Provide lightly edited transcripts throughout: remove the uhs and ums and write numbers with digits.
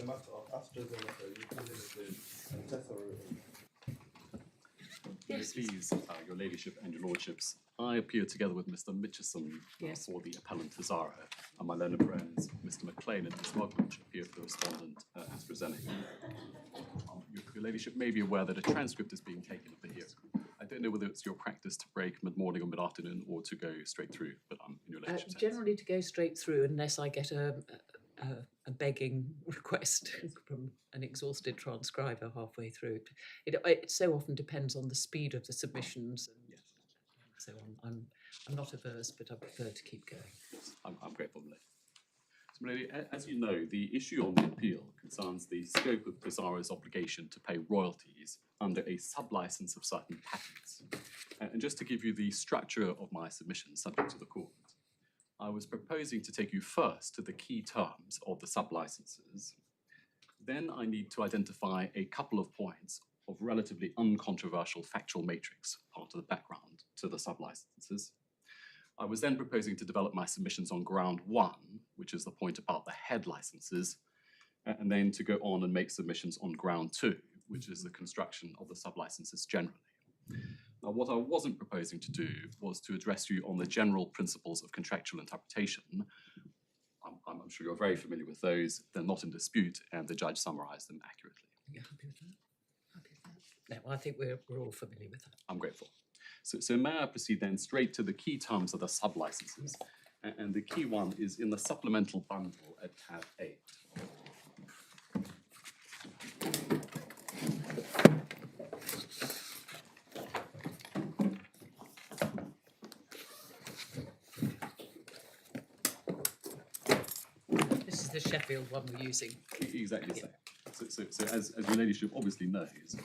matter of Astrazeneca UK Ltd and Tesaro. Yes. Please, your ladyship and your lordships, I appear together with Mr. Mitchison for the appellant Tesaro, and my learned friends, Mr. McLean and Ms. Mugridge, appear for the respondent Astrazeneca. Your ladyship may be aware that a transcript is being taken of the hearing. I don't know whether it's your practice to break mid-morning or mid-afternoon or to go straight through, but I'm in your ladyship's hands. Generally to go straight through unless I get a begging request from an exhausted transcriber halfway through. It so often depends on the speed of the submissions and so on. I'm not averse, but I prefer to keep going. I'm grateful, Milady. So, Milady, as you know, the issue on the appeal concerns the scope of Tesaro's obligation to pay royalties under a sub-license of certain patents. And just to give you the structure of my submission subject to the court, I was proposing to take you first to the key terms of the sub-licenses. Then I need to identify a couple of points of relatively uncontroversial factual matrix, part of the background to the sub-licenses. I was then proposing to develop my submissions on ground one, which is the point about the head licenses, and then to go on and make submissions on ground two, which is the construction of the sub-licenses generally. Now, what I wasn't proposing to do was to address you on the general principles of contractual interpretation. I'm sure you're very familiar with those. They're not in dispute, and the judge summarized them accurately. Are you happy with that? Happy with that? No, I think we're all familiar with that. I'm grateful. So may I proceed then straight to the key terms of the sub-licenses? And the key one is in the supplemental bundle at tab 8. This is the Sheffield one we're using. Exactly the same. So as your ladyship obviously knows,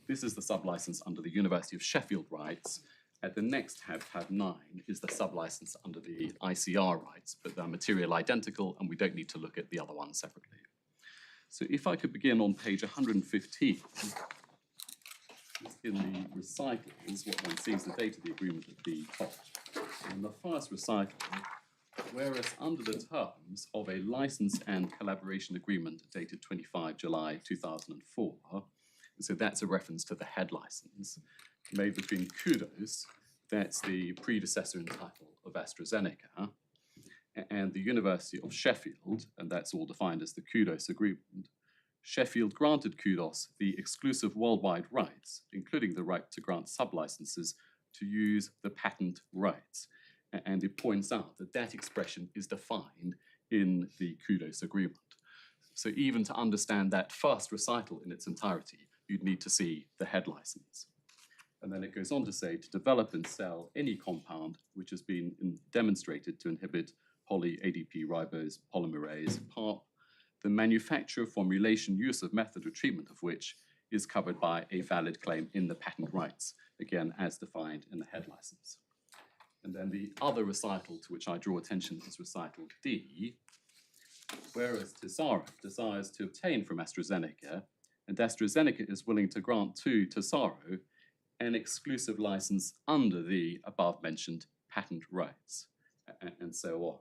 this is the sub-license under the University of Sheffield rights. At the next tab, tab 9, is the sub-license under the ICR rights, but they're material identical and we don't need to look at the other ones separately. So if I could begin on page 115, in the recitals, what one sees the date of the agreement at the top. In the first recital, whereas under the terms of a license and collaboration agreement dated 25 July 2004, so that's a reference to the head license, made between Kudos, that's the predecessor in title of Astrazeneca, and the University of Sheffield, and that's all defined as the Kudos agreement. Sheffield granted Kudos the exclusive worldwide rights, including the right to grant sub-licenses to use the patent rights. And it points out that that expression is defined in the Kudos agreement. So even to understand that first recital in its entirety, you'd need to see the head license. And then it goes on to say, to develop and sell any compound which has been demonstrated to inhibit poly-ADP ribose polymerase PARP, the manufacture, formulation, use of method or treatment of which is covered by a valid claim in the patent rights, again, as defined in the head license. And then the other recital to which I draw attention is recital D, whereas Tesaro desires to obtain from Astrazeneca, and AstraZeneca is willing to grant to Tesaro an exclusive license under the above-mentioned patent rights, and so on.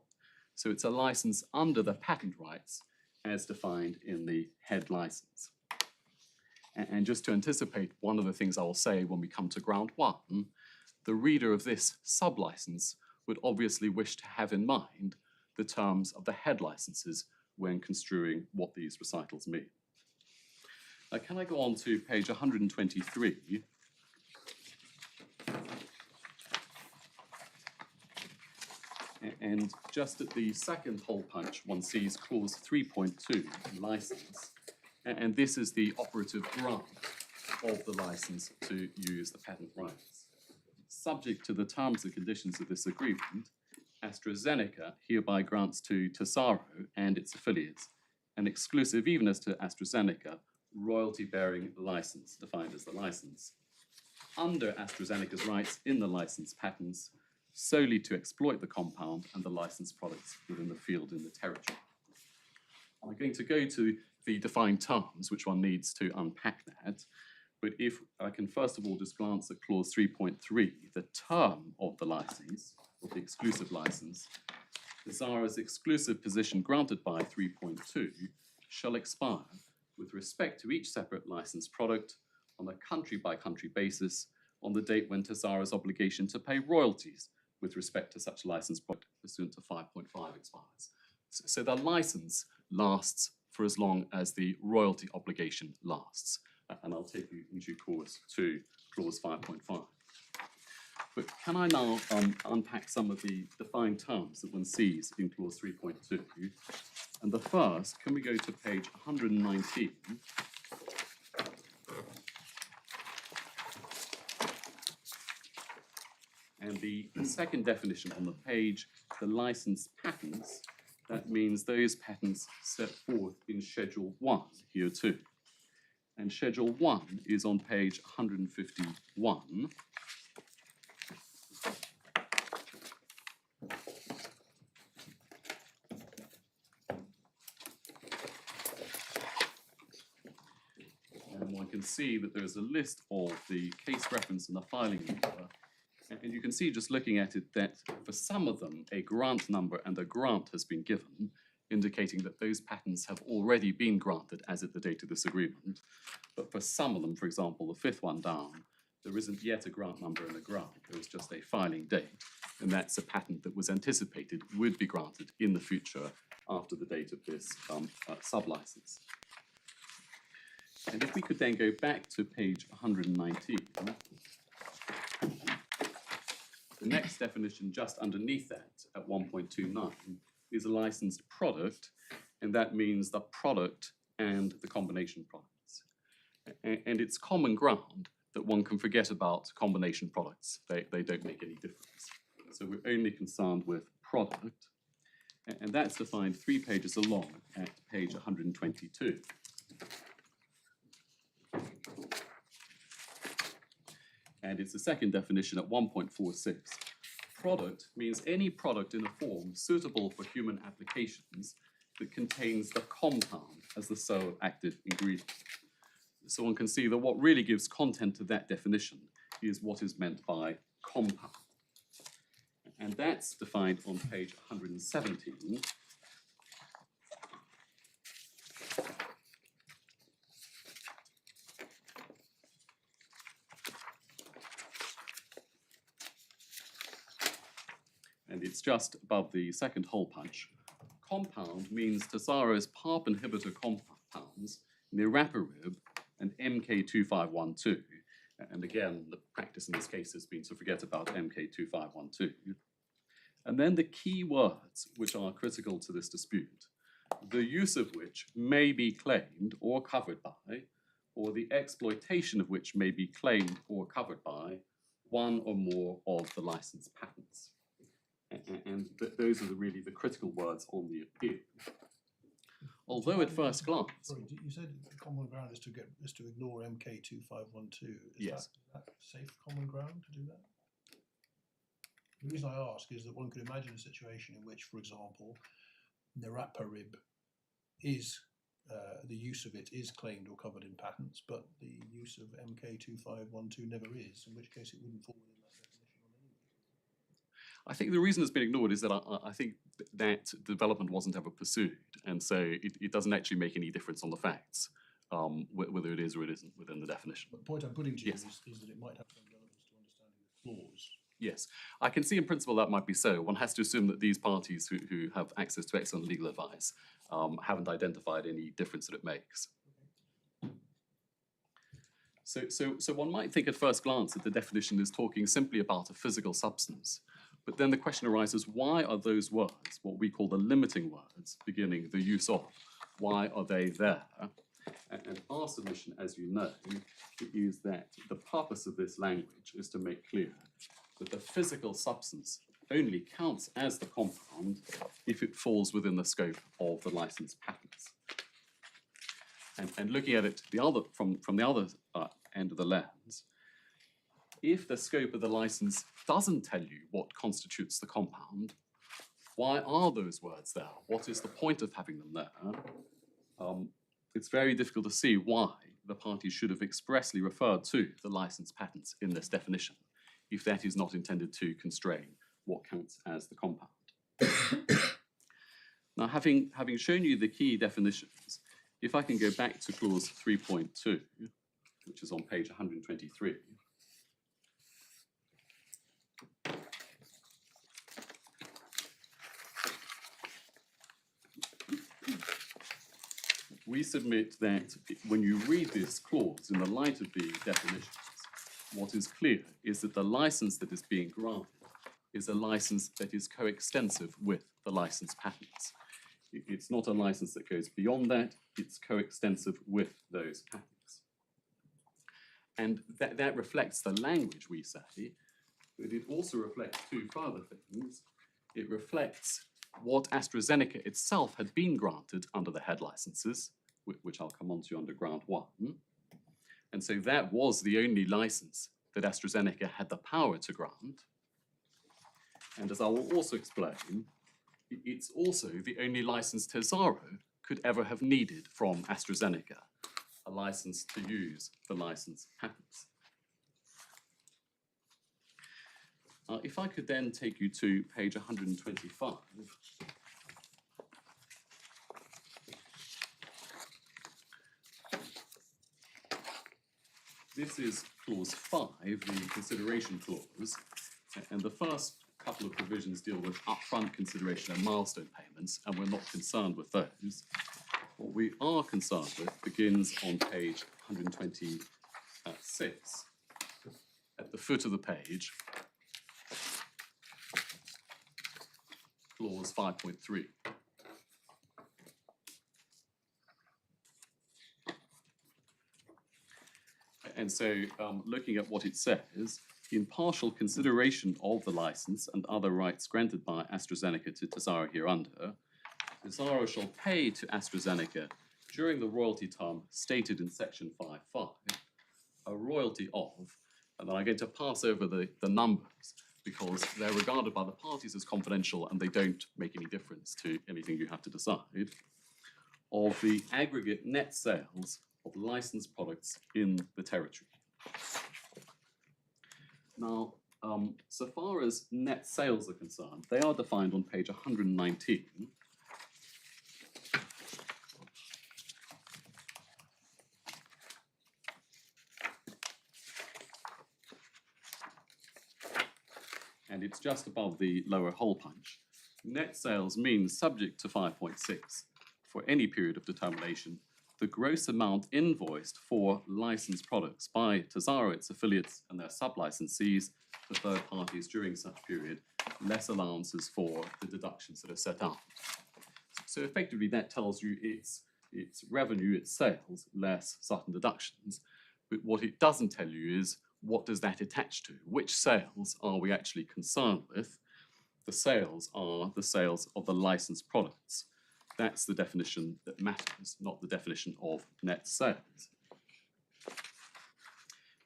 So it's a license under the patent rights as defined in the head license. And just to anticipate one of the things I will say when we come to ground one, the reader of this sub-license would obviously wish to have in mind the terms of the head licenses when construing what these recitals mean. Now, can I go on to page 123? And just at the second hole punch, one sees clause 3.2, license. And this is the operative grant of the license to use the patent rights. Subject to the terms and conditions of this agreement, Astrazeneca hereby grants to Tesaro and its affiliates an exclusive, even as to AstraZeneca, royalty-bearing license, defined as the license, under AstraZeneca's rights in the license patents, solely to exploit the compound and the licensed products within the field in the territory. I'm going to go to the defined terms, which one needs to unpack that. But if I can first of all just glance at clause 3.3, the term of the license, or the exclusive license, Tesaro's exclusive position granted by 3.2 shall expire with respect to each separate licensed product on a country-by-country basis on the date when Tesaro's obligation to pay royalties with respect to such licensed product pursuant to 5.5 expires. So the license lasts for as long as the royalty obligation lasts. And I'll take you in due course to clause 5.5. But can I now unpack some of the defined terms that one sees in clause 3.2? And the first, can we go to page 119? And the second definition on the page, the licensed patents, that means those patents set forth in Schedule 1 here too. And Schedule 1 is on page 151. And one can see that there's a list of the case reference and the filing number. And you can see just looking at it that for some of them, a grant number and a grant has been given, indicating that those patents have already been granted as at the date of this agreement. But for some of them, for example, the fifth one down, there isn't yet a grant number and a grant. There is just a filing date. And that's a patent that was anticipated would be granted in the future after the date of this sublicense. And if we could then go back to page 119, the next definition just underneath that at 1.29 is a licensed product, and that means the product and the combination products. And it's common ground that one can forget about combination products. They don't make any difference. So we're only concerned with product, and that's defined 3 pages along at page 122. And it's the second definition at 1.46. Product means any product in a form suitable for human applications that contains the compound as the sole active ingredient. So one can see that what really gives content to that definition is what is meant by compound. And that's defined on page 117. And it's just above the second hole punch. Compound means Tesaro's PARP inhibitor compounds, niraparib and MK2512. And again, the practice in this case has been to forget about MK2512. And then the key words which are critical to this dispute, the use of which may be claimed or covered by, or the exploitation of which may be claimed or covered by, one or more of the licensed patents. And those are really the critical words on the appeal. Although at first glance... Sorry, you said the common ground is to ignore MK2512. Yes. Is that safe common ground to do that? The reason I ask is that one could imagine a situation in which, for example, niraparib is, the use of it is claimed or covered in patents, but the use of MK2512 never is, in which case it wouldn't fall within that definition on any. I think the reason it's been ignored is that I think that development wasn't ever pursued, and so it doesn't actually make any difference on the facts, whether it is or it isn't within the definition. But the point I'm putting to you Yes. is that it might have some relevance to understanding the clause. Yes, I can see in principle that might be so. One has to assume that these parties who have access to excellent legal advice haven't identified any difference that it makes. So one might think at first glance that the definition is talking simply about a physical substance. But then the question arises, why are those words, what we call the limiting words, beginning the use of, why are they there? And our submission, as you know, is that the purpose of this language is to make clear that the physical substance only counts as the compound if it falls within the scope of the licensed patents. And looking at it from the other end of the lens, if the scope of the license doesn't tell you what constitutes the compound, why are those words there? What is the point of having them there? It's very difficult to see why the parties should have expressly referred to the licensed patents in this definition, if that is not intended to constrain what counts as the compound. Now, having shown you the key definitions, if I can go back to clause 3.2, which is on page 123, we submit that when you read this clause in the light of the definitions, what is clear is that the license that is being granted is a license that is coextensive with the license patents. It's not a license that goes beyond that, it's coextensive with those patents. And that reflects the language, we say, but it also reflects two further things. It reflects what Astrazeneca itself had been granted under the head licenses, which I'll come on to under Grant 1. And so that was the only license that Astrazeneca had the power to grant. And as I will also explain, it's also the only license Tesaro could ever have needed from Astrazeneca, a license to use the license patents. If I could then take you to page 125. This is clause 5, the consideration clause, and the first couple of provisions deal with upfront consideration and milestone payments, and we're not concerned with those. What we are concerned with begins on page 126, at the foot of the page, clause 5.3. And so, looking at what it says, in partial consideration of the license and other rights granted by AstraZeneca to Tesaro hereunder, Tesaro shall pay to AstraZeneca during the royalty term stated in section 5.5 a royalty of, and then I'm going to pass over the numbers because they're regarded by the parties as confidential and they don't make any difference to anything you have to decide, of the aggregate net sales of licensed products in the territory. Now, so far as net sales are concerned, they are defined on page 119. And it's just above the lower hole punch. Net sales means subject to 5.6 for any period of determination, the gross amount invoiced for licensed products by Tesaro, its affiliates, and their sub-licensees to third parties during such period, less allowances for the deductions that are set out. So effectively that tells you its revenue, its sales, less certain deductions. But what it doesn't tell you is what does that attach to? Which sales are we actually concerned with? The sales are the sales of the licensed products. That's the definition that matters, not the definition of net sales.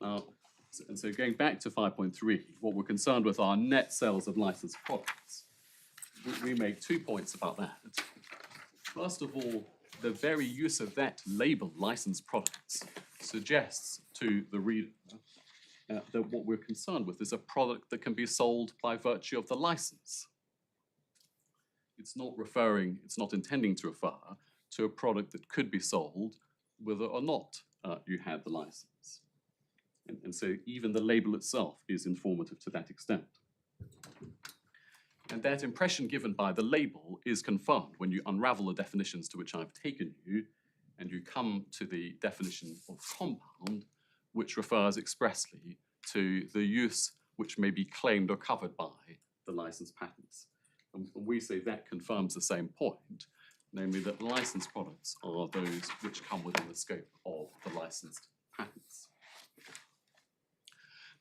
Now, and so going back to 5.3, what we're concerned with are net sales of licensed products. We make 2 points about that. First of all, the very use of that label, licensed products, suggests to the reader that what we're concerned with is a product that can be sold by virtue of the license. It's not intending to refer to a product that could be sold whether or not you had the license. And so even the label itself is informative to that extent. And that impression given by the label is confirmed when you unravel the definitions to which I've taken you, and you come to the definition of compound, which refers expressly to the use which may be claimed or covered by the licensed patents. And we say that confirms the same point, namely that licensed products are those which come within the scope of the licensed patents.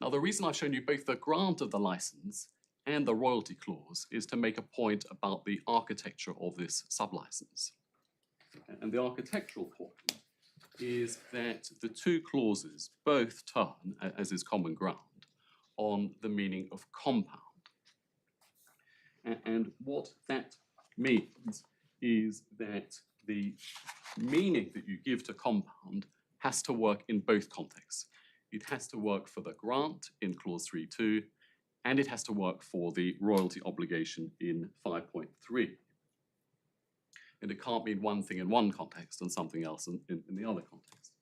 Now, the reason I've shown you both the grant of the license and the royalty clause is to make a point about the architecture of this sublicense. And the architectural point is that the two clauses both turn, as is common ground, on the meaning of compound. And what that means is that the meaning that you give to compound has to work in both contexts. It has to work for the grant in clause 3.2, and it has to work for the royalty obligation in 5.3. and it can't mean one thing in one context and something else in the other context.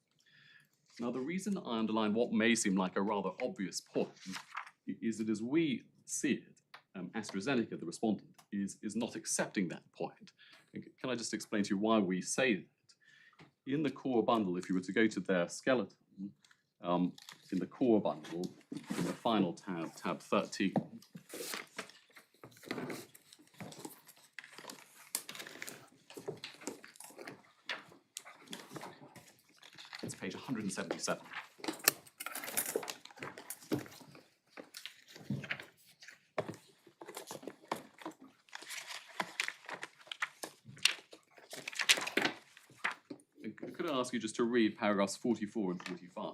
Now, the reason I underline what may seem like a rather obvious point is that as we see it, Astrazeneca, the respondent, is not accepting that point. And can I just explain to you why we say that? In the core bundle, if you were to go to their skeleton, in the core bundle, in the final tab, tab 13, it's page 177. Could I ask you just to read paragraphs 44 and 45?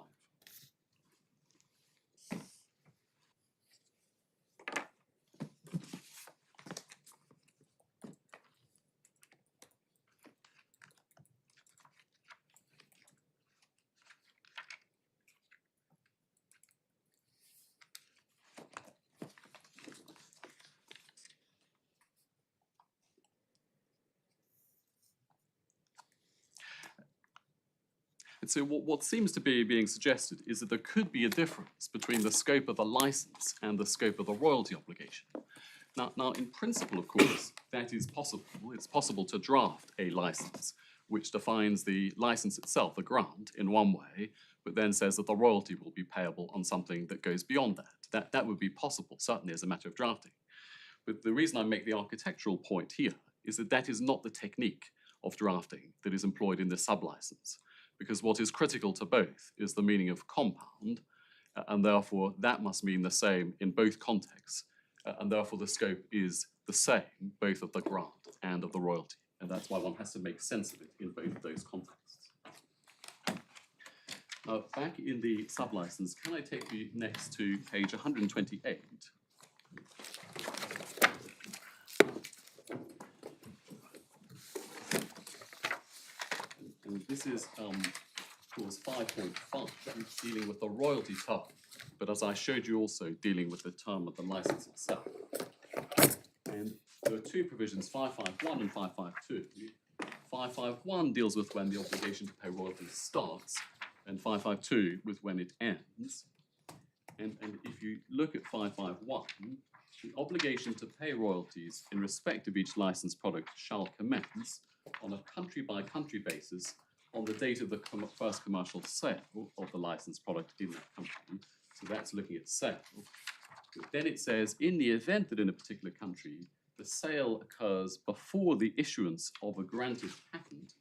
And so what seems to be being suggested is that there could be a difference between the scope of the license and the scope of the royalty obligation. Now, in principle, of course, that is possible. It's possible to draft a license which defines the license itself, a grant, in one way, but then says that the royalty will be payable on something that goes beyond that. That would be possible, certainly as a matter of drafting. But the reason I make the architectural point here is that that is not the technique of drafting that is employed in the sublicense. Because what is critical to both is the meaning of compound, and therefore that must mean the same in both contexts, and therefore the scope is the same, both of the grant and of the royalty. And that's why one has to make sense of it in both of those contexts. Now, back in the sublicense, can I take you next to page 128? And this is clause 5.5, dealing with the royalty term, but as I showed you also, dealing with the term of the license itself. And there are two provisions, 551 and 552. 551 deals with when the obligation to pay royalties starts, and 552 with when it ends. And if you look at 551, the obligation to pay royalties in respect of each licensed product shall commence on a country-by-country basis on the date of the first commercial sale of the licensed product in that country. So that's looking at sale. But then it says, in the event that in a particular country, the sale occurs before the issuance of a granted patent,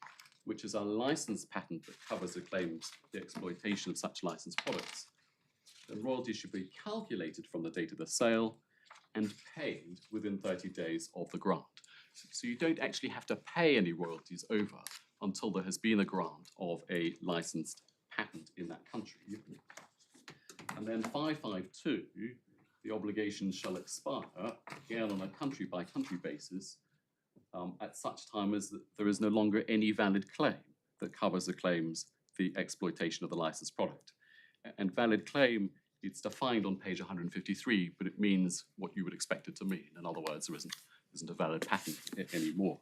which is a licensed patent that covers or claims the exploitation of such licensed products, then royalties should be calculated from the date of the sale and paid within 30 days of the grant. So you don't actually have to pay any royalties over until there has been a grant of a licensed patent in that country. And then 552, the obligation shall expire, again on a country-by-country basis, at such time as there is no longer any valid claim that covers or claims the exploitation of the licensed product. And valid claim, it's defined on page 153, but it means what you would expect it to mean. In other words, there isn't a valid patent anymore.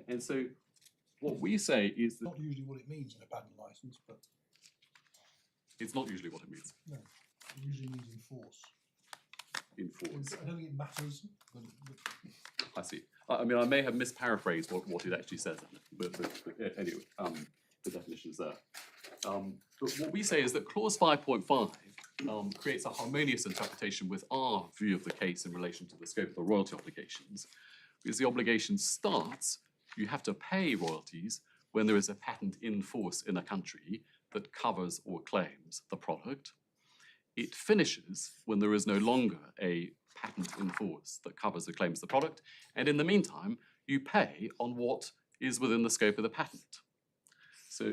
And so what we say is that... Not usually what it means in a patent license, but... It's not usually what it means. No, it usually means enforce. Enforce. I don't think it matters, but I see. I mean, I may have misparaphrased what it actually says, but anyway, the definition is there. But what we say is that clause 5.5 creates a harmonious interpretation with our view of the case in relation to the scope of the royalty obligations. Because the obligation starts, you have to pay royalties when there is a patent in force in a country that covers or claims the product. It finishes when there is no longer a patent in force that covers or claims the product. And in the meantime, you pay on what is within the scope of the patent. So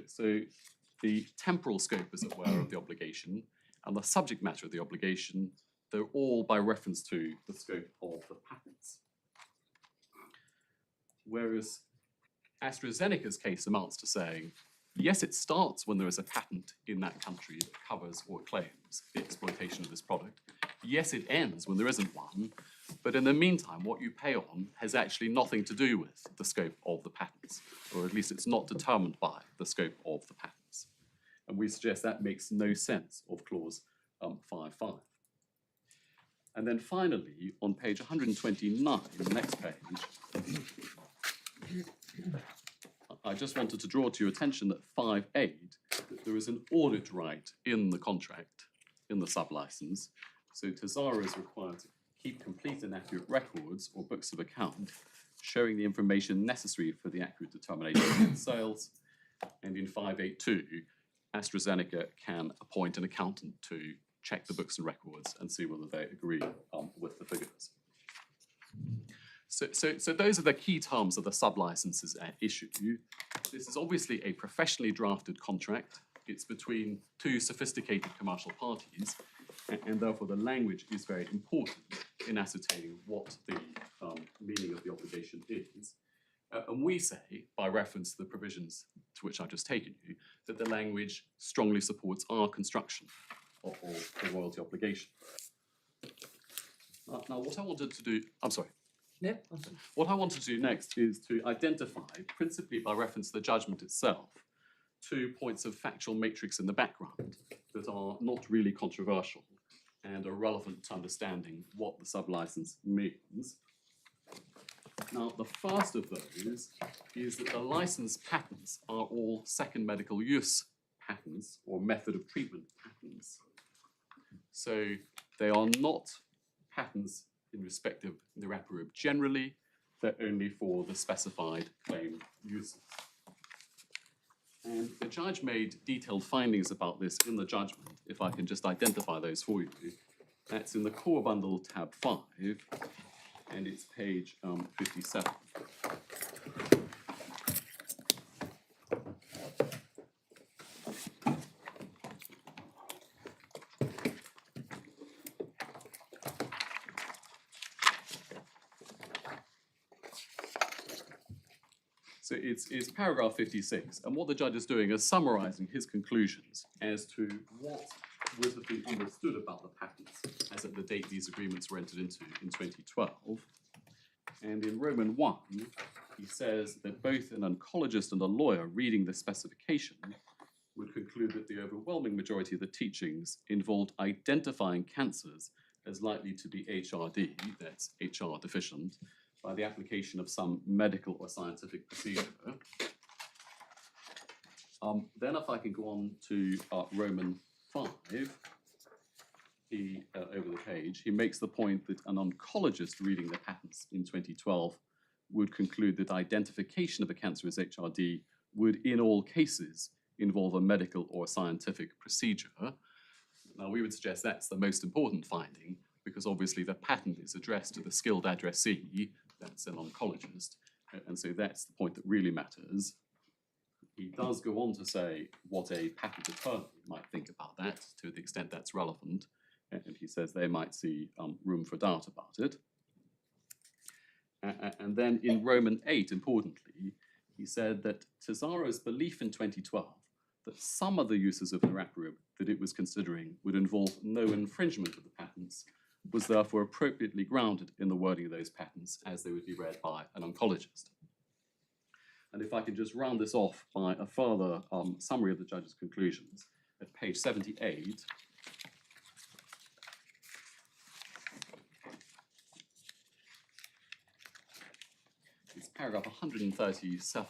the temporal scope, as it were, of the obligation and the subject matter of the obligation, they're all by reference to the scope of the patents. Whereas AstraZeneca's case amounts to saying, yes, it starts when there is a patent in that country that covers or claims the exploitation of this product. Yes, it ends when there isn't one, But in the meantime, what you pay on has actually nothing to do with the scope of the patents, or at least it's not determined by the scope of the patents. And we suggest that makes no sense of clause 5.5. And then finally, on page 129, the next page, I just wanted to draw to your attention that 5.8, that there is an audit right in the contract, in the sublicense. So Tesaro is required to keep complete and accurate records or books of account showing the information necessary for the accurate determination of sales. And in 5.8.2, Astrazeneca can appoint an accountant to check the books and records and see whether they agree with the figures. So those are the key terms of the sublicenses at issue. This is obviously a professionally drafted contract. It's between two sophisticated commercial parties, and therefore the language is very important in ascertaining what the meaning of the obligation is. And we say, by reference to the provisions to which I've just taken you, that the language strongly supports our construction of the royalty obligation. Now, what I wanted to do, I'm sorry. No? What I wanted to do next is to identify, principally by reference to the judgment itself, 2 points of factual matrix in the background that are not really controversial and are relevant to understanding what the sublicense means. Now, the first of those is that the license patents are all second medical use patents or method of treatment patents. So they are not patents in respect of niraparib generally, they're only for the specified claim uses. And the judge made detailed findings about this in the judgment, if I can just identify those for you. That's in the core bundle tab 5, and it's page 57. So it's paragraph 56, and what the judge is doing is summarizing his conclusions as to what would have been understood about the patents as at the date these agreements were entered into in 2012. And in Roman 1, he says that both an oncologist and a lawyer reading the specification would conclude that the overwhelming majority of the teachings involved identifying cancers as likely to be HRD, that's HR deficient, by the application of some medical or scientific procedure. Then if I can go on to Roman 5, he, over the page, he makes the point that an oncologist reading the patents in 2012 would conclude that identification of a cancer as HRD would, in all cases, involve a medical or scientific procedure. Now, we would suggest that's the most important finding, because obviously the patent is addressed to the skilled addressee, that's an oncologist, and so that's the point that really matters. He does go on to say what a patent attorney might think about that, to the extent that's relevant, and he says they might see room for doubt about it. And then in Roman 8, importantly, he said that Tesaro's belief in 2012 that some of the uses of niraparib that it was considering would involve no infringement of the patents was therefore appropriately grounded in the wording of those patents as they would be read by an oncologist. And if I can just round this off by a further summary of the judge's conclusions, at page 78, it's paragraph 137,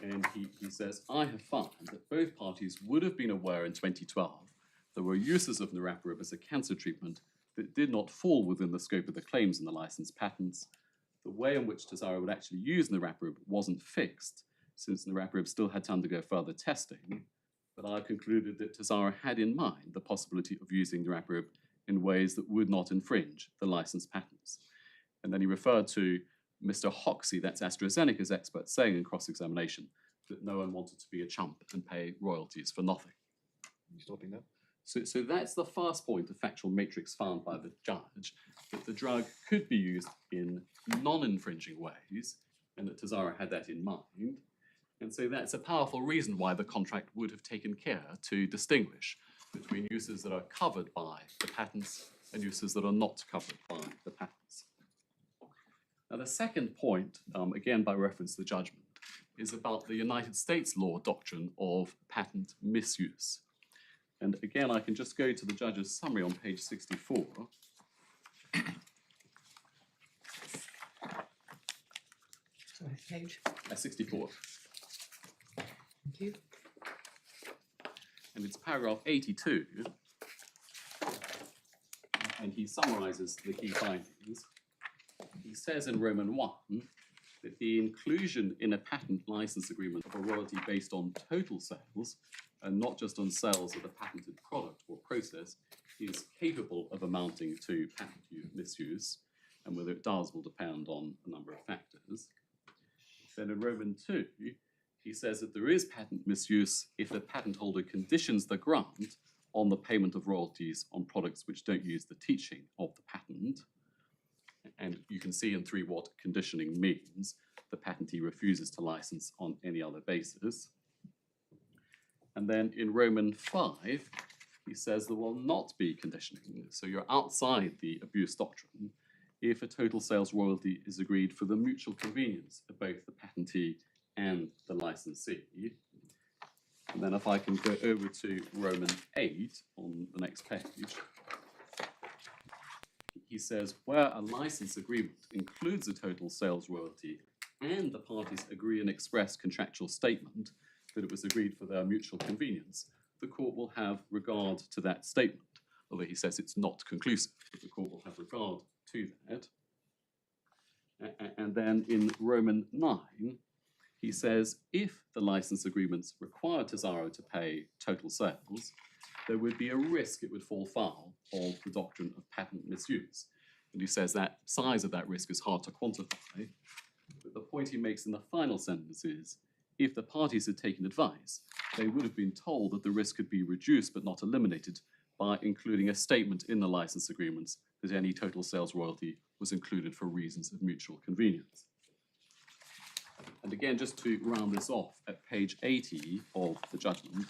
and he says, I have found that both parties would have been aware in 2012 there were uses of niraparib as a cancer treatment that did not fall within the scope of the claims in the licensed patents. The way in which Tesaro would actually use niraparib wasn't fixed, since niraparib still had to undergo further testing, but I concluded that Tesaro had in mind the possibility of using niraparib in ways that would not infringe the licensed patents. And then he referred to Mr. Hoxie, that's AstraZeneca's expert, saying in cross-examination that no one wanted to be a chump and pay royalties for nothing. Are you stopping there? So that's the first point of factual matrix found by the judge, that the drug could be used in non-infringing ways, and that Tesaro had that in mind. And so that's a powerful reason why the contract would have taken care to distinguish between uses that are covered by the patents and uses that are not covered by the patents. Now, the second point, again by reference to the judgment, is about the United States law doctrine of patent misuse. And again, I can just go to the judge's summary on page 64. Sorry, page. 64. Thank you. And it's paragraph 82. And he summarizes the key findings. He says in Roman 1 that the inclusion in a patent license agreement of a royalty based on total sales and not just on sales of the patented product or process is capable of amounting to patent misuse, and whether it does will depend on a number of factors. Then in Roman 2, he says that there is patent misuse if the patent holder conditions the grant on the payment of royalties on products which don't use the teaching of the patent. And you can see in 3 what conditioning means. The patentee refuses to license on any other basis. And then in Roman 5, he says there will not be conditioning. So you're outside the abuse doctrine if a total sales royalty is agreed for the mutual convenience of both the patentee and the licensee. And then if I can go over to Roman 8 on the next page, he says, where a license agreement includes a total sales royalty and the parties agree an express contractual statement that it was agreed for their mutual convenience, the court will have regard to that statement. Although he says it's not conclusive, but the court will have regard to that. And then in Roman 9, he says, if the license agreements require Tesaro to pay total sales, there would be a risk it would fall foul of the doctrine of patent misuse. And he says that size of that risk is hard to quantify. But the point he makes in the final sentence is, if the parties had taken advice, they would have been told that the risk could be reduced but not eliminated by including a statement in the license agreements that any total sales royalty was included for reasons of mutual convenience. And again, just to round this off, at page 80 of the judgment,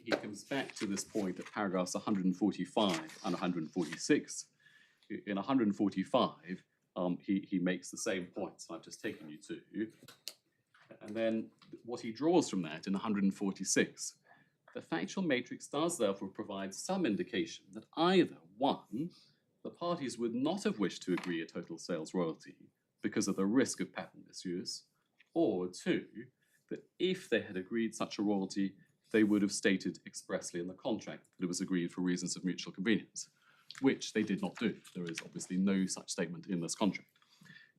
he comes back to this point at paragraphs 145 and 146. In 145, he makes the same points I've just taken you to. And then what he draws from that in 146, the factual matrix does therefore provide some indication that either, 1, the parties would not have wished to agree a total sales royalty because of the risk of patent misuse, or 2, that if they had agreed such a royalty, they would have stated expressly in the contract that it was agreed for reasons of mutual convenience, which they did not do. There is obviously no such statement in this contract.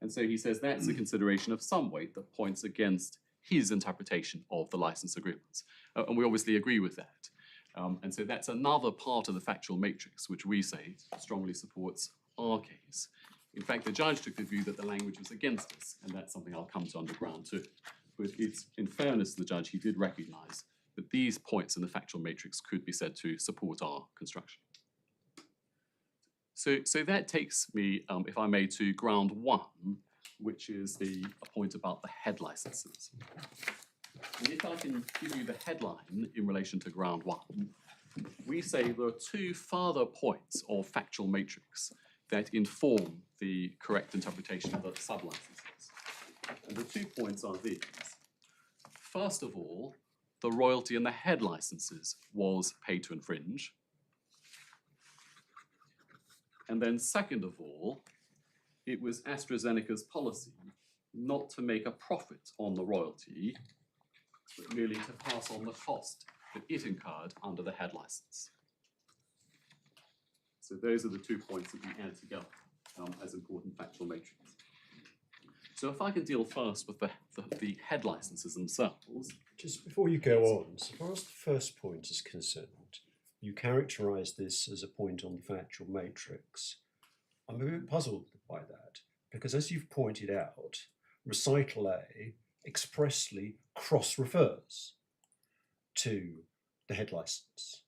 And so he says that's a consideration of some weight that points against his interpretation of the license agreements. And we obviously agree with that. And so that's another part of the factual matrix which we say strongly supports our case. In fact, the judge took the view that the language was against us, and that's something I'll come to underground too. But it's, in fairness to the judge, he did recognise that these points in the factual matrix could be said to support our construction. So that takes me, if I may, to ground 1, which is a point about the head licenses. And if I can give you the headline in relation to ground 1, we say there are 2 further points of factual matrix that inform the correct interpretation of the sublicenses. And the 2 points are these. First of all, the royalty in the head licenses was pay-to-infringe. And then second of all, it was Astrazeneca's policy not to make a profit on the royalty, but merely to pass on the cost that it incurred under the head license. So those are the 2 points that we add together as important factual matrix. So if I can deal first with the head licenses themselves. Just before you go on, so far as the first point is concerned, you characterise this as a point on the factual matrix. I'm a bit puzzled by that, because as you've pointed out, recital A expressly cross-refers to the head license.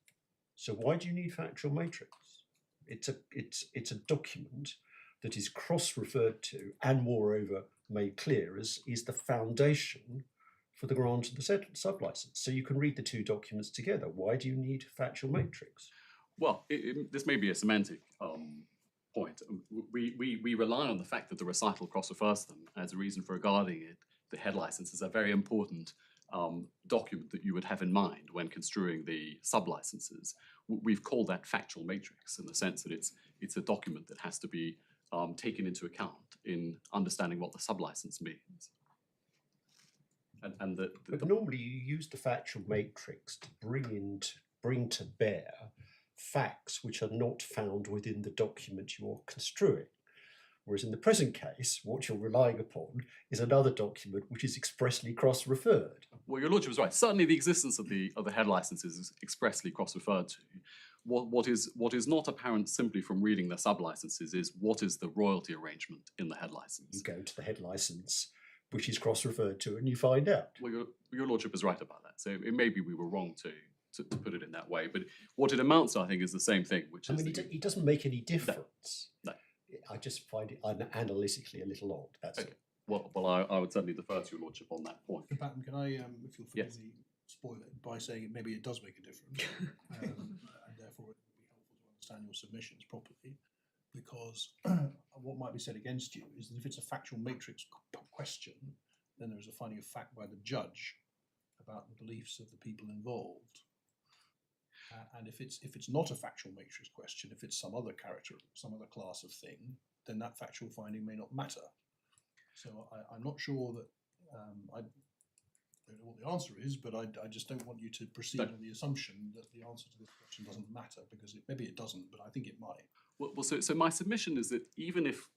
So why do you need factual matrix? It's a document that is cross-referred to and moreover made clear is the foundation for the grant of the sublicense. So you can read the two documents together. Why do you need factual matrix? Well, this may be a semantic point. We rely on the fact that the recital cross-refers them as a reason for regarding it. The head license is a very important document that you would have in mind when construing the sublicenses. We've called that factual matrix in the sense that it's a document that has to be taken into account in understanding what the sublicense means. But normally you use the factual matrix to bring to bear facts which are not found within the document you're construing. Whereas in the present case, what you're relying upon is another document which is expressly cross-referred. Well, your lordship is right. Certainly the existence of the head licenses is expressly cross-referred to. What is not apparent simply from reading the sublicenses is what is the royalty arrangement in the head license. You go to the head license, which is cross-referred to, and you find out. Well, your lordship is right about that. So it may be we were wrong to put it in that way, but what it amounts to, I think, is the same thing, which is... it doesn't make any difference. No. I just find it analytically a little odd, that's okay. Well, I would certainly defer to your lordship on that point. Patton, can I, if you'll forgive Yes. me, spoil it by saying maybe it does make a difference, and therefore it would be helpful to understand your submissions properly, because what might be said against you is that if it's a factual matrix question, then there is a finding of fact by the judge about the beliefs of the people involved. And if it's not a factual matrix question, if it's some other character, some other class of thing, then that factual finding may not matter. So I'm not sure that I don't know what the answer is, but I just don't want you to proceed on the assumption that the answer to this question doesn't matter, because maybe it doesn't, but I think it might. Well, so my submission is that even if,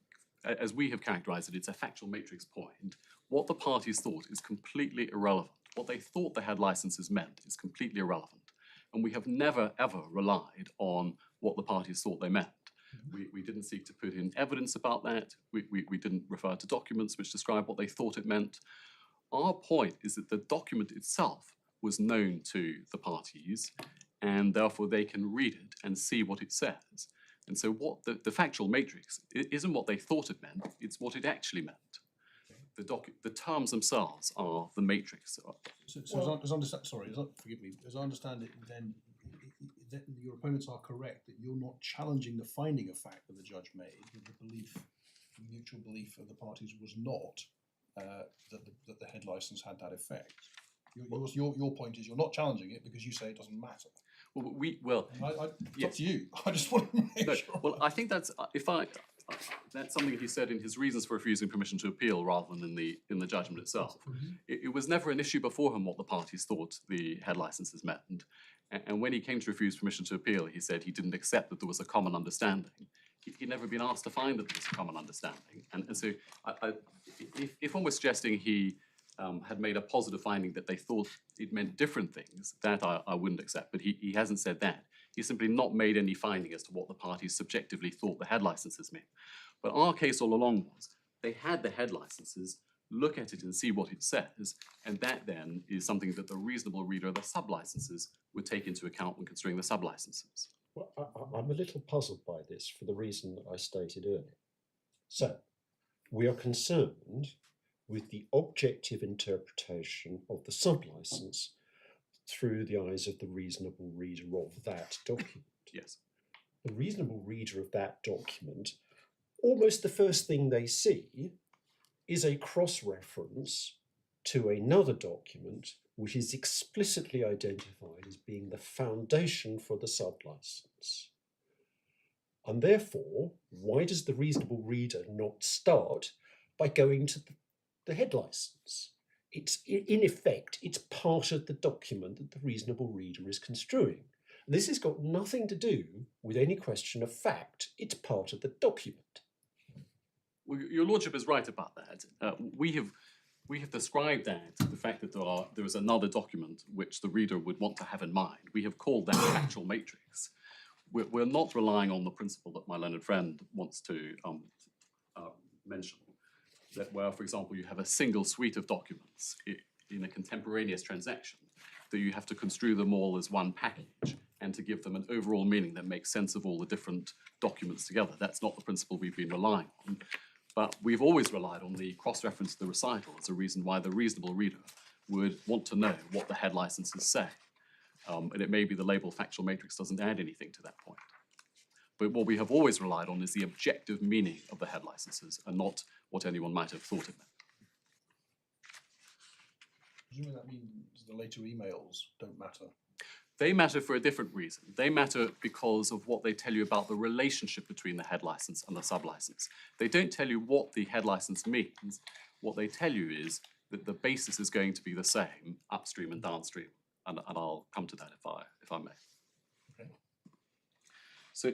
as we have characterised it, it's a factual matrix point, what the parties thought is completely irrelevant. What they thought the head licenses meant is completely irrelevant. And we have never, ever relied on what the parties thought they meant. We didn't seek to put in evidence about that. We didn't refer to documents which describe what they thought it meant. Our point is that the document itself was known to the parties, and therefore they can read it and see what it says. And so what the factual matrix isn't what they thought it meant, it's what it actually meant. The terms themselves are the matrix. Forgive me, as I understand it, then your opponents are correct that you're not challenging the finding of fact that the judge made, that the mutual belief of the parties was not that the head license had that effect. Your point is you're not challenging it because you say it doesn't matter. Well, it's up to you. I just want to make sure. Well, I think that's that's something he said in his reasons for refusing permission to appeal rather than in the judgment itself. It was never an issue before him what the parties thought the head licenses meant. And when he came to refuse permission to appeal, he said he didn't accept that there was a common understanding. He'd never been asked to find that there was a common understanding. And so if one was suggesting he had made a positive finding that they thought it meant different things, that I wouldn't accept. But he hasn't said that. He's simply not made any finding as to what the parties subjectively thought the head licenses meant. But our case all along was they had the head licenses, look at it and see what it says, and that then is something that the reasonable reader of the sublicenses would take into account when considering the sublicenses. Well, I'm a little puzzled by this for the reason that I stated earlier. So, we are concerned with the objective interpretation of the sublicense through the eyes of the reasonable reader of that document. Yes. The reasonable reader of that document, almost the first thing they see is a cross-reference to another document which is explicitly identified as being the foundation for the sublicense. And therefore, why does the reasonable reader not start by going to the head license? It's, in effect, it's part of the document that the reasonable reader is construing. This has got nothing to do with any question of fact. It's part of the document. Well, your lordship is right about that. We have described that, the fact that there is another document which the reader would want to have in mind. We have called that factual matrix. We're not relying on the principle that my learned friend wants to mention, that where, for example, you have a single suite of documents in a contemporaneous transaction, that you have to construe them all as one package and to give them an overall meaning that makes sense of all the different documents together. That's not the principle we've been relying on. But we've always relied on the cross-reference to the recital as a reason why the reasonable reader would want to know what the head licenses say. And it may be the label factual matrix doesn't add anything to that point. But what we have always relied on is the objective meaning of the head licenses and not what anyone might have thought it meant. Presumably that means the later emails don't matter. They matter for a different reason. They matter because of what they tell you about the relationship between the head license and the sub-license. They don't tell you what the head license means. What they tell you is that the basis is going to be the same upstream and downstream. And I'll come to that if I may. Okay. So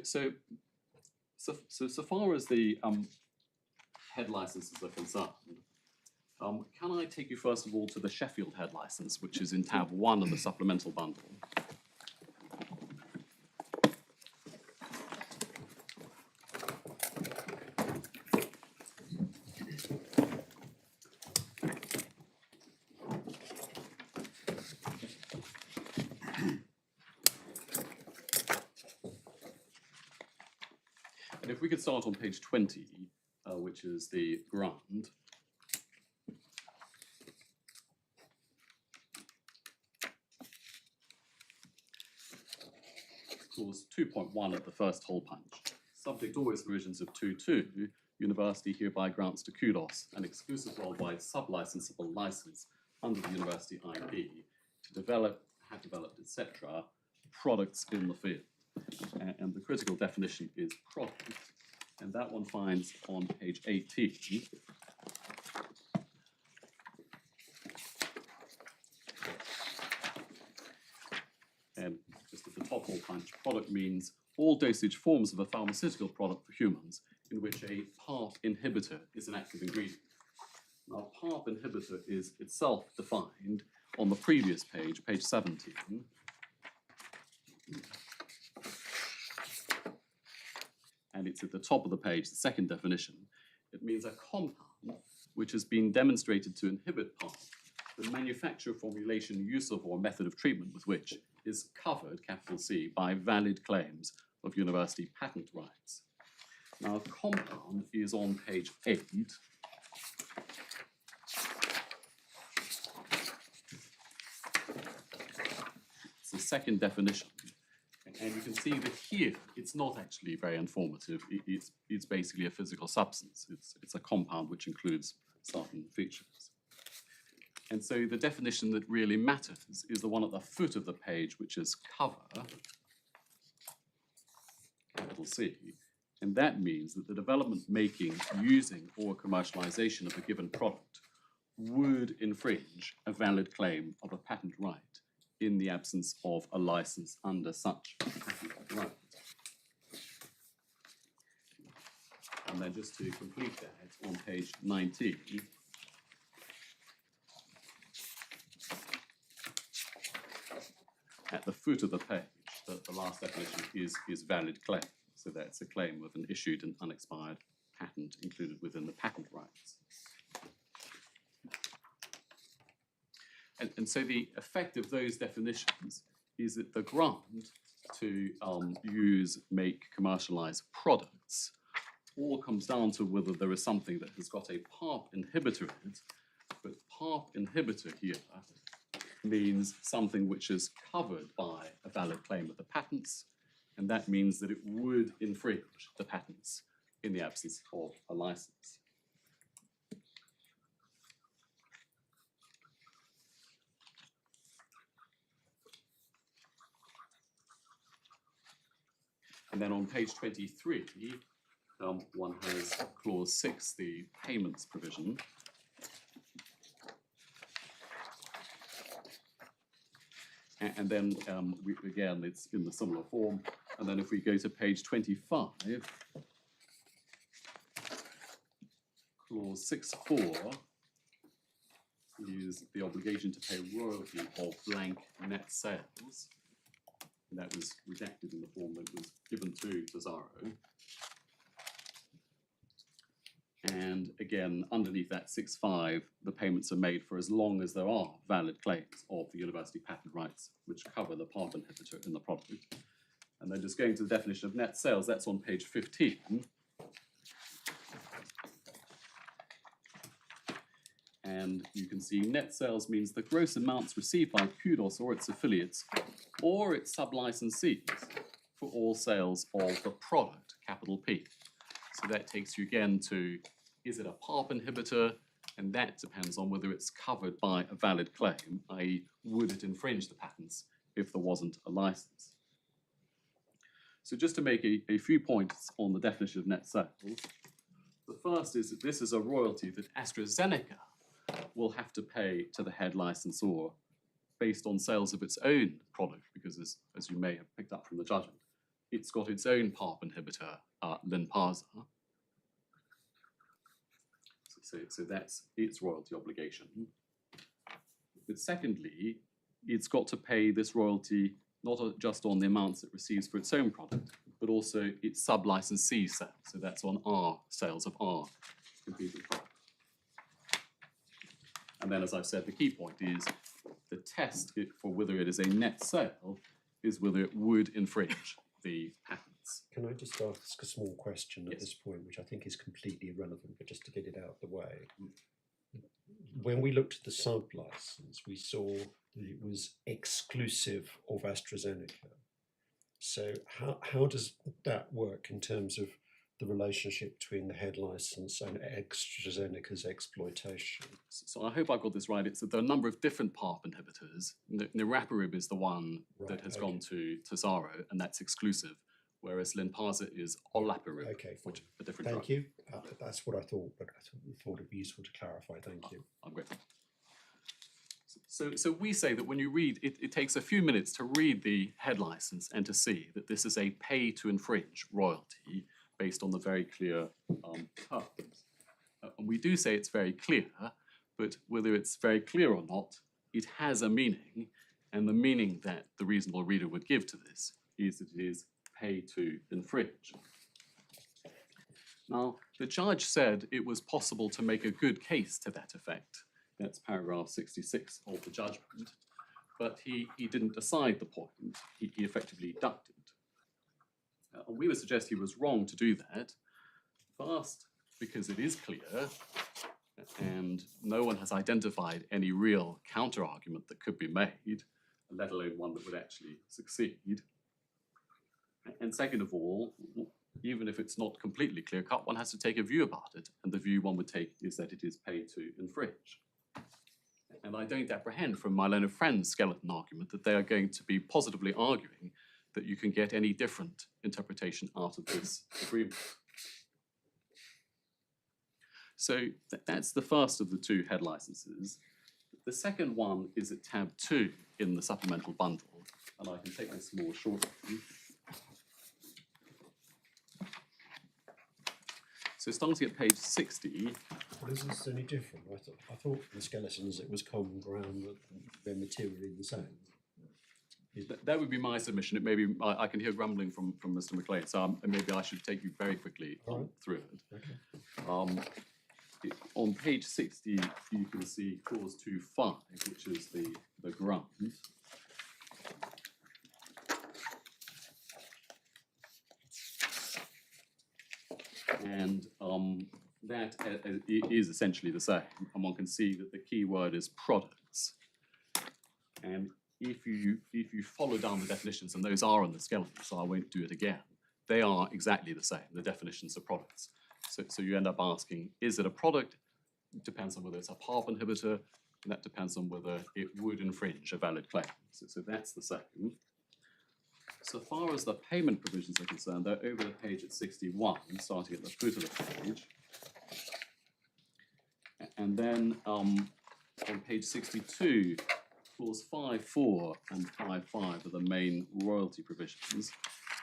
far as the head licenses are concerned, can I take you first of all to the Sheffield head license, which is in tab 1 of the supplemental bundle. And if we could start on page 20, which is the grant. Clause 2.1 of the first hole punch. Subject always provisions of 2.2, university hereby grants to Kudos an exclusive worldwide sub-licensable license under the university IP to develop, have developed, etc., products in the field. And the critical definition is product, and that one finds on page 18. And just at the top hole punch, product means all dosage forms of a pharmaceutical product for humans in which a PARP inhibitor is an active ingredient. Now, PARP inhibitor is itself defined on the previous page, page 17. And it's at the top of the page, the second definition. It means a compound which has been demonstrated to inhibit PARP, the manufacture, formulation, use of, or method of treatment with which is covered, capital C, by valid claims of university patent rights. Now, a compound is on page 8. It's the second definition. And you can see that here, it's not actually very informative. It's basically a physical substance. It's a compound which includes certain features. And so the definition that really matters is the one at the foot of the page, which is cover, capital C. And that means that the development, making, using, or commercialization of a given product would infringe a valid claim of a patent right in the absence of a license under such patent right. And then just to complete that, on page 19, at the foot of the page, the last definition is valid claim. So that's a claim of an issued and unexpired patent included within the patent rights. And so the effect of those definitions is that the grant to use, make, commercialize products all comes down to whether there is something that has got a PARP inhibitor in it, but PARP inhibitor here means something which is covered by a valid claim of the patents, and that means that it would infringe the patents in the absence of a license. And then on page 23, one has clause 6, the payments provision. And then, again, it's in the similar form. And then if we go to page 25, clause 6.4 is the obligation to pay royalty of blank net sales. And that was redacted in the form that was given to Tesaro. And again, underneath that 6.5, the payments are made for as long as there are valid claims of the university patent rights which cover the PARP inhibitor in the product. And then just going to the definition of net sales, that's on page 15. And you can see net sales means the gross amounts received by Kudos or its affiliates or its sub-licensees for all sales of the product, capital P. So that takes you again to, is it a PARP inhibitor? And that depends on whether it's covered by a valid claim, i.e. would it infringe the patents if there wasn't a license? So just to make a few points on the definition of net sales, the first is that this is a royalty that Astrazeneca will have to pay to the head licensor based on sales of its own product, because as you may have picked up from the judgment, it's got its own PARP inhibitor, Lynparza. So that's its royalty obligation. But secondly, it's got to pay this royalty not just on the amounts it receives for its own product, but also its sub-licensee sales. So that's on our sales of our competing product. And then, as I've said, the key point is the test for whether it is a net sale is whether it would infringe the patents. Can I just ask a small question at Yes. this point, which I think is completely irrelevant, but just to get it out of the way? When we looked at the sub-license, we saw that it was exclusive of AstraZeneca. So how does that work in terms of the relationship between the head license and AstraZeneca's exploitation? So I hope I got this right. It's that there are a number of different PARP inhibitors. Niraparib is the one that has gone to Tesaro, and that's exclusive, whereas Lynparza is olaparib, Okay, fine. which is a different Thank drug. you. That's what I thought, but I thought it'd be useful to clarify. Thank you. I'm grateful. So we say that when you read, it takes a few minutes to read the head license and to see that this is a pay-to-infringe royalty based on the very clear terms. And we do say it's very clear, but whether it's very clear or not, it has a meaning, and the meaning that the reasonable reader would give to this is that it is pay-to-infringe. Now, the judge said it was possible to make a good case to that effect. That's paragraph 66 of the judgment, but he didn't decide the point. He effectively ducked it. We would suggest he was wrong to do that. First, because it is clear, and no one has identified any real counter-argument that could be made, let alone one that would actually succeed. And second of all, even if it's not completely clear-cut, one has to take a view about it, and the view one would take is that it is pay-to-infringe. And I don't apprehend from my learned friend's skeleton argument that they are going to be positively arguing that you can get any different interpretation out of this agreement. So that's the first of the two head licenses. The second one is at tab 2 in the supplemental bundle, and I can take my small short one. So starting at page 60, Well, is this any different? I thought the skeletons, it was common ground, that they're materially the same. that would be my submission. It may be, I can hear grumbling from Mr. McLean, so maybe I should take you very quickly through it. Okay. On page 60, you can see clause 2.5, which is the grant. And that is essentially the same, and one can see that the key word is products. And if you follow down the definitions, and those are in the skeleton, so I won't do it again, they are exactly the same, the definitions of products. So you end up asking, is it a product? It depends on whether it's a PARP inhibitor, and that depends on whether it would infringe a valid claim. So that's the same. So far as the payment provisions are concerned, they're over the page at 61, starting at the foot of the page. And then on page 62, clause 5.4 and 5.5 are the main royalty provisions.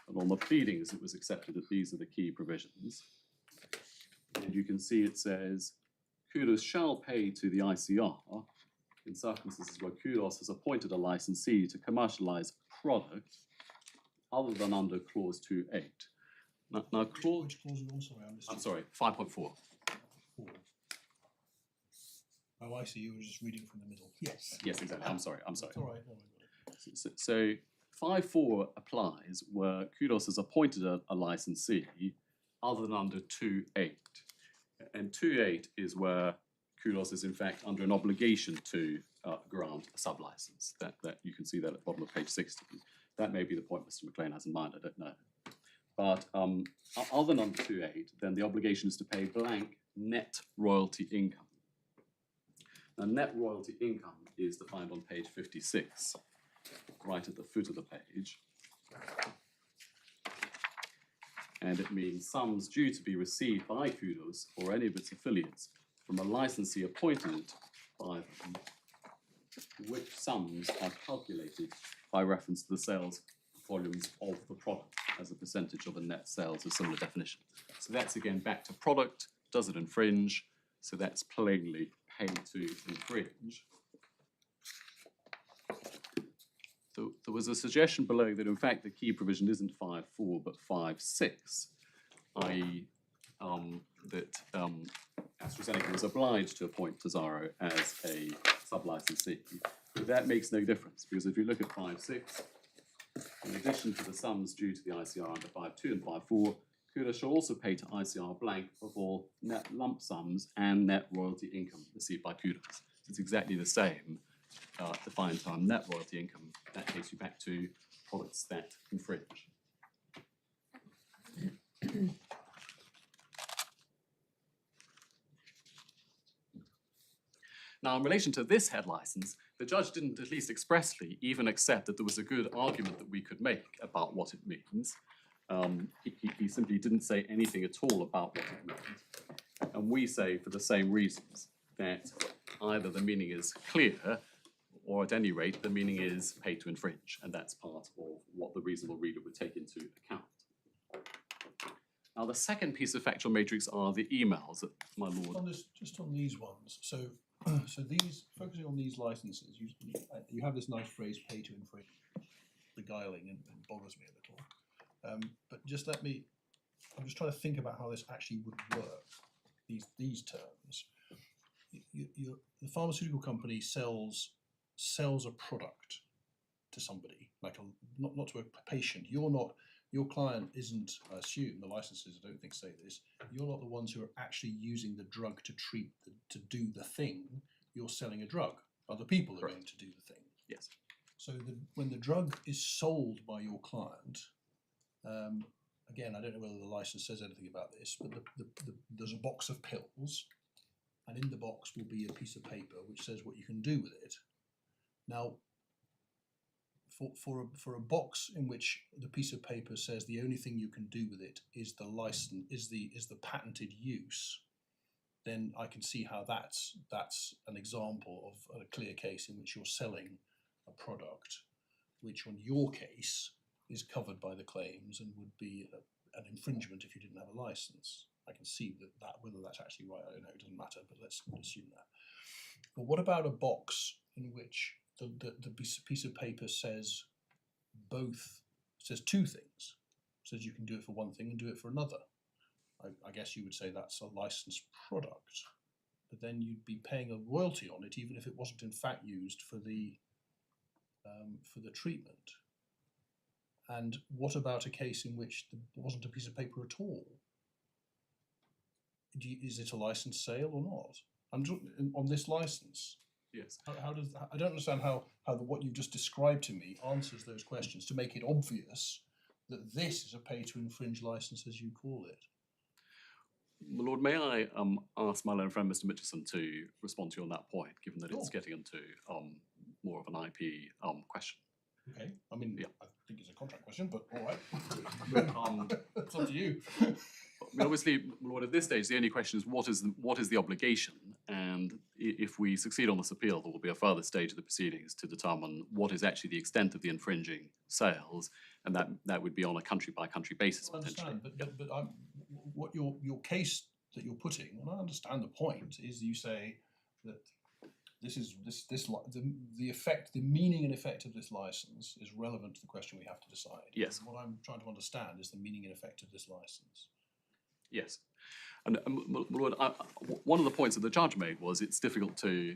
And on the pleadings, it was accepted that these are the key provisions. And you can see it says, Kudos shall pay to the ICR in circumstances where Kudos has appointed a licensee to commercialize product other than under clause 2.8. Now clause, Which clause are we on? Sorry, I missed I'm it. sorry, 5.4. Oh, I see. You were just reading from the middle. Yes. Yes, exactly. I'm sorry. That's all right. No, I got it. So 5.4 applies where Kudos has appointed a licensee other than under 2.8. And 2.8 is where Kudos is in fact under an obligation to grant a sublicense. That you can see that at the bottom of page 60. That may be the point Mr. McLean has in mind, I don't know. But other than under 2.8, then the obligation is to pay blank net royalty income. Now, net royalty income is defined on page 56, right at the foot of the page. And it means sums due to be received by Kudos or any of its affiliates from a licensee appointed by them, which sums are calculated by reference to the sales volumes of the product as a percentage of the net sales, a similar definition. So that's again back to product. Does it infringe? So that's plainly pay to infringe. There was a suggestion below that in fact the key provision isn't 5.4 but 5.6, i.e. That Astrazeneca was obliged to appoint Tesaro as a sub-licensee. But that makes no difference because if you look at 5.6, in addition to the sums due to the ICR under 5.2 and 5.4, Kudos shall also pay to ICR blank of all net lump sums and net royalty income received by Kudos. So it's exactly the same defined term net royalty income. That takes you back to products that infringe. Now, in relation to this head license, the judge didn't at least expressly even accept that there was a good argument that we could make about what it means. He simply didn't say anything at all about what it meant. And we say, for the same reasons, that either the meaning is clear, or at any rate, the meaning is pay to infringe, and that's part of what the reasonable reader would take into account. Now, the second piece of factual matrix are the emails that my lord. Just on these ones. So these, focusing on these licenses, you have this nice phrase, pay to infringe, beguiling, and bothers me a little. But just I'm just trying to think about how this actually would work, these terms. The pharmaceutical company sells a product to somebody, like not to a patient. Your client isn't, I assume, the licenses I don't think say this, you're not the ones who are actually using the drug to treat, to do the thing. You're selling a drug. Other people are going to do the thing. Yes. So when the drug is sold by your client, again, I don't know whether the license says anything about this, but there's a box of pills, and in the box will be a piece of paper which says what you can do with it. Now, for a box in which the piece of paper says the only thing you can do with it is the license, is the patented use, then I can see how that's an example of a clear case in which you're selling a product, which on your case is covered by the claims and would be an infringement if you didn't have a license. I can see that whether that's actually right, I don't know, it doesn't matter, but let's assume that. But what about a box in which the piece of paper says two things? It says you can do it for one thing and do it for another. I guess you would say that's a licensed product, but then you'd be paying a royalty on it even if it wasn't in fact used for the treatment. And what about a case in which there wasn't a piece of paper at all? Is it a licensed sale or not? On this license. Yes. How does I don't understand how what you just described to me answers those questions to make it obvious that this is a pay-to-infringe license, as you call it. My lord, may I ask my learned friend Mr. Mitchison to respond to you on that point, given that it's getting into more of an IP question. Okay, I mean, yeah. I think it's a contract question, but all right. It's up to you. I mean, obviously, Lord, at this stage, the only question is what is the obligation? And if we succeed on this appeal, there will be a further stage of the proceedings to determine what is actually the extent of the infringing sales, and that would be on a country-by-country basis. I understand, but what your case that you're putting, and I understand the point, is you say that the meaning and effect of this license is relevant to the question we have to decide. Yes. And what I'm trying to understand is the meaning and effect of this license. Yes. And my Lord, one of the points that the judge made was it's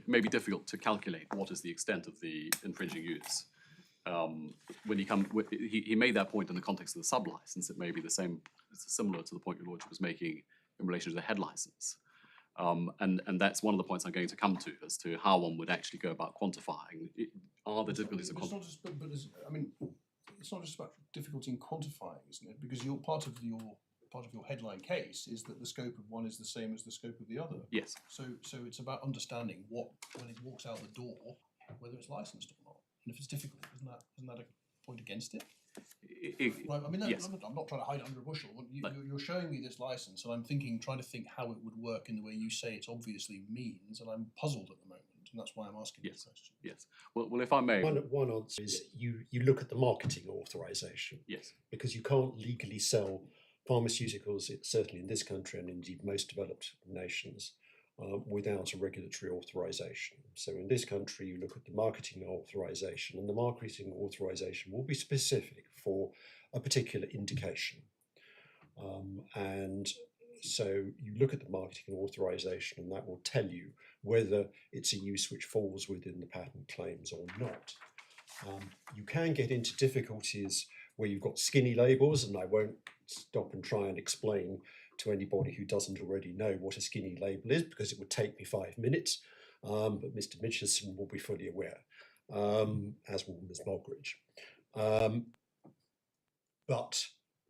maybe difficult to calculate what is the extent of the infringing use. He made that point in the context of the sub-license. It may be the same, it's similar to the point your Lordship was making in relation to the head license. And that's one of the points I'm going to come to as to how one would actually go about quantifying. Are the difficulties of It's not just, it's not just about difficulty in quantifying, isn't it? Because part of your headline case is that the scope of one is the same as the scope of the other. Yes. So it's about understanding what, when it walks out the door, whether it's licensed or not. And if it's difficult, isn't that a point against it? Right, Yes. I'm not trying to hide it under a bushel. You're showing me this license, and I'm trying to think how it would work in the way you say it obviously means, and I'm puzzled at the moment, and that's why I'm asking this question. Yes. Well, if I may. One answer is you look at the marketing authorization. Yes. Because you can't legally sell pharmaceuticals, certainly in this country and indeed most developed nations, without a regulatory authorization. So in this country, you look at the marketing authorization, and the marketing authorization will be specific for a particular indication. And so you look at the marketing authorization, and that will tell you whether it's a use which falls within the patent claims or not. You can get into difficulties where you've got skinny labels, and I won't stop and try and explain to anybody who doesn't already know what a skinny label is, because it would take me 5 minutes, but Mr. Mitchison will be fully aware, as will Ms. Mogridge. But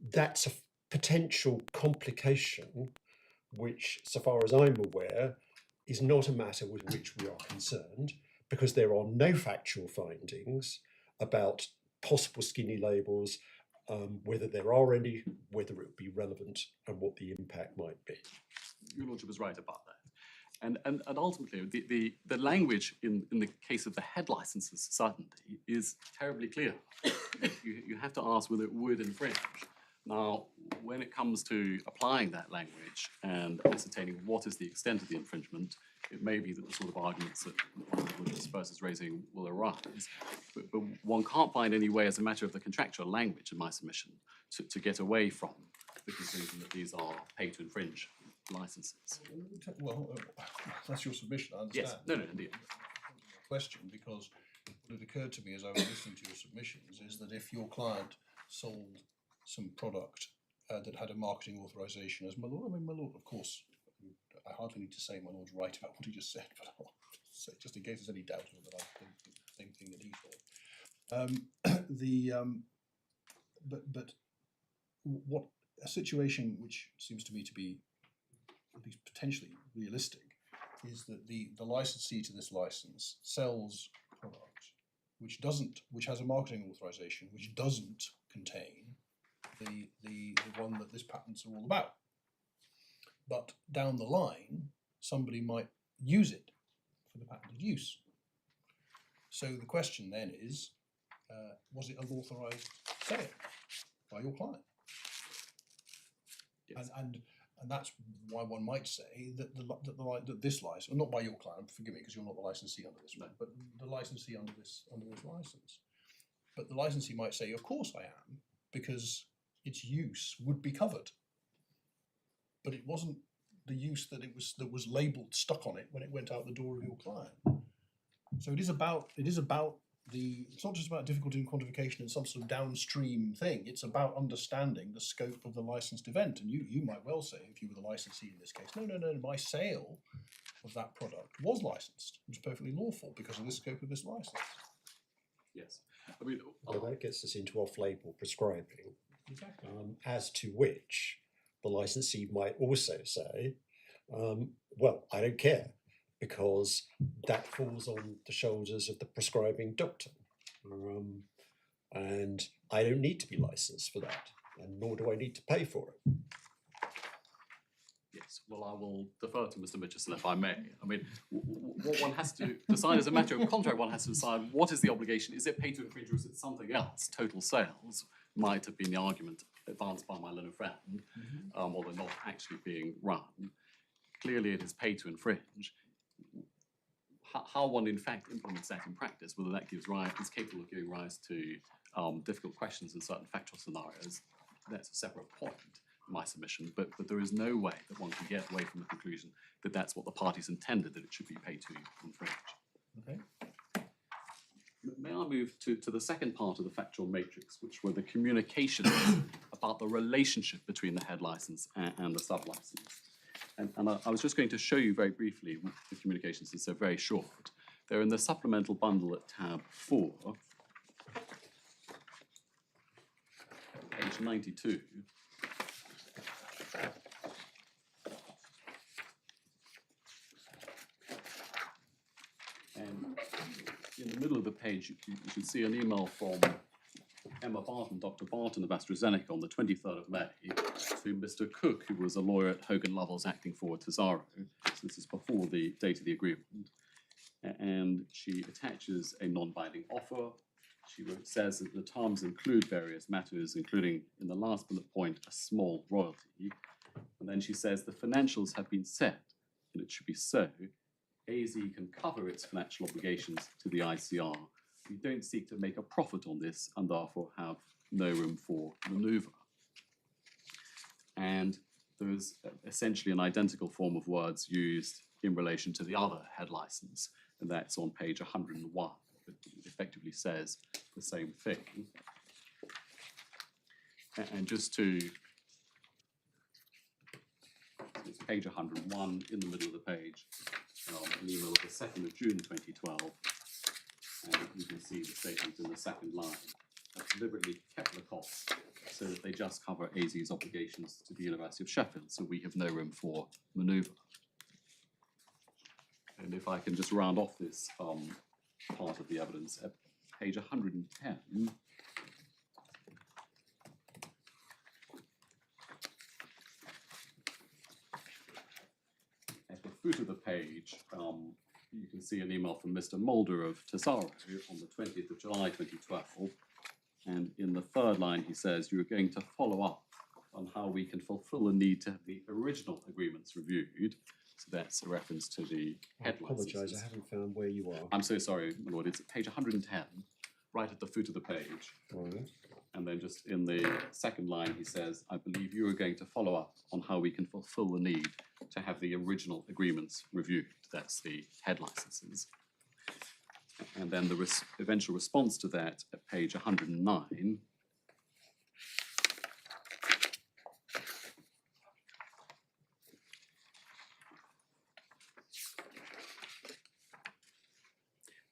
that's a potential complication which, so far as I'm aware, is not a matter with which we are concerned, because there are no factual findings about possible skinny labels, whether there are any, whether it would be relevant, and what the impact might be. Your Lordship was right about that. And ultimately, the language in the case of the head licenses certainly is terribly clear. You have to ask whether it would infringe. Now, when it comes to applying that language and ascertaining what is the extent of the infringement, it may be that the sort of arguments that Birss is raising will arise, but one can't find any way as a matter of the contractual language in my submission to get away from the conclusion that these are pay-to-infringe licenses. Well, that's your submission, I understand. Yes, no, indeed. Question, because what had occurred to me as I was listening to your submissions is that if your client sold some product that had a marketing authorization, as my Lord, of course, I hardly need to say my Lord's right about what he just said, but I'll say, just in case there's any doubt that I think the same thing that he thought. But what a situation which seems to me to be at least potentially realistic is that the licensee to this license sells product which has a marketing authorization which doesn't contain the one that this patents are all about. But down the line, somebody might use it for the patented use. So the question then is, was it an authorized sale by your client? Yes. And that's why one might say that that this license, not by your client, forgive me, because you're not the licensee under this one, but the licensee under this license. But the licensee might say, of course I am, because its use would be covered. But it wasn't the use that was labelled, stuck on it when it went out the door of your client. So it is about it's not just about difficulty in quantification and some sort of downstream thing. It's about understanding the scope of the licensed event. And you might well say, if you were the licensee in this case, no, my sale of that product was licensed. It was perfectly lawful because of the scope of this license. Yes. I mean, Well, that gets us into off-label prescribing, Exactly. as to which the licensee might also say, well, I don't care, because that falls on the shoulders of the prescribing doctor. And I don't need to be licensed for that, and nor do I need to pay for it. yes. Well, I will defer to Mr. Mitchison if I may. I mean, what one has to decide as a matter of contract, one has to decide what is the obligation. Is it pay to infringe or is it something else? Total sales might have been the argument advanced by my learned friend, although not actually being run. Clearly, it is pay to infringe. How one in fact implements that in practice, whether that is capable of giving rise to difficult questions in certain factual scenarios, that's a separate point. my submission, but there is no way that one can get away from the conclusion that that's what the parties intended, that it should be paid to infringe. Okay. May I move to the second part of the factual matrix, which were the communications about the relationship between the head license and the sub-license. And I was just going to show you very briefly the communications, since they're very short. They're in the supplemental bundle at tab 4, page 92. And in the middle of the page, you should see an email from Emma Barton, Dr. Barton of Astrazeneca on the 23rd of May to Mr. Cook, who was a lawyer at Hogan Lovells acting for Tesaro. So this is before the date of the agreement. And she attaches a non-binding offer. She says that the terms include various matters, including, in the last bullet point, a small royalty. And then she says the financials have been set, and it should be so. AZ can cover its financial obligations to the ICR. We don't seek to make a profit on this and therefore have no room for manoeuvre. And there is essentially an identical form of words used in relation to the other head license, and that's on page 101. It effectively says the same thing. And just to, it's page 101 in the middle of the page, an email of the 2nd of June 2012, and you can see the statement in the second line. I've deliberately kept the costs so that they just cover AZ's obligations to the University of Sheffield, so we have no room for manoeuvre. And if I can just round off this part of the evidence, at page 110, at the foot of the page, you can see an email from Mr. Mulder of Tesaro on the 20th of July 2012. And in the third line, he says, you're going to follow up on how we can fulfill the need to have the original agreements reviewed. So that's a reference to the head licenses. I apologise, I haven't found where you are. I'm so sorry, my lord. It's at page 110, right at the foot of the page. Right. And then just in the second line, he says, I believe you are going to follow up on how we can fulfill the need to have the original agreements reviewed. That's the head licenses. And then the eventual response to that at page 109.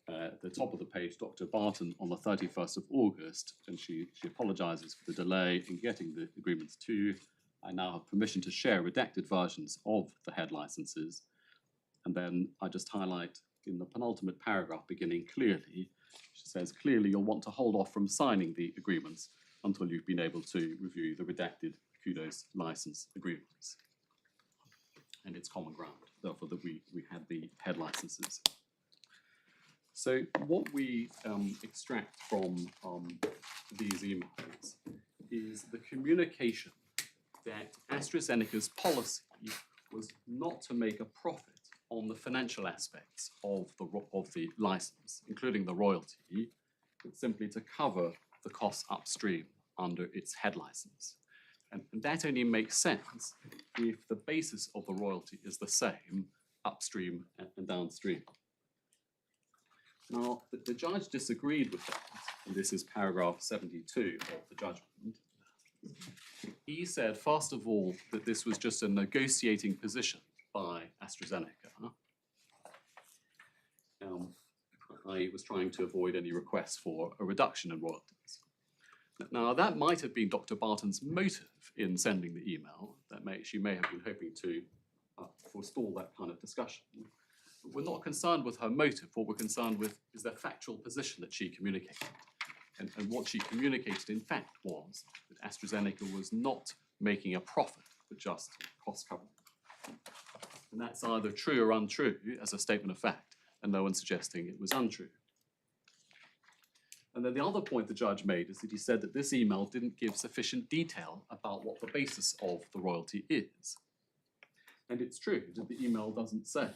At the top of the page, Dr. Barton on the 31st of August, and she apologises for the delay in getting the agreements to you. I now have permission to share redacted versions of the head licenses. And then I just highlight in the penultimate paragraph beginning clearly, she says, clearly you'll want to hold off from signing the agreements until you've been able to review the redacted kudos license agreements. And it's common ground, therefore, that we had the head licenses. So what we extract from these emails is the communication that AstraZeneca's policy was not to make a profit on the financial aspects of the license, including the royalty, but simply to cover the costs upstream under its head license. And that only makes sense if the basis of the royalty is the same upstream and downstream. Now, the judge disagreed with that, and this is paragraph 72 of the judgment. He said, first of all, that this was just a negotiating position by AstraZeneca. I was trying to avoid any requests for a reduction in royalties. Now, that might have been Dr. Barton's motive in sending the email. She may have been hoping to forestall that kind of discussion. But we're not concerned with her motive. What we're concerned with is the factual position that she communicated. And what she communicated, in fact, was that AstraZeneca was not making a profit, but just cost coverage. And that's either true or untrue as a statement of fact, and no one's suggesting it was untrue. And then the other point the judge made is that he said that this email didn't give sufficient detail about what the basis of the royalty is. And it's true that the email doesn't say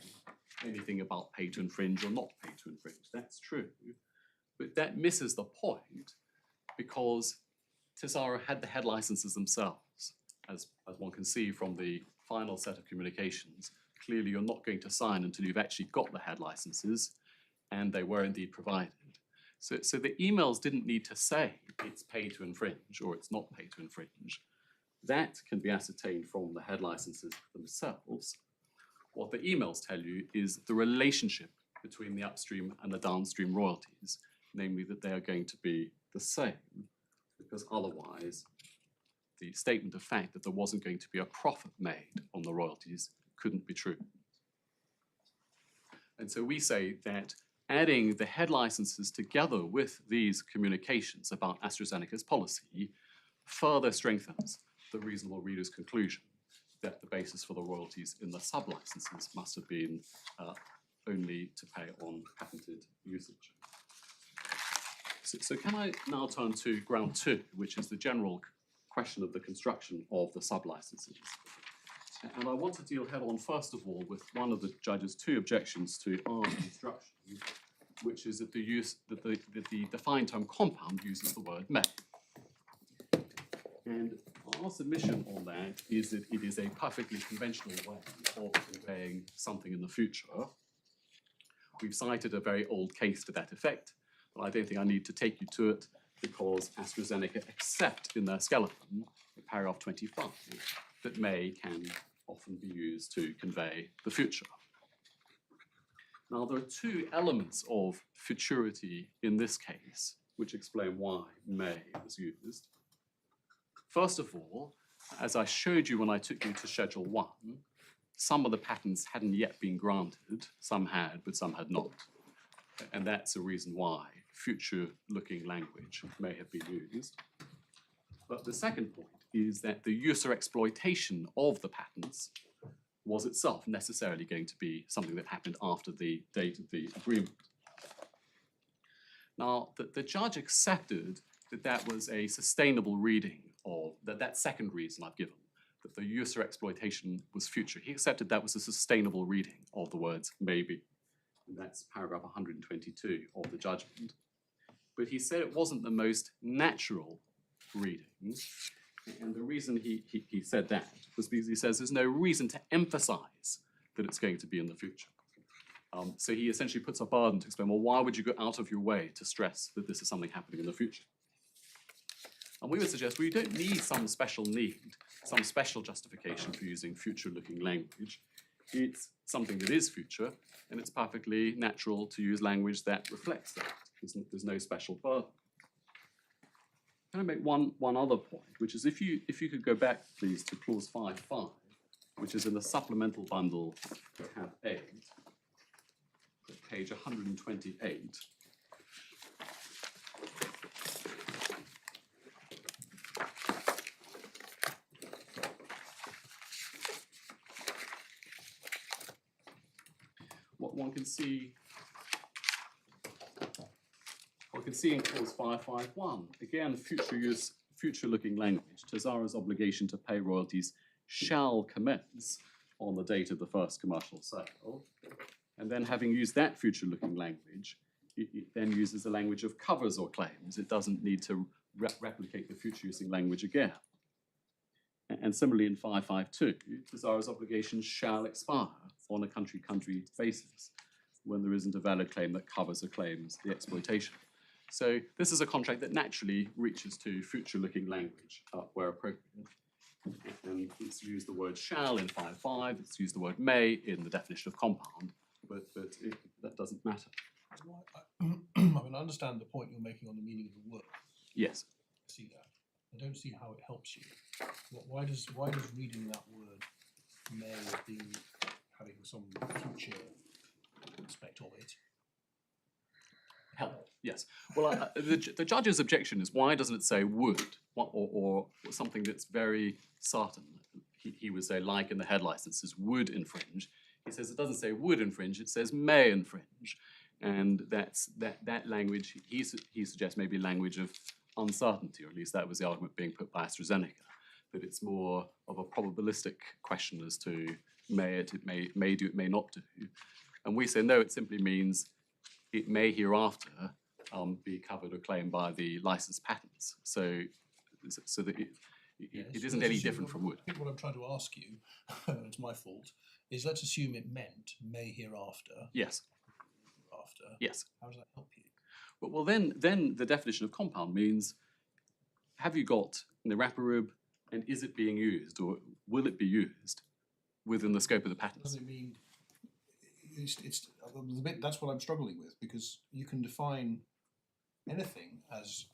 anything about pay to infringe or not pay to infringe. That's true. But that misses the point because Tesaro had the head licenses themselves. as one can see from the final set of communications, clearly you're not going to sign until you've actually got the head licenses, and they were indeed provided. So the emails didn't need to say it's pay to infringe or it's not pay to infringe. That can be ascertained from the head licenses themselves. What the emails tell you is the relationship between the upstream and the downstream royalties, namely that they are going to be the same, because otherwise the statement of fact that there wasn't going to be a profit made on the royalties couldn't be true. And so we say that adding the head licenses together with these communications about AstraZeneca's policy further strengthens the reasonable reader's conclusion that the basis for the royalties in the sub-licenses must have been only to pay on patented usage. So can I now turn to ground 2, which is the general question of the construction of the sub-licenses. And I want to deal head on, first of all, with one of the judge's 2 objections to our construction, which is that the defined term compound uses the word may. And our submission on that is that it is a perfectly conventional way of conveying something in the future. We've cited a very old case to that effect, but I don't think I need to take you to it because AstraZeneca accept in their skeleton, paragraph 25, that may can often be used to convey the future. Now, there are 2 elements of futurity in this case, which explain why may was used. First of all, as I showed you when I took you to Schedule 1, some of the patents hadn't yet been granted. Some had, but some had not. And that's a reason why future-looking language may have been used. But the second point is that the use or exploitation of the patents was itself necessarily going to be something that happened after the date of the agreement. Now, the judge accepted that that was a sustainable reading of that second reason I've given, that the use or exploitation was future. He accepted that was a sustainable reading of the words maybe. And that's paragraph 122 of the judgment. But he said it wasn't the most natural reading. And the reason he said that was because he says there's no reason to emphasize that it's going to be in the future. So he essentially puts a burden to explain, well, why would you go out of your way to stress that this is something happening in the future? And we would suggest, well, you don't need some special justification for using future-looking language. It's something that is future, and it's perfectly natural to use language that reflects that. There's no special burden. Can I make one other point, which is if you could go back, please, to clause 5.5, which is in the supplemental bundle of tab 8, page 128. What one can see in clause 551, again, future-looking language. Tesaro's obligation to pay royalties shall commence on the date of the first commercial sale. And then having used that future-looking language, it then uses the language of covers or claims. It doesn't need to replicate the future-using language again. And similarly in 552, Tesaro's obligation shall expire on a country-country basis when there isn't a valid claim that covers or claims the exploitation. So this is a contract that naturally reaches to future-looking language where appropriate. And it's used the word shall in 5.5, it's used the word may in the definition of compound, but that doesn't matter. I mean, I understand the point you're making on the meaning of the word. Yes. I see that. I don't see how it helps you. Why does reading that word may be having some future aspect of it help? Yes. Well, the judge's objection is why doesn't it say would or something that's very certain? He would say, like in the head licenses, would infringe. He says it doesn't say would infringe, it says may infringe. And that language, he suggests maybe language of uncertainty, or at least that was the argument being put by AstraZeneca, that it's more of a probabilistic question as to may do, it may not do. And we say, no, it simply means it may hereafter be covered or claimed by the licensed patents. So that Yes, it so isn't let's any assume different from would. I think what I'm trying to ask you, it's my fault, is let's assume it meant may hereafter. Yes, After. yes. How does that help you? Well, then the definition of compound means, have you got the wrapper and is it being used, or will it be used within the scope of the patents? Doesn't it mean it's the bit that's what I'm struggling with, because you can define anything as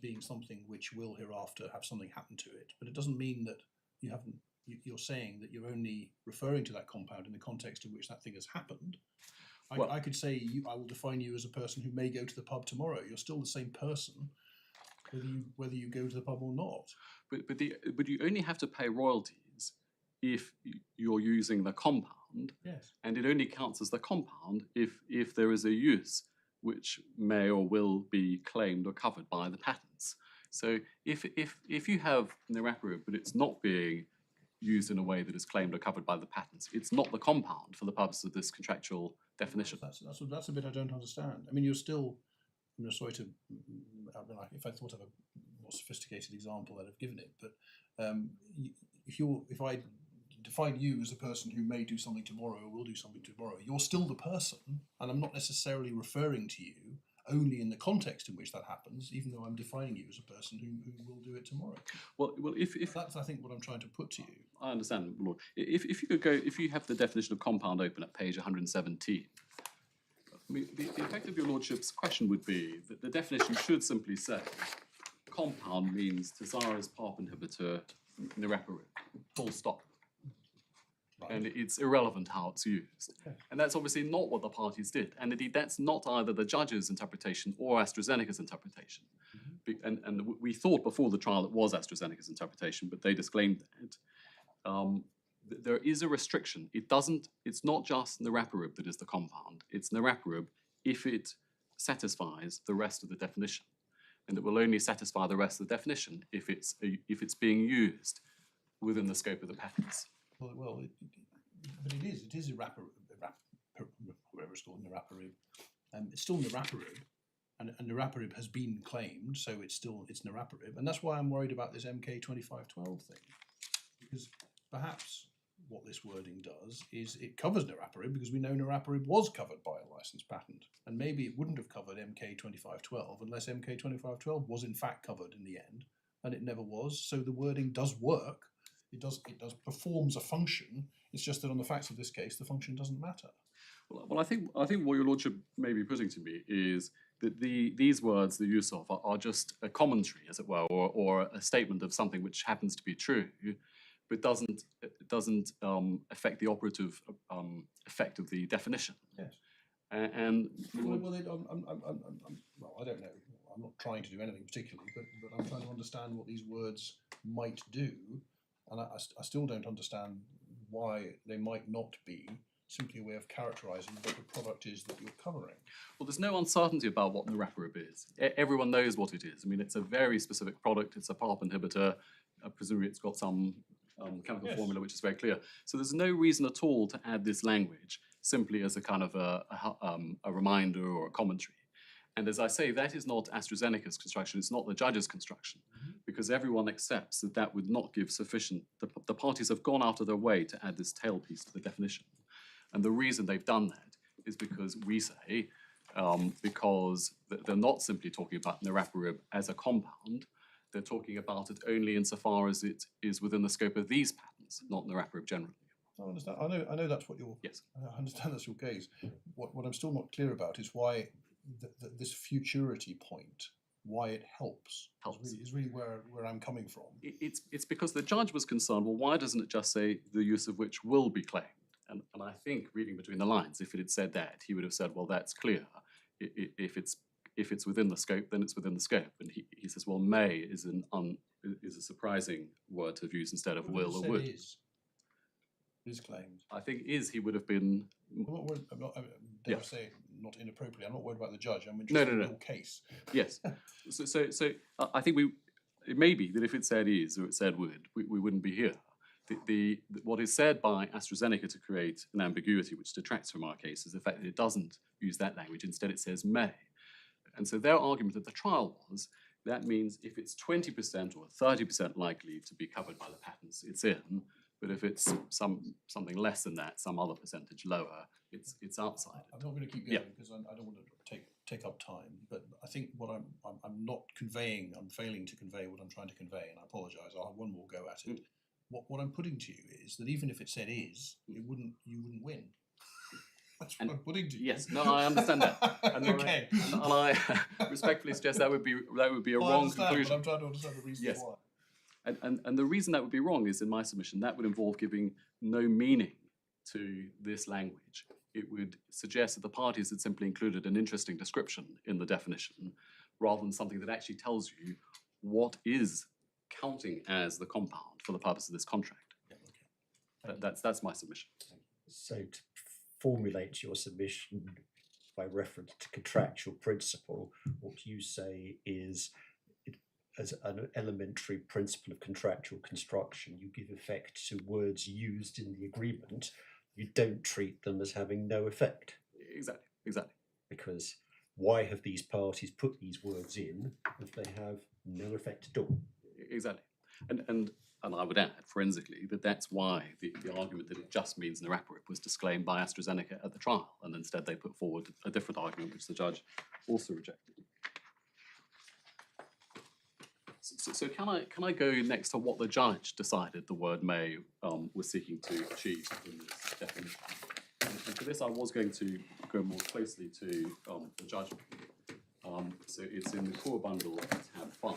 being something which will hereafter have something happen to it, but it doesn't mean that you haven't. You're saying that you're only referring to that compound in the context in which that thing has happened. Well- I could say I will define you as a person who may go to the pub tomorrow. You're still the same person, whether you go to the pub or not. But you only have to pay royalties if you're using the compound, Yes. and it only counts as the compound if there is a use which may or will be claimed or covered by the patents. So if you have the wrapper but it's not being used in a way that is claimed or covered by the patents, it's not the compound for the purpose of this contractual definition. That's a bit I don't understand. I mean, you're still. I'm sorry to. I mean, if I thought of a more sophisticated example, I'd have given it. But if I define you as a person who may do something tomorrow or will do something tomorrow, you're still the person, and I'm not necessarily referring to you only in the context in which that happens, even though I'm defining you as a person who will do it tomorrow. Well, if That's, I think, what I'm trying to put to you. I understand, Lord. If you could go, if you have the definition of compound open at page 117, I mean, the effect of your lordship's question would be that the definition should simply say compound means Tesaro's PARP inhibitor niraparib, full stop. Right. And it's irrelevant how it's used. Yeah. And that's obviously not what the parties did. And indeed, that's not either the judge's interpretation or Astrazeneca's interpretation. And we thought before the trial it was Astrazeneca's interpretation, but they disclaimed that. There is a restriction. It's not just niraparib that is the compound. It's niraparib if it satisfies the rest of the definition. And it will only satisfy the rest of the definition if it's being used within the scope of the patents. Well, but it is whatever it's called, niraparib. It's still niraparib, and niraparib has been claimed, so it's niraparib, and that's why I'm worried about this MK2512 thing, because perhaps what this wording does is it covers niraparib because we know niraparib was covered by a licensed patent, and maybe it wouldn't have covered MK2512 unless MK2512 was in fact covered in the end, and it never was. So the wording does work. It does performs a function. It's just that on the facts of this case, the function doesn't matter. Well, I think what your lordship may be putting to me is that these words, the use of, are just a commentary, as it were, or a statement of something which happens to be true, but doesn't affect the operative effect of the definition. Yes. And Well, I don't know. I'm not trying to do anything particularly, but I'm trying to understand what these words might do, and I still don't understand why they might not be simply a way of characterising what the product is that you're covering. well, there's no uncertainty about what niraparib is. Everyone knows what it is. I mean, it's a very specific product. It's a PARP inhibitor. Presumably, it's got some chemical Yes. formula which is very clear. So there's no reason at all to add this language simply as a kind of a reminder or a commentary. And as I say, that is not AstraZeneca's construction. It's not the judge's construction, because everyone accepts that that would not give sufficient. The parties have gone out of their way to add this tail piece to the definition. And the reason they've done that is because we say, because they're not simply talking about niraparib as a compound, they're talking about it only insofar as it is within the scope of these patents, not niraparib generally. I understand. I know that's what you're. Yes. I understand that's your gaze. What I'm still not clear about is why this futurity point, why it helps. Is really where I'm coming from. It's because the judge was concerned, well, why doesn't it just say the use of which will be claimed? And I think, reading between the lines, if it had said that, he would have said, well, that's clear. If it's within the scope, then it's within the scope. And he says, well, may is a surprising word to have used instead of will or would. Is claimed. I think he would have been. I'm not worried. Dare I say, not inappropriately. I'm not worried about the judge. I'm No, interested no, no. in your case. Yes. So I think it may be that if it said is or it said would, we wouldn't be here. What is said by AstraZeneca to create an ambiguity which detracts from our case is the fact that it doesn't use that language. Instead, it says may. And so their argument at the trial was that means if it's 20% or 30% likely to be covered by the patents, it's in. But if it's something less than that, some other percentage lower, it's outside. I'm not going to keep going because I don't want to take up time. But I think what I'm not conveying, I'm failing to convey what I'm trying to convey, and I apologise. I'll have one more go at it. What I'm putting to you is that even if it said is, you wouldn't win. That's what I'm putting to you. Yes, no, I understand that. And Okay. and I respectfully suggest that would be a Well, I wrong understand, conclusion. but I'm trying to understand the reason Yes. why. And the reason that would be wrong is, in my submission, that would involve giving no meaning to this language. It would suggest that the parties had simply included an interesting description in the definition, rather than something that actually tells you what is counting as the compound for the purpose of this contract. That's my submission. So to formulate your submission by reference to contractual principle, what you say is, as an elementary principle of contractual construction, you give effect to words used in the agreement. You don't treat them as having no effect. Exactly. Because why have these parties put these words in if they have no effect at all? Exactly. And I would add, forensically, that's why the argument that it just means niraparib was disclaimed by Astrazeneca at the trial, and instead they put forward a different argument, which the judge also rejected. So can I go next to what the judge decided the word may was seeking to achieve in this definition? And for this, I was going to go more closely to the judgment. So it's in the core bundle, tab 5,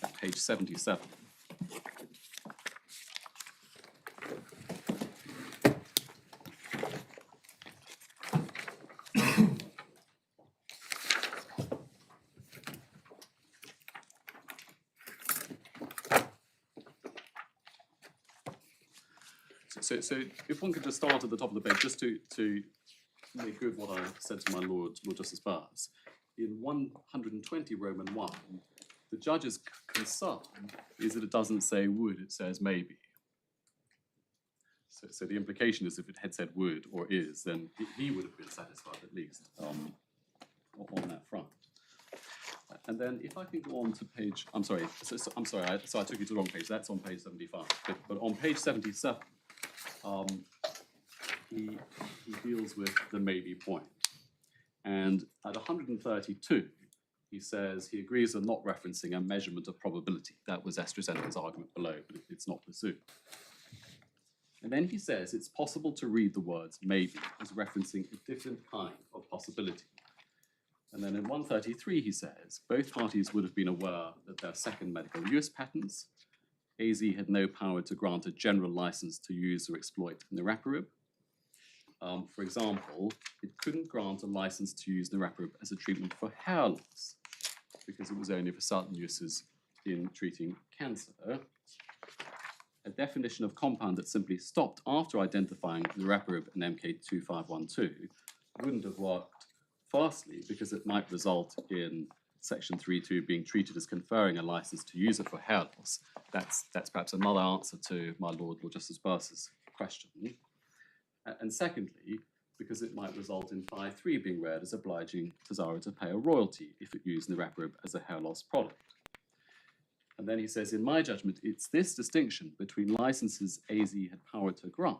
at page 77. So if one could just start at the top of the page, just to make good what I said to my Lord Justice Birss, in 120 Roman 1, the judge's concern is that it doesn't say would, it says maybe. So the implication is if it had said would or is, then he would have been satisfied at least on that front. And then if I can go on to page, I'm sorry, so I took you to the wrong page, that's on page 75. But on page 77, he deals with the maybe point. And at 132, he says he agrees with not referencing a measurement of probability. That was Astrazeneca's argument below, but it's not pursued. And then he says it's possible to read the words maybe as referencing a different kind of possibility. And then in 133, he says both parties would have been aware that their second medical use patents, AZ had no power to grant a general license to use or exploit niraparib. For example, it couldn't grant a license to use niraparib as a treatment for hair loss because it was only for certain uses in treating cancer. A definition of compound that simply stopped after identifying niraparib and MK2512 wouldn't have worked, firstly, because it might result in Section 3.2 being treated as conferring a license to use it for hair loss. That's perhaps another answer to my Lord Justice Birss's question. And secondly, because it might result in 5.3 being read as obliging Tesaro to pay a royalty if it used niraparib as a hair loss product. And then he says, in my judgment, it's this distinction between licenses AZ had power to grant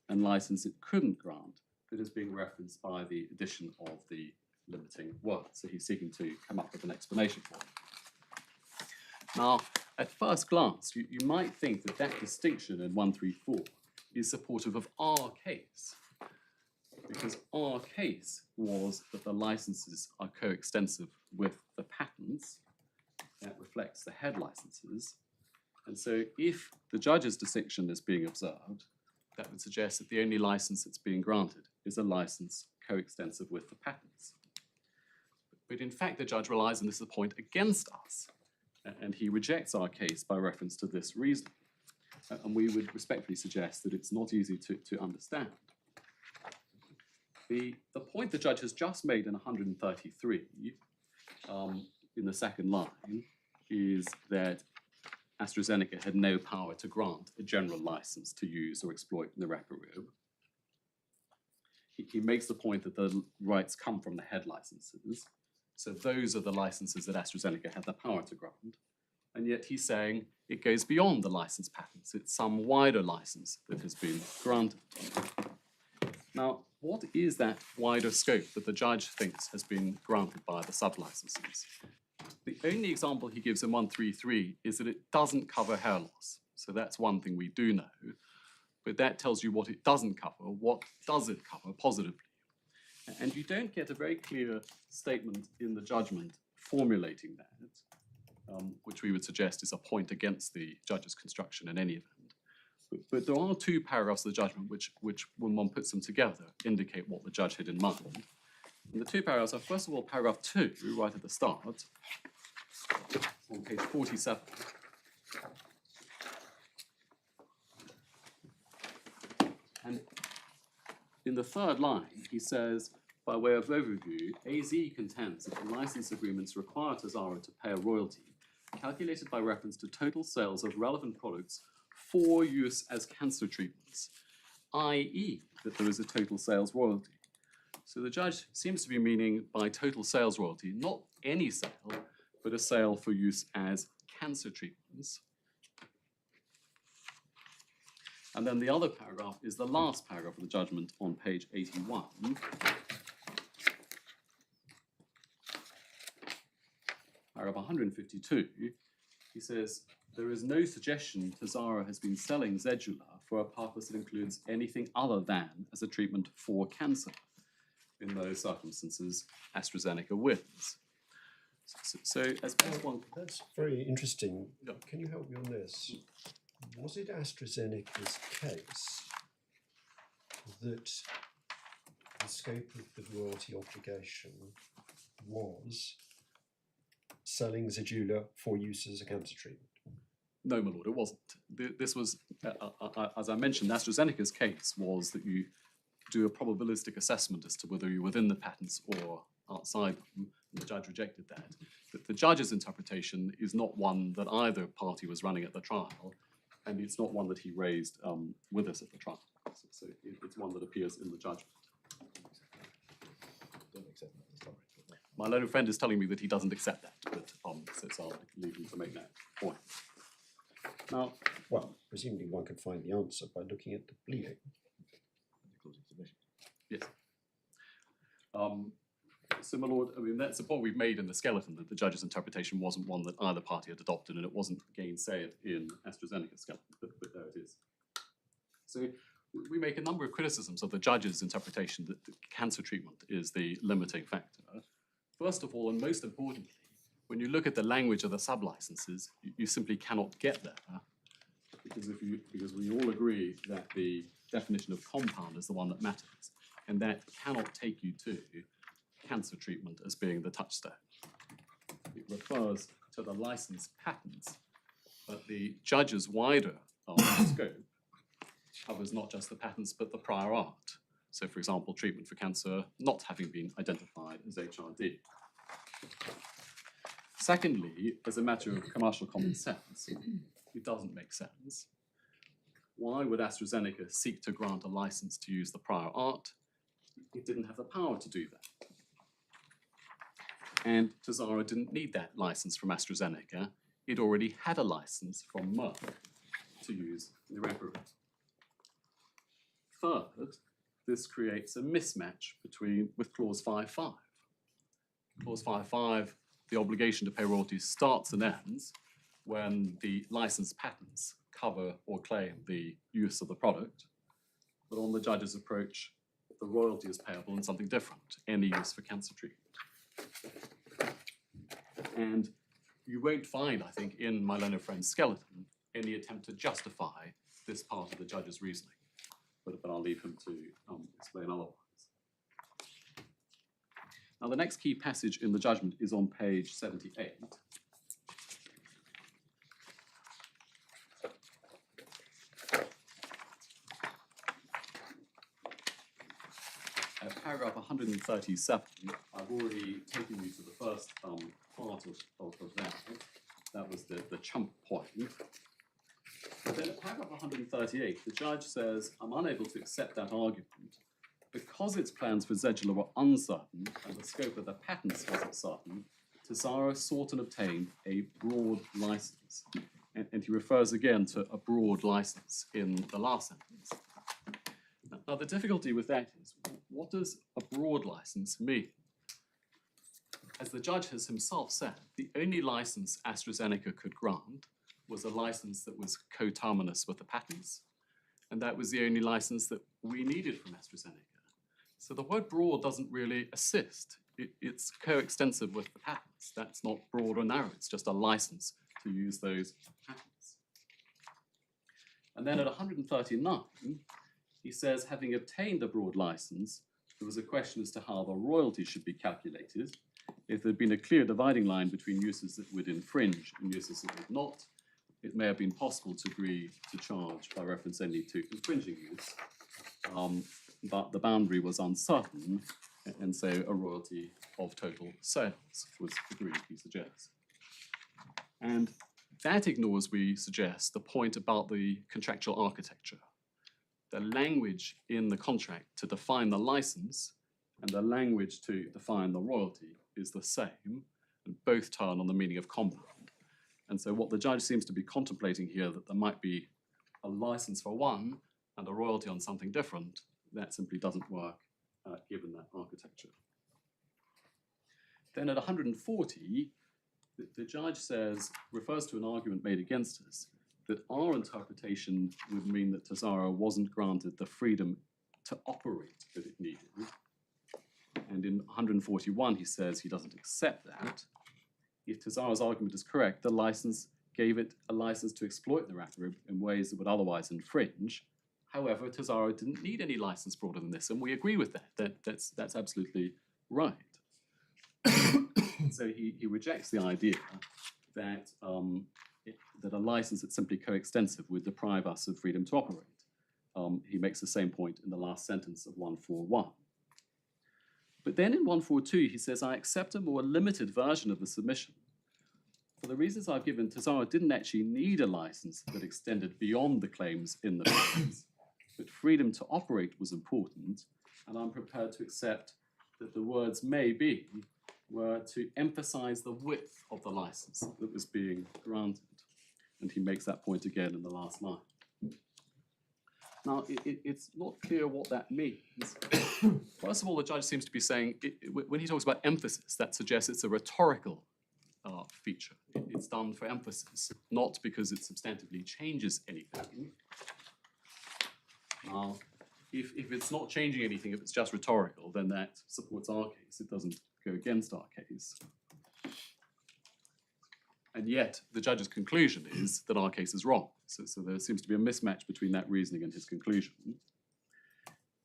and license it couldn't grant that is being referenced by the addition of the limiting word. So he's seeking to come up with an explanation for it. Now, at first glance, you might think that that distinction in 134 is supportive of our case, because our case was that the licenses are coextensive with the patents. That reflects the head licenses. And so if the judge's distinction is being observed, that would suggest that the only license that's being granted is a license coextensive with the patents. But in fact, the judge relies on this point against us, and he rejects our case by reference to this reason. And we would respectfully suggest that it's not easy to understand. The point the judge has just made in 133, in the second line, is that AstraZeneca had no power to grant a general license to use or exploit niraparib. He makes the point that the rights come from the head licenses, So those are the licenses that Astrazeneca had the power to grant. And yet he's saying it goes beyond the license patents. It's some wider license that has been granted. Now, what is that wider scope that the judge thinks has been granted by the sub-licenses? The only example he gives in 133 is that it doesn't cover hair loss. So that's one thing we do know. But that tells you what it doesn't cover. What does it cover positively? And you don't get a very clear statement in the judgment formulating that, which we would suggest is a point against the judge's construction in any event. But there are two paragraphs of the judgment which, when one puts them together, indicate what the judge had in mind. And the two paragraphs are, first of all, paragraph 2, right at the start, on page 47. And in the third line, he says, by way of overview, AZ contends that the license agreements require Tesaro to pay a royalty calculated by reference to total sales of relevant products for use as cancer treatments, i.e. that there is a total sales royalty. So the judge seems to be meaning by total sales royalty, not any sale, but a sale for use as cancer treatments. And then the other paragraph is the last paragraph of the judgment on page 81. Paragraph 152, he says, there is no suggestion Tesaro has been selling Zedula for a purpose that includes anything other than as a treatment for cancer. In those circumstances, Astrazeneca wins. So as best one... That's very interesting. Yeah. Can you help me on this? Was it AstraZeneca's case that the scope of the royalty obligation was selling Zedula for use as a cancer treatment? No, my lord, it wasn't. This was, as I mentioned, AstraZeneca's case was that you do a probabilistic assessment as to whether you're within the patents or outside them, and the judge rejected that. But the judge's interpretation is not one that either party was running at the trial, and it's not one that he raised with us at the trial. So it's one that appears in the judgment. My learned friend is telling me that he doesn't accept that, but so I'll leave him to make that point. Now, Well, presumably one could find the answer by looking at the pleading. yes. So, my lord, I mean, that's the point we've made in the skeleton, that the judge's interpretation wasn't one that either party had adopted, and it wasn't gainsaid in AstraZeneca's skeleton, but there it is. So we make a number of criticisms of the judge's interpretation that cancer treatment is the limiting factor. First of all, and most importantly, when you look at the language of the sub-licenses, you simply cannot get there, because we all agree that the definition of compound is the one that matters, and that cannot take you to cancer treatment as being the touchstone. It refers to the licensed patents, but the judge's wider scope covers not just the patents, but the prior art. So, for example, treatment for cancer not having been identified as HRD. Secondly, as a matter of commercial common sense, it doesn't make sense. Why would AstraZeneca seek to grant a license to use the prior art? It didn't have the power to do that. And Tesaro didn't need that license from AstraZeneca. It already had a license from Merck to use niraparib. Third, this creates a mismatch with clause 5.5. Clause 5.5, the obligation to pay royalties starts and ends when the licensed patents cover or claim the use of the product. But on the judge's approach, the royalty is payable in something different, any use for cancer treatment. And you won't find, I think, in my learned friend's skeleton, any attempt to justify this part of the judge's reasoning. But I'll leave him to explain otherwise. Now, the next key passage in the judgment is on page 78. Paragraph 137, I've already taken you to the first part of that. That was the chump point. But then at paragraph 138, the judge says, I'm unable to accept that argument because its plans for Zedula were uncertain and the scope of the patents wasn't certain, Tesaro sought and obtained a broad license. And he refers again to a broad license in the last sentence. Now, the difficulty with that is, what does a broad license mean? As the judge has himself said, the only license AstraZeneca could grant was a license that was coterminous with the patents, and that was the only license that we needed from AstraZeneca. So the word broad doesn't really assist. It's coextensive with the patents. That's not broad or narrow, it's just a license to use those patents. And then at 139, he says, having obtained a broad license, there was a question as to how the royalty should be calculated. If there had been a clear dividing line between uses that would infringe and uses that would not, it may have been possible to agree to charge by reference only to infringing use, but the boundary was uncertain, and so a royalty of total sales was agreed, he suggests. And that ignores, we suggest, the point about the contractual architecture. The language in the contract to define the license and the language to define the royalty is the same, and both turn on the meaning of compound. And so what the judge seems to be contemplating here, that there might be a license for one and a royalty on something different, that simply doesn't work given that architecture. Then at 140, the judge says, refers to an argument made against us, that our interpretation would mean that Tesaro wasn't granted the freedom to operate that it needed. And in 141, he says he doesn't accept that. If Tesaro's argument is correct, the license gave it a license to exploit the wrapper in ways that would otherwise infringe. However, Tesaro didn't need any license broader than this, and we agree with that. That's absolutely right. So he rejects the idea that, that a license that's simply coextensive would deprive us of freedom to operate. He makes the same point in the last sentence of 141. But then in 142, he says, I accept a more limited version of the submission. For the reasons I've given, Tesaro didn't actually need a license that extended beyond the claims in the patents, but freedom to operate was important, and I'm prepared to accept that the words may be were to emphasize the width of the license that was being granted. And he makes that point again in the last line. Now, it's not clear what that means. First of all, the judge seems to be saying, when he talks about emphasis, that suggests it's a rhetorical feature. It's done for emphasis, not because it substantively changes anything. If it's not changing anything, if it's just rhetorical, then that supports our case. It doesn't go against our case. And yet, the judge's conclusion is that our case is wrong. So there seems to be a mismatch between that reasoning and his conclusion.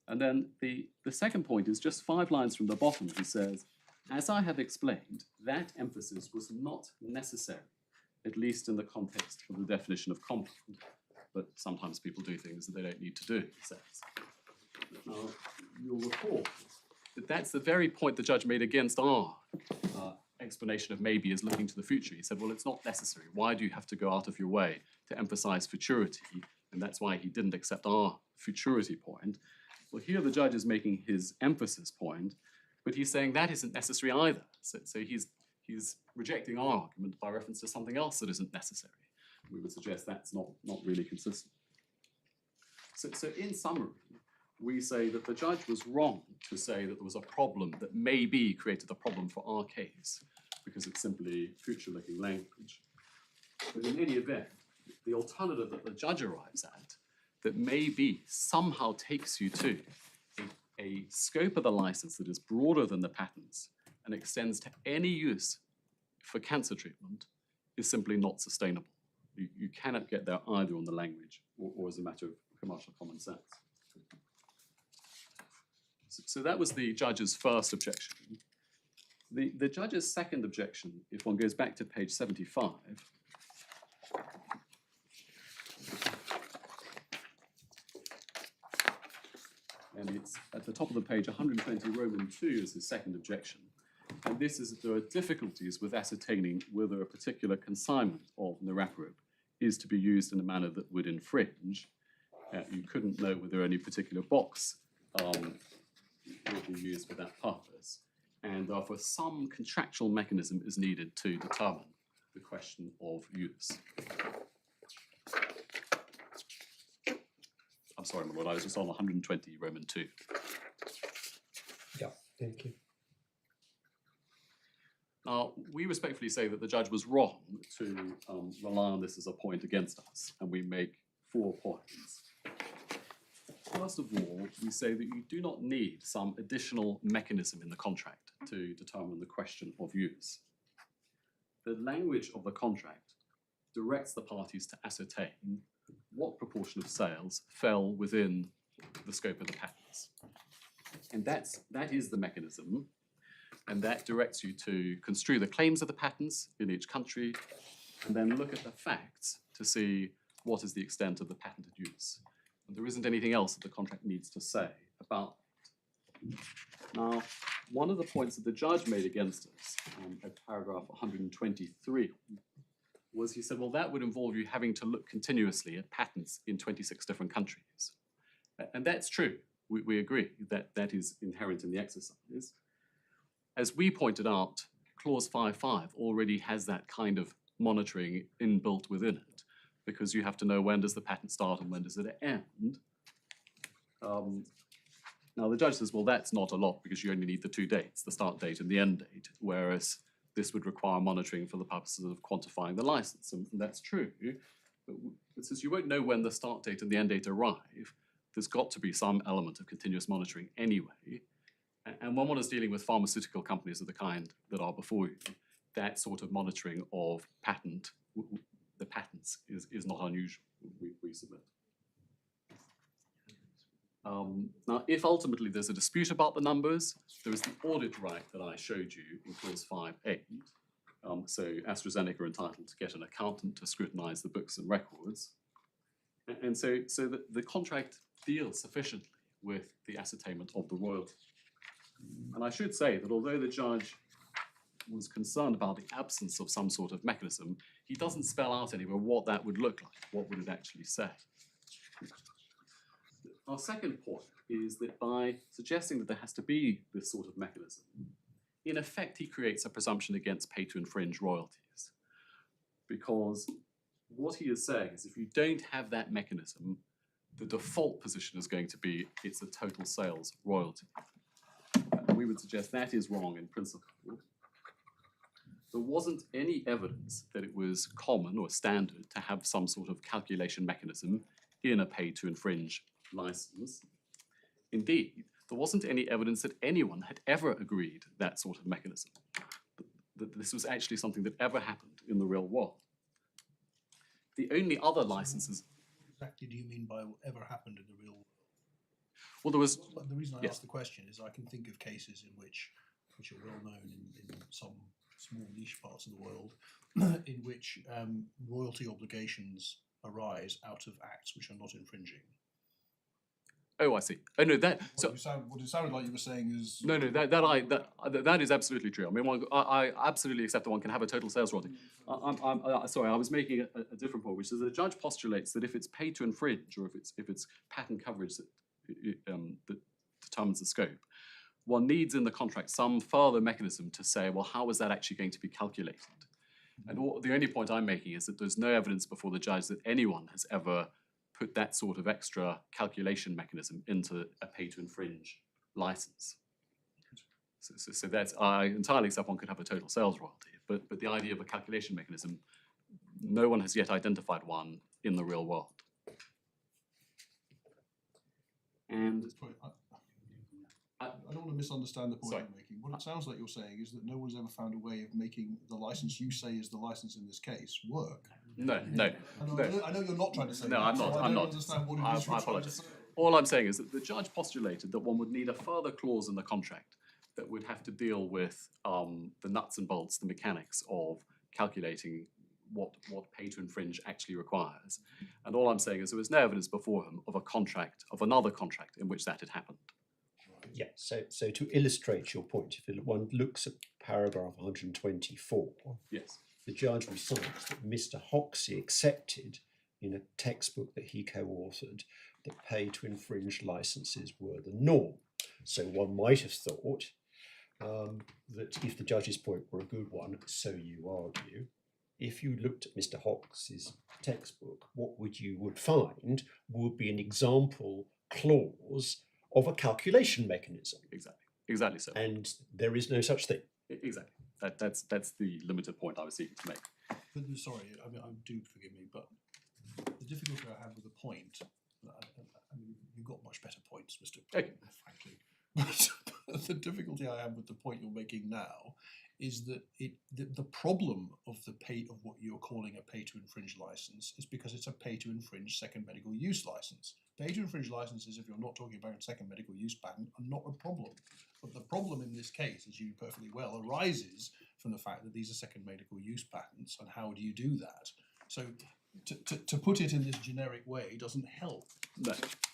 And then the second point is just 5 lines from the bottom. He says, as I have explained, that emphasis was not necessary, at least in the context of the definition of compound. But sometimes people do things that they don't need to do, he says. Now, you'll recall that that's the very point the judge made against our explanation of maybe as looking to the future. He said, well, it's not necessary. Why do you have to go out of your way to emphasize futurity? And that's why he didn't accept our futurity point. Well, here the judge is making his emphasis point, but he's saying that isn't necessary either. So he's rejecting our argument by reference to something else that isn't necessary. We would suggest that's not really consistent. So in summary, we say that the judge was wrong to say that there was a problem that maybe created a problem for our case because it's simply future-looking language. But in any event, the alternative that the judge arrives at that maybe somehow takes you to a scope of the license that is broader than the patents and extends to any use for cancer treatment is simply not sustainable. You cannot get there either on the language or as a matter of commercial common sense. So that was the judge's first objection. The judge's second objection, if one goes back to page 75, and it's at the top of the page, 120 Roman 2 is his second objection. And this is that there are difficulties with ascertaining whether a particular consignment of niraparib is to be used in a manner that would infringe. You couldn't know whether any particular box will be used for that purpose, and therefore some contractual mechanism is needed to determine the question of use. I'm sorry, my lord, I was just on 120 Roman 2. Yeah, thank you. Now, we respectfully say that the judge was wrong to rely on this as a point against us, and we make 4 points. First of all, we say that you do not need some additional mechanism in the contract to determine the question of use. The language of the contract directs the parties to ascertain what proportion of sales fell within the scope of the patents. And that is the mechanism, and that directs you to construe the claims of the patents in each country, and then look at the facts to see what is the extent of the patented use. And there isn't anything else that the contract needs to say about that. Now, one of the points that the judge made against us at paragraph 123 was he said, well, that would involve you having to look continuously at patents in 26 different countries. And that's true. We agree that that is inherent in the exercise. As we pointed out, clause 5.5 already has that kind of monitoring inbuilt within it, because you have to know when does the patent start and when does it end. Now the judge says, well, that's not a lot because you only need the 2 dates, the start date and the end date, whereas this would require monitoring for the purposes of quantifying the license, and that's true. But since you won't know when the start date and the end date arrive, there's got to be some element of continuous monitoring anyway. And when one is dealing with pharmaceutical companies of the kind that are before you, that sort of monitoring of the patents is not unusual, we submit. Now, if ultimately there's a dispute about the numbers, there is the audit right that I showed you in clause 5.8. So Astrazeneca are entitled to get an accountant to scrutinize the books and records. And so the contract deals sufficiently with the ascertainment of the royalty. And I should say that although the judge was concerned about the absence of some sort of mechanism, he doesn't spell out anywhere what that would look like, what would it actually say. Our second point is that by suggesting that there has to be this sort of mechanism, in effect he creates a presumption against pay-to-infringe royalties. Because what he is saying is if you don't have that mechanism, the default position is going to be it's a total sales royalty. We would suggest that is wrong in principle. There wasn't any evidence that it was common or standard to have some sort of calculation mechanism in a pay-to-infringe license. Indeed, there wasn't any evidence that anyone had ever agreed that sort of mechanism, that this was actually something that ever happened in the real world. The only other licenses... What exactly do you mean by ever happened in the real world? Well, there was... The reason I yes. ask the question is I can think of cases in which are well known in some small niche parts of the world, in which royalty obligations arise out of acts which are not infringing. Oh, I see. Oh no, that so What it sounded like you were saying is no, that is absolutely true. I mean, I absolutely accept that one can have a total sales royalty. Sorry, I was making a different point, which is the judge postulates that if it's pay to infringe or if it's patent coverage that determines the scope, one needs in the contract some further mechanism to say, well, how is that actually going to be calculated? And the only point I'm making is that there's no evidence before the judge that anyone has ever put that sort of extra calculation mechanism into a pay-to-infringe license. So that's, I entirely accept one could have a total sales royalty, but the idea of a calculation mechanism, no one has yet identified one in the real world. And I don't want to misunderstand the point Sorry. you're making. What it sounds like you're saying is that no one's ever found a way of making the license you say is the license in this case work. no. I know you're not trying to say No, that. I'm not. So I I'm don't not. understand what it I is you're trying to apologize. say. All I'm saying is that the judge postulated that one would need a further clause in the contract that would have to deal with the nuts and bolts, the mechanics of calculating what pay to infringe actually requires. And all I'm saying is there was no evidence before him of another contract in which that had happened. Yeah, so to illustrate your point, if one looks at paragraph 124, Yes. the judge recites that Mr. Hoxie accepted in a textbook that he co-authored that pay to infringe licenses were the norm. So one might have thought that if the judge's point were a good one, so you argue, if you looked at Mr. Hox's textbook, what you would find would be an example clause of a calculation mechanism. Exactly so. And there is no such thing. Exactly. That's the limited point I was seeking to make. But sorry, I mean, do forgive me, but the difficulty I have with the point, I mean, you've got much better points, Mr. Okay. Frankly. But the difficulty I have with the point you're making now is that the problem of what you're calling a pay-to-infringe license is because it's a pay-to-infringe second medical use license. Pay-to-infringe licenses, if you're not talking about a second medical use patent, are not a problem. But the problem in this case, as you perfectly well, arises from the fact that these are second medical use patents, and how do you do that? So to put it in this generic way doesn't help.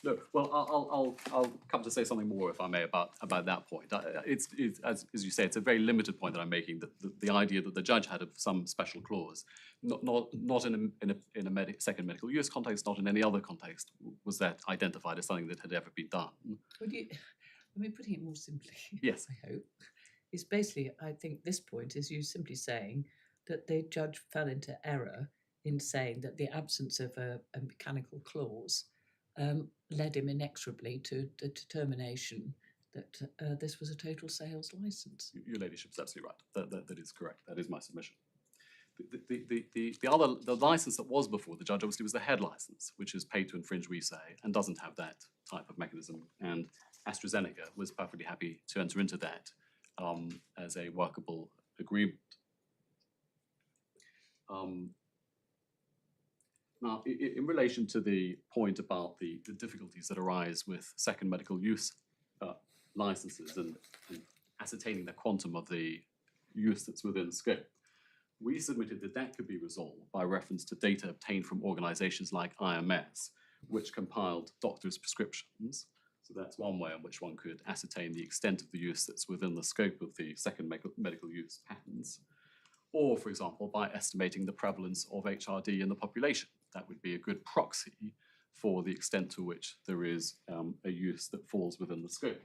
No. Well, I'll come to say something more, if I may, about that point. It's as you say, it's a very limited point that I'm making. That the idea that the judge had some special clause, not in a second medical use context, not in any other context, was that identified as something that had ever been done. Putting it more simply, yes, I hope, is basically, I think this point is you simply saying that the judge fell into error in saying that the absence of a mechanical clause led him inexorably to the determination that this was a total sales license. Your ladyship is absolutely right. That is correct. That is my submission. The license that was before the judge obviously was the head license, which is paid to infringe, we say, and doesn't have that type of mechanism. And Astrazeneca was perfectly happy to enter into that as a workable agreement. Now, in relation to the point about the difficulties that arise with second medical use licenses and ascertaining the quantum of the use that's within scope, we submitted that could be resolved by reference to data obtained from organisations like IMS, which compiled doctors' prescriptions. So that's one way in which one could ascertain the extent of the use that's within the scope of the second medical use patents. Or, for example, by estimating the prevalence of HRD in the population. That would be a good proxy for the extent to which there is a use that falls within the scope.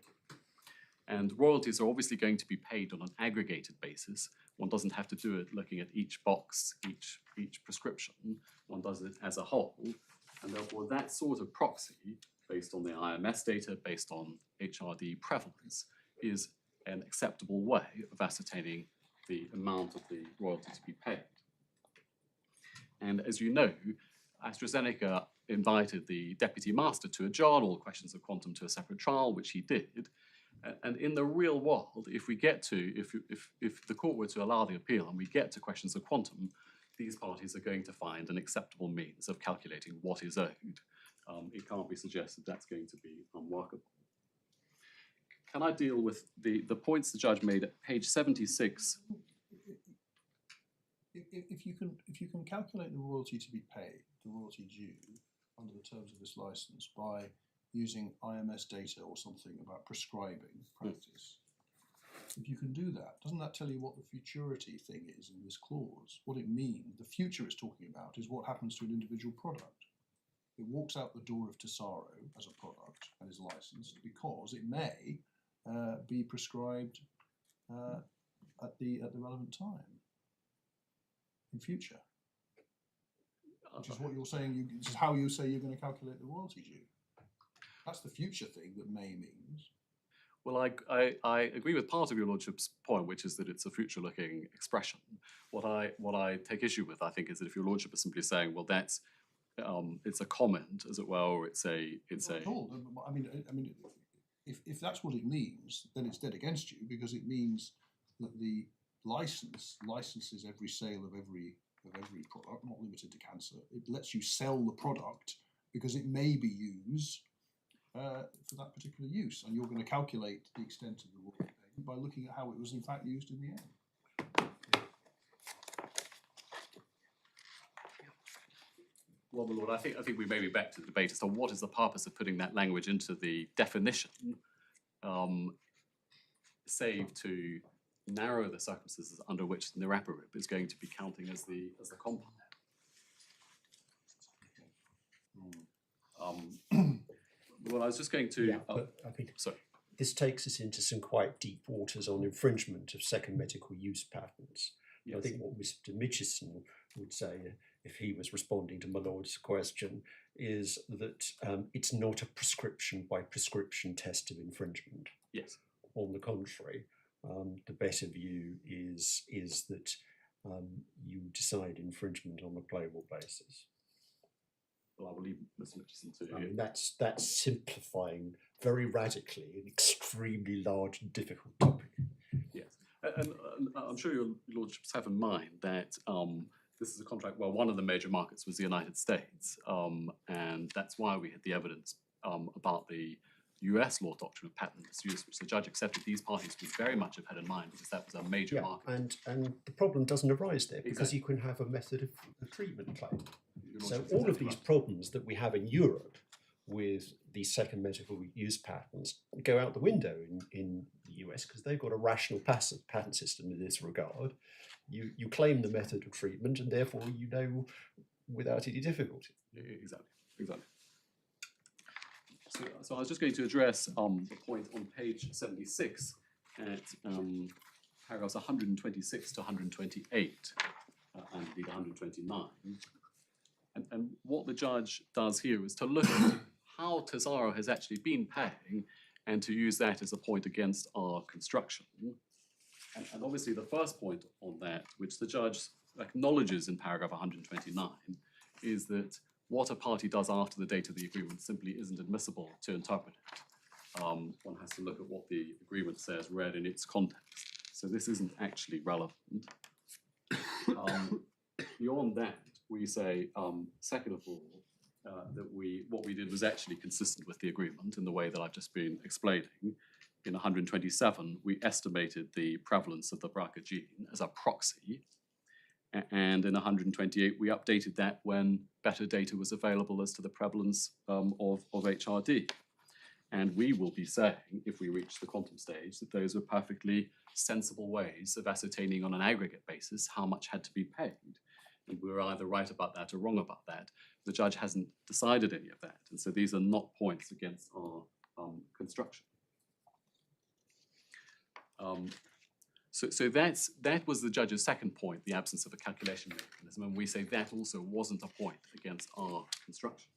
And royalties are obviously going to be paid on an aggregated basis. One doesn't have to do it looking at each box, each prescription. One does it as a whole. And therefore, that sort of proxy, based on the IMS data, based on HRD prevalence, is an acceptable way of ascertaining the amount of the royalty to be paid. And as you know, AstraZeneca invited the deputy master to adjourn all questions of quantum to a separate trial, which he did. And in the real world, if the court were to allow the appeal and we get to questions of quantum, these parties are going to find an acceptable means of calculating what is owed. It can't be suggested that's going to be unworkable. Can I deal with the points the judge made at page 76? If you can calculate the royalty to be paid, the royalty due under the terms of this license by using IMS data or something about prescribing practice, if you can do that, doesn't that tell you what the futurity thing is in this clause? What it means, the future it's talking about is what happens to an individual product. It walks out the door of Tesaro as a product and is licensed because it may be prescribed at the relevant time in future. Which is what you're saying. This is how you say you're going to calculate the royalty due. That's the future thing that may means. Well, I agree with part of your lordship's point, which is that it's a future-looking expression. What I take issue with, I think, is that if your lordship is simply saying, well, that's it's a comment, as it were, or it's a. Not at all. I mean, if that's what it means, then it's dead against you because it means that the licenses every sale of every product, not limited to cancer. It lets you sell the product because it may be used for that particular use, and you're going to calculate the extent of the royalty payment by looking at how it was in fact used in the end. Well, my lord, I think we may be back to the debate as to what is the purpose of putting that language into the definition, save to narrow the circumstances under which the niraparib is going to be counting as the compound. Well, I was just going to. Yeah, but I mean, sorry. this takes us into some quite deep waters on infringement of second medical use patents. Yes. I think what Mr. Mitchison would say, if he was responding to my lord's question, is that it's not a prescription by prescription test of infringement. Yes. On the contrary, the better view is that you decide infringement on a global basis. Well, I will leave Mr. Mitchison to I mean, that's simplifying very radically an extremely large and difficult topic. Yes, and I'm sure your lordships have in mind that this is a contract. Well, one of the major markets was the United States, and that's why we had the evidence about the US law doctrine of patent misuse, which the judge accepted these parties would very much have had in mind because that was a major market. And the problem doesn't arise there because Exactly. you can have a method of treatment claim. Your So lordship's all of exactly these right. problems that we have in Europe with the second medical use patents go out the window in the US because they've got a rational patent system in this regard. You claim the method of treatment and therefore you know without any difficulty. Exactly. So I was just going to address the point on page 76 at paragraphs 126 to 128 and indeed 129. And what the judge does here is to look at how Tesaro has actually been paying and to use that as a point against our construction. And obviously the first point on that, which the judge acknowledges in paragraph 129, is that what a party does after the date of the agreement simply isn't admissible to interpret it. One has to look at what the agreement says read in its context. So this isn't actually relevant. Beyond that, we say, second of all, that what we did was actually consistent with the agreement in the way that I've just been explaining. In 127, we estimated the prevalence of the BRCA gene as a proxy. And in 128, we updated that when better data was available as to the prevalence of HRD. And we will be saying, if we reach the quantum stage, that those were perfectly sensible ways of ascertaining on an aggregate basis how much had to be paid. And we were either right about that or wrong about that. The judge hasn't decided any of that. And so these are not points against our construction. So that was the judge's second point, the absence of a calculation mechanism, and we say that also wasn't a point against our construction.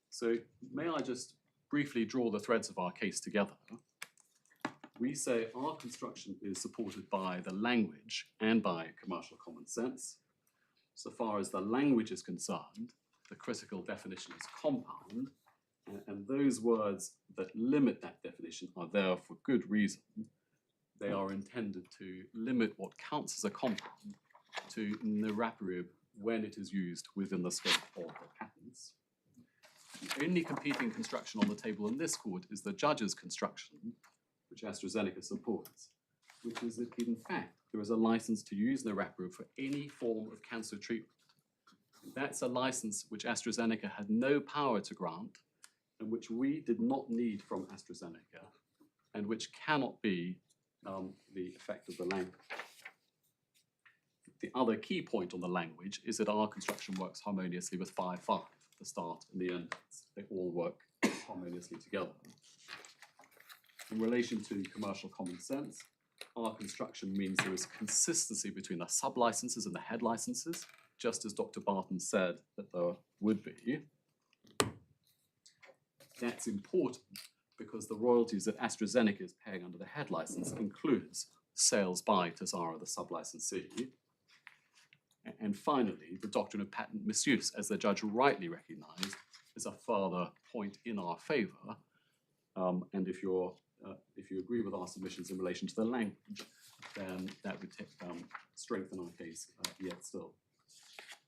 So may I just briefly draw the threads of our case together? We say our construction is supported by the language and by commercial common sense. So far as the language is concerned, the critical definition is compound, and those words that limit that definition are there for good reason. They are intended to limit what counts as a compound to niraparib when it is used within the scope of the patents. The only competing construction on the table in this court is the judge's construction, which Astrazeneca supports, which is that in fact there is a license to use niraparib for any form of cancer treatment. That's a license which AstraZeneca had no power to grant and which we did not need from AstraZeneca and which cannot be the effect of the language. The other key point on the language is that our construction works harmoniously with 5.5, the start and the end. They all work harmoniously together. In relation to commercial common sense, our construction means there is consistency between the sub-licenses and the head licenses, just as Dr. Barton said that there would be. That's important because the royalties that AstraZeneca is paying under the head license includes sales by Tesaro, the sub-licensee. And finally, the doctrine of patent misuse, as the judge rightly recognized, is a further point in our favor. And if you agree with our submissions in relation to the language, then that would strengthen our case yet still.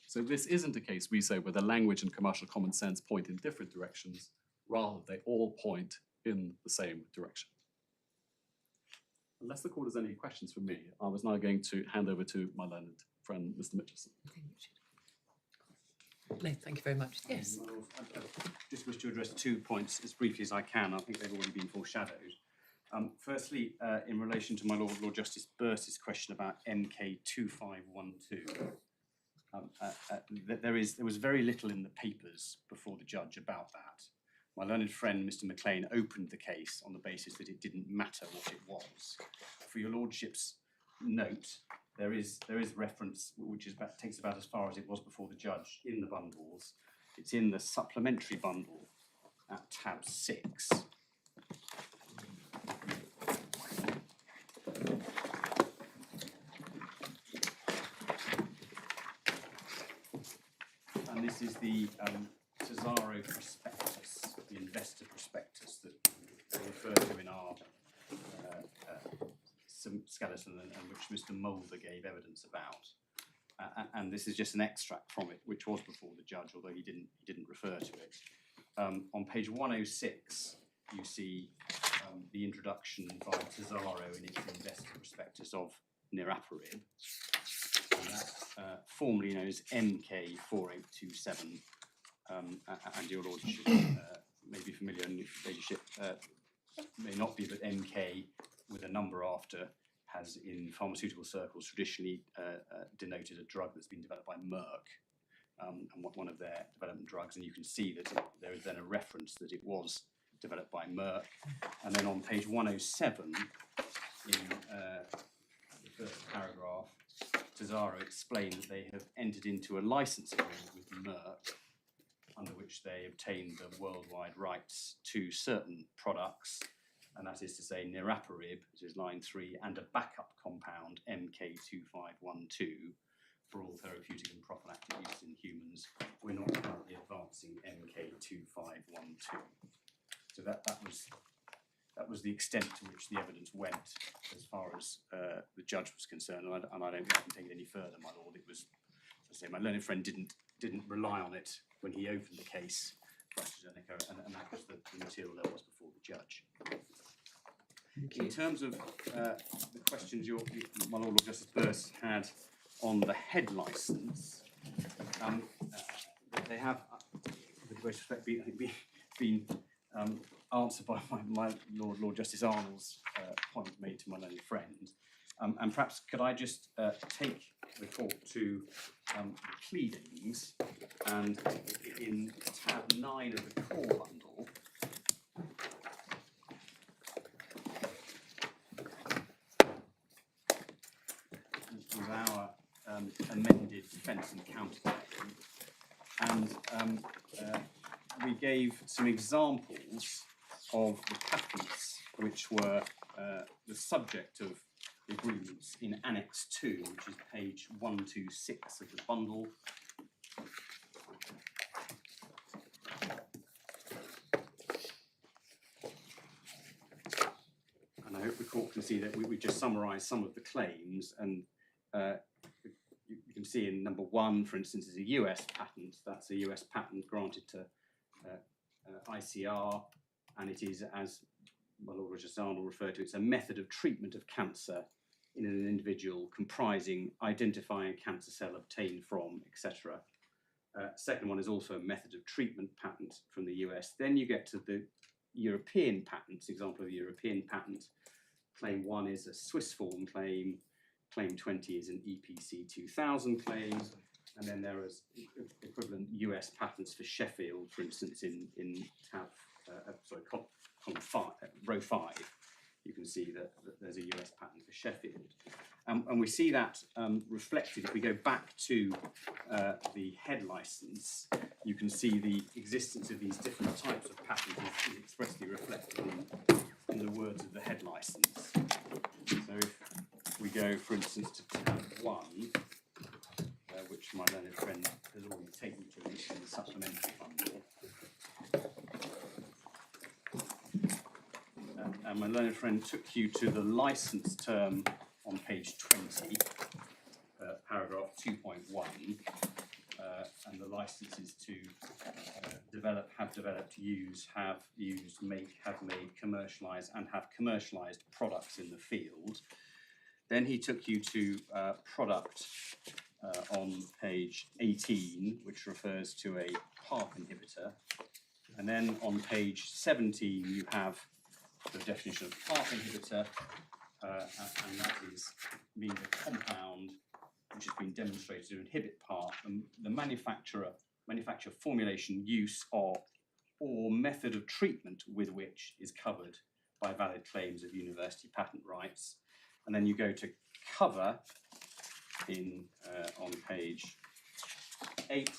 So this isn't a case, we say, where the language and commercial common sense point in different directions. Rather, they all point in the same direction. Unless the court has any questions for me, I was now going to hand over to my learned friend, Mr. Mitchison. No, thank you very much. Yes. Well, I just wish to address 2 points as briefly as I can. I think they've already been foreshadowed. Firstly, in relation to my Lord Justice Birss's question about MK2512, there was very little in the papers before the judge about that. my learned friend, Mr. McLean, opened the case on the basis that it didn't matter what it was. For your lordship's note, there is reference which takes about as far as it was before the judge in the bundles. It's in the supplementary bundle at tab 6. And this is the Tesaro prospectus, the investor prospectus that we refer to in our skeleton and which Mr. Mulder gave evidence about. And this is just an extract from it, which was before the judge, although he didn't refer to it. On page 106, you see the introduction by Tesaro in its investor prospectus of Niraparib. That's formerly known as MK4827, and your lordship may be familiar, and your ladyship may not be, but MK with a number after has in pharmaceutical circles traditionally denoted a drug that's been developed by Merck, and one of their development drugs, and you can see that there is then a reference that it was developed by Merck. And then on page 107, in the first paragraph, Tesaro explained that they have entered into a license agreement with Merck, under which they obtained the worldwide rights to certain products, and that is to say Niraparib, which is line 3, and a backup compound, MK2512, for all therapeutic and prophylactic use in humans. We're not currently advancing MK2512. So that was the extent to which the evidence went as far as the judge was concerned, and I don't think I can take it any further, my lord. It was, as I say, my learned friend didn't rely on it when he opened the case for Astrazeneca, and that was the material there was before the judge. In terms of the questions my Lord Justice Birss had on the head licence, they have, with great respect, been answered by my Lord Justice Arnold's point made to my learned friend. And perhaps could I just take the court to the pleadings, and in tab 9 of the core bundle, with our amended defence and counterclaim, and we gave some examples of the patents which were the subject of the agreements in Annex 2, which is page 126 of the bundle. And I hope the court can see that we just summarised some of the claims, and you can see in number 1, for instance, is a US patent. That's a US patent granted to ICR, and it is, as my Lord Justice Arnold referred to, it's a method of treatment of cancer in an individual comprising identifying a cancer cell obtained from, etc. Second one is also a method of treatment patent from the US. Then you get to the European patents. Example of the European patent. Claim 1 is a Swiss form claim. Claim 20 is an EPC 2000 claim. And then there is equivalent US patents for Sheffield, for instance, in tab, column 5, row 5. You can see that there's a US patent for Sheffield. And we see that reflected. If we go back to the head license, you can see the existence of these different types of patents is expressly reflected in the words of the head license. So if we go, for instance, to tab 1, which my learned friend has already taken to in the supplementary bundle. And my learned friend took you to the license term on page 20, paragraph 2.1, and the license is to develop, have developed, use, have used, make, have made, commercialise, and have commercialised products in the field. Then he took you to product on page 18, which refers to a PARP inhibitor. And then on page 17, you have the definition of PARP inhibitor, and that is means a compound which has been demonstrated to inhibit PARP. And the manufacture, formulation, use, or or method of treatment with which is covered by valid claims of university patent rights. And then you go to cover in on page 8.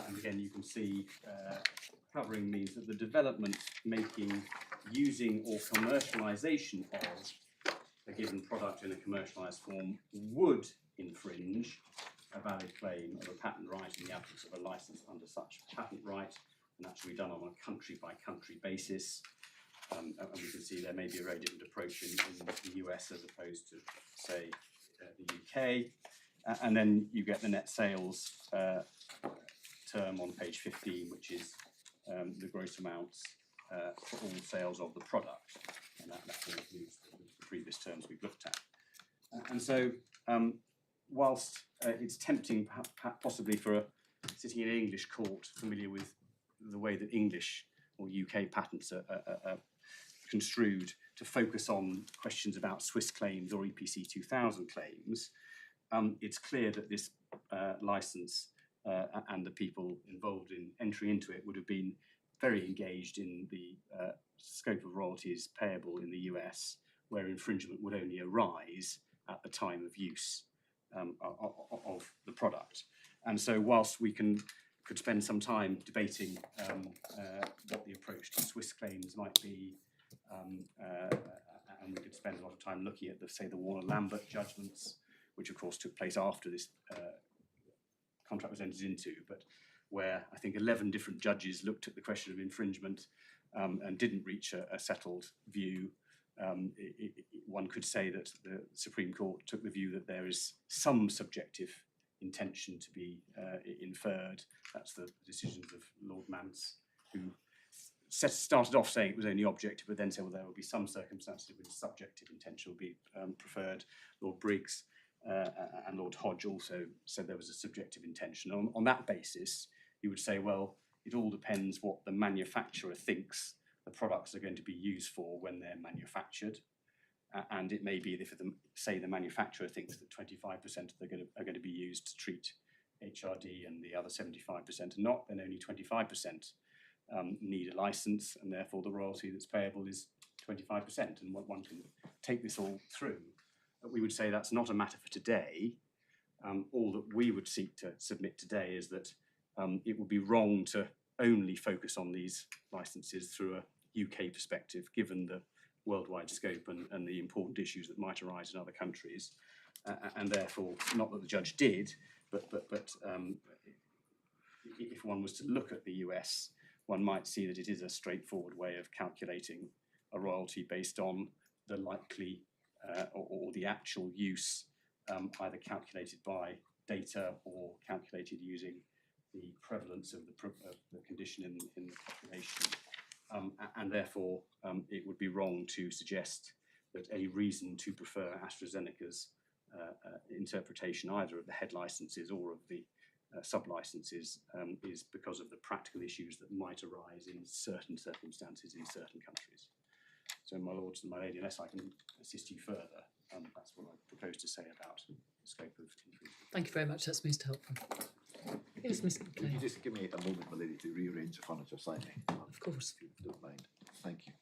And again, you can see covering means that the development, making, using or commercialisation of a given product in a commercialised form would infringe a valid claim of a patent right in the absence of a licence under such patent right, and that should be done on a country-by-country basis. And we can see there may be a very different approach in the US as opposed to, say, the UK. And then you get the net sales term on page 15, which is the gross amounts for all sales of the product, and that includes the previous terms we've looked at. And so, whilst it's tempting, possibly for sitting in an English court familiar with the way that English or UK patents are construed, to focus on questions about Swiss claims or EPC 2000 claims, it's clear that this licence and the people involved in entry into it would have been very engaged in the scope of royalties payable in the US, where infringement would only arise at the time of use of the product. And so whilst we could spend some time debating what the approach to Swiss claims might be, and we could spend a lot of time looking at, say, the Warner-Lambert judgments, which of course took place after this contract was entered into, but where I think 11 different judges looked at the question of infringement and didn't reach a settled view. One could say that the Supreme Court took the view that there is some subjective intention to be inferred. That's the decisions of Lord Mance, who started off saying it was only objective, but then said, well, there will be some circumstances in which subjective intention will be preferred. Lord Briggs and Lord Hodge also said there was a subjective intention. On that basis, you would say, well, it all depends what the manufacturer thinks the products are going to be used for when they're manufactured. And it may be that if, say, the manufacturer thinks that 25% are going to be used to treat HRD and the other 75% are not, then only 25% need a license, and therefore the royalty that's payable is 25%. And one can take this all through. We would say that's not a matter for today. All that we would seek to submit today is that it would be wrong to only focus on these licenses through a UK perspective, given the worldwide scope and the important issues that might arise in other countries. And therefore, not that the judge did, but if one was to look at the US, one might see that it is a straightforward way of calculating a royalty based on the likely or the actual use, either calculated by data or calculated using the prevalence of the condition in the population. And therefore, it would be wrong to suggest that any reason to prefer Astrazeneca's interpretation, either of the head licenses or of the sub-licenses, is because of the practical issues that might arise in certain circumstances in certain countries. So, my lords and my lady, unless I can assist you further, that's what I propose to say about the scope of infringement. Thank you very much. That's most helpful. Yes, Mr. Could you Clay. just give me a moment, my lady, to rearrange the furniture slightly? Of course. If you don't mind. Thank you.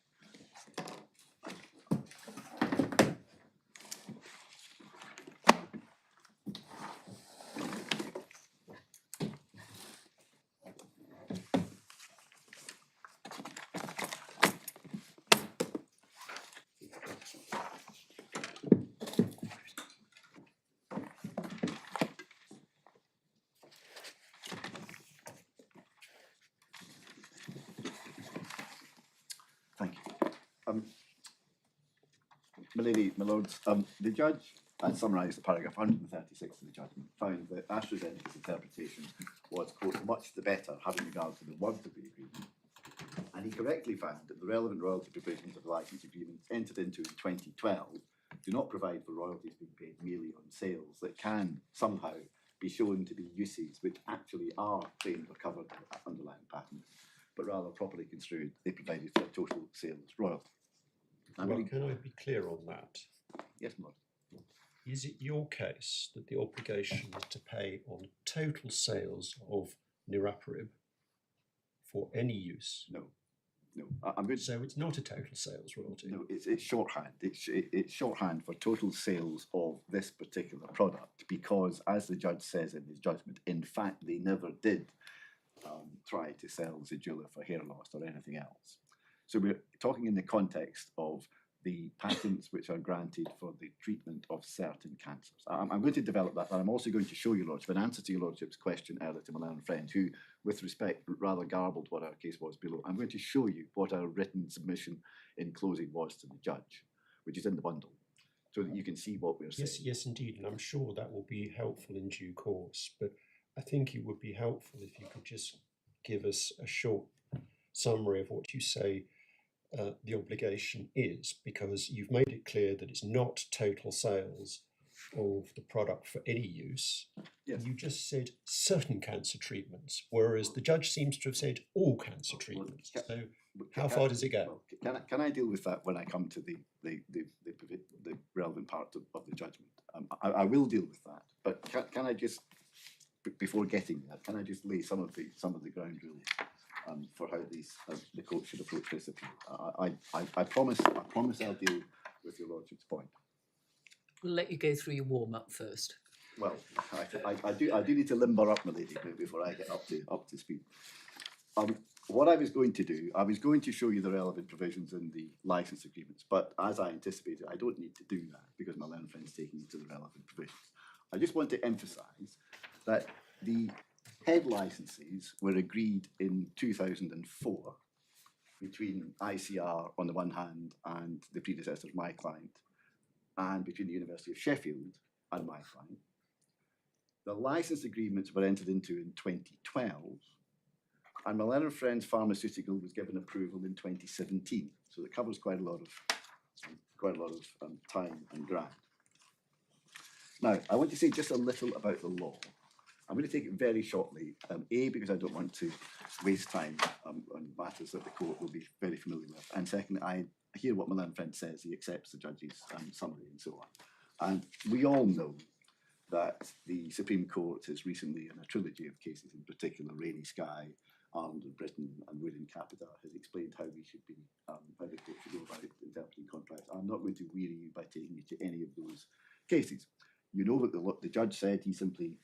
Thank you. My lady, my lords, the judge, I summarise the paragraph 136 of the judgment, found that AstraZeneca's interpretation was, quote, much the better having regard to the words of the agreement. And he correctly found that the relevant royalty provisions of the license agreement entered into in 2012 do not provide for royalties being paid merely on sales that can somehow be shown to be uses which actually are claimed or covered by that underlying patent, but rather properly construed, they provided for a total sales royalty. Well, can I be clear on that? Yes, Lord. Is it your case that the obligation is to pay on total sales of niraparib for any use. No, I'm going to So it's not a total sales royalty. No, it's shorthand. It's shorthand for total sales of this particular product because, as the judge says in his judgment, in fact, they never did try to sell Zejula for hair loss or anything else. So we're talking in the context of the patents which are granted for the treatment of certain cancers. I'm going to develop that, and I'm also going to show you, Lordship, in answer to your Lordship's question earlier to my learned friend, who, with respect, rather garbled what our case was below. I'm going to show you what our written submission in closing was to the judge, which is in the bundle, so that you can see what we're saying. Yes, indeed, and I'm sure that will be helpful in due course, but I think it would be helpful if you could just give us a short summary of what you say the obligation is, because you've made it clear that it's not total sales of the product for any use. Yes. You just said certain cancer treatments, whereas the judge seems to have said all cancer treatments. So how far does it go? Well, can I deal with that when I come to the relevant part of the judgment? I will deal with that, but can I just, before getting there, can I just lay some of the ground rules for how the court should approach this appeal? I promise I'll deal with your Lordship's point. We'll let you go through your warm-up first. Well, I do need to limber up, my lady, before I get up to speed. What I was going to do, I was going to show you the relevant provisions in the license agreements, but as I anticipated, I don't need to do that because my learned friend's taking you to the relevant provisions. I just want to emphasise that the head licenses were agreed in 2004 between ICR on the one hand and the predecessor of my client, and between the University of Sheffield and my client. The license agreements were entered into in 2012, and my learned friend's pharmaceutical was given approval in 2017. So it covers quite a lot of time and ground. Now, I want to say just a little about the law. I'm going to take it very shortly, A, because I don't want to waste time on matters that the court will be very familiar with, and secondly, I hear what my learned friend says. He accepts the judge's summary and so on. And we all know that the Supreme Court has recently, in a trilogy of cases, in particular Rainy Sky, Arnold in Britain, and Wood in Capita, has explained how we should be, how the court should go about interpreting contracts. I'm not going to weary you by taking you to any of those cases. You know that the judge said he simply,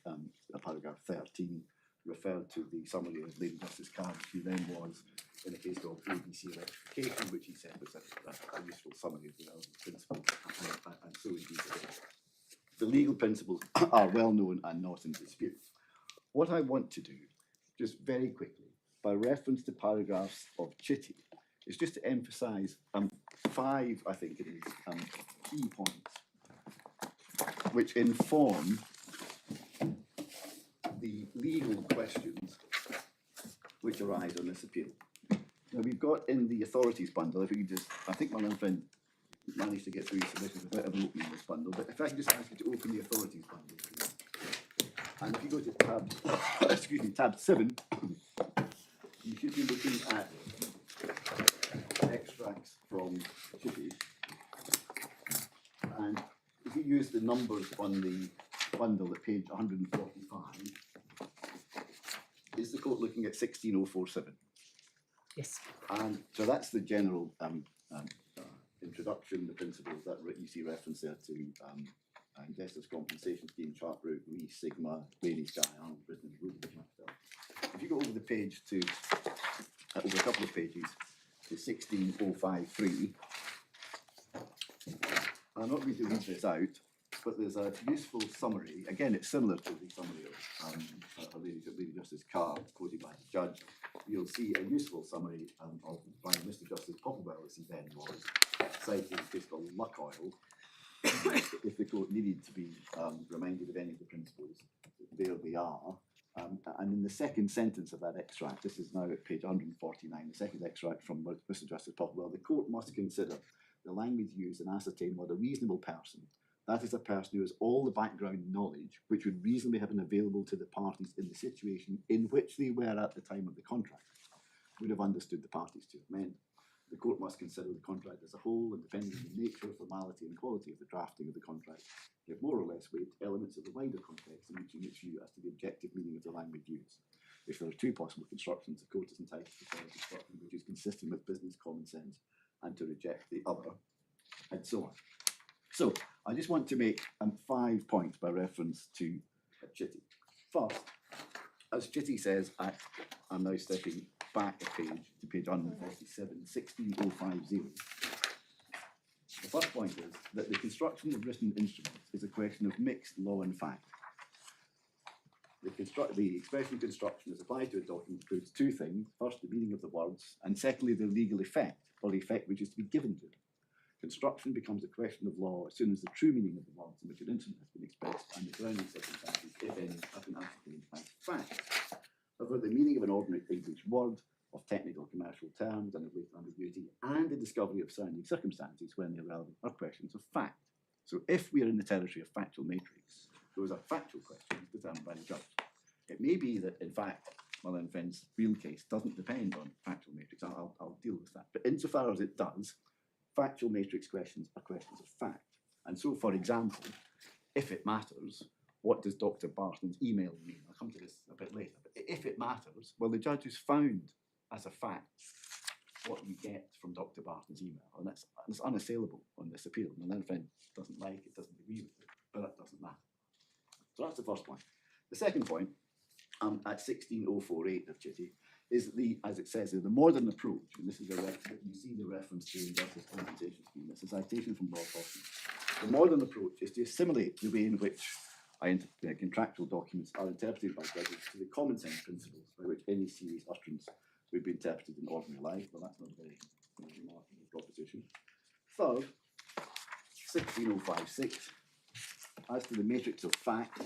paragraph 13, referred to the summary of Lady Justice Carr, who then was in a case called ABC rectification, which he said was a useful summary of the relevant principles, and so indeed it is. The legal principles are well known and not in dispute. What I want to do, just very quickly, by reference to paragraphs of Chitty, is just to emphasise 5, I think it is, key points which inform the legal questions which arise on this appeal. Now, we've got in the authorities bundle, if we could just, I think my learned friend managed to get through his submissions without ever opening this bundle, but if I could just ask you to open the authorities bundle, please. And if you go to tab 7, you should be looking at extracts from Chitty. And if you use the numbers on the bundle at page 145, is the court looking at 16047? Yes. And so that's the general introduction, the principles that you see reference there to investors' compensation scheme, chart route, Reese, Sigma, Rainy Sky, Arnold, Britain, Wood. If you go over the page to, over a couple of pages, to 16053, I'm not going to read this out, but there's a useful summary. Again, it's similar to the summary of Lady Justice Carr, quoted by the judge. You'll see a useful summary by Mr. Justice Popplewell, as he then was, citing a case called Luck Oil. If the court needed to be reminded of any of the principles, there they are. And in the second sentence of that extract, this is now at page 149, the second extract from Mr. Justice Popplewell, the court must consider the language used and ascertain what a reasonable person, that is a person who has all the background knowledge which would reasonably have been available to the parties in the situation in which they were at the time of the contract, would have understood the parties to have meant. The court must consider the contract as a whole, and depending on the nature, formality, and quality of the drafting of the contract, give more or less weight to elements of the wider context in reaching its view as to the objective meaning of the language used. If there are two possible constructions, the court is entitled to follow a construction which is consistent with business common sense and to reject the other, and so on. So I just want to make 5 points by reference to Chitty. First, as Chitty says, I'm now stepping back a page to page 147, 16050. The first point is that the construction of written instruments is a question of mixed law and fact. The expression construction as applied to a document proves two things. First, the meaning of the words, and secondly, their legal effect, or the effect which is to be given to it. Construction becomes a question of law as soon as the true meaning of the words in which an instrument has been expressed and the surrounding circumstances, if any, have been ascertained as fact. However, the meaning of an ordinary English word, of technical commercial terms and of latent ambiguity, and the discovery of surrounding circumstances when they're relevant are questions of fact. So if we are in the territory of factual matrix, those are factual questions determined by the judge. It may be that, in fact, Muller and Friends' real case doesn't depend on factual matrix. I'll deal with that. But insofar as it does, factual matrix questions are questions of fact. And so, for example, if it matters, what does Dr. Barton's email mean? I'll come to this a bit later. But if it matters, well, the judge has found as a fact what you get from Dr. Barton's email. And that's unassailable on this appeal. And Muller and Friends doesn't like it, doesn't agree with it, but that doesn't matter. So that's the first point. The second point, at 16048 of Chitty, is as it says, the modern approach, and this is you see the reference to the Injustice Compensation Scheme. It's a citation from Law Enforcement. The modern approach is to assimilate the way in which contractual documents are interpreted by judges to the common sense principles by which any serious utterance would be interpreted in ordinary life. Well, that's not a very remarkable proposition. Third, 16056, as to the matrix of fact,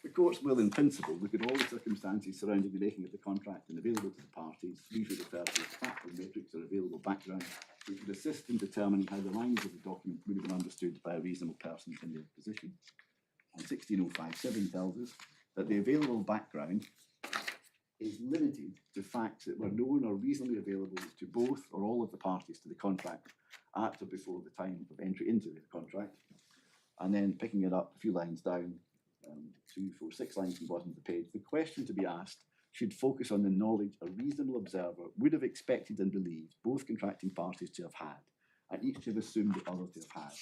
the courts will, in principle, look at all the circumstances surrounding the making of the contract and available to the parties, usually referred to as factual matrix or available background, which would assist in determining how the language of the document would have been understood by a reasonable person in their position. And 16057 tells us that the available background is limited to facts that were known or reasonably available to both or all of the parties to the contract at or before the time of entry into the contract. And then picking it up a few lines down, 2, 4, 6 lines from the bottom of the page, the question to be asked should focus on the knowledge a reasonable observer would have expected and believed both contracting parties to have had, and each to have assumed the other to have had,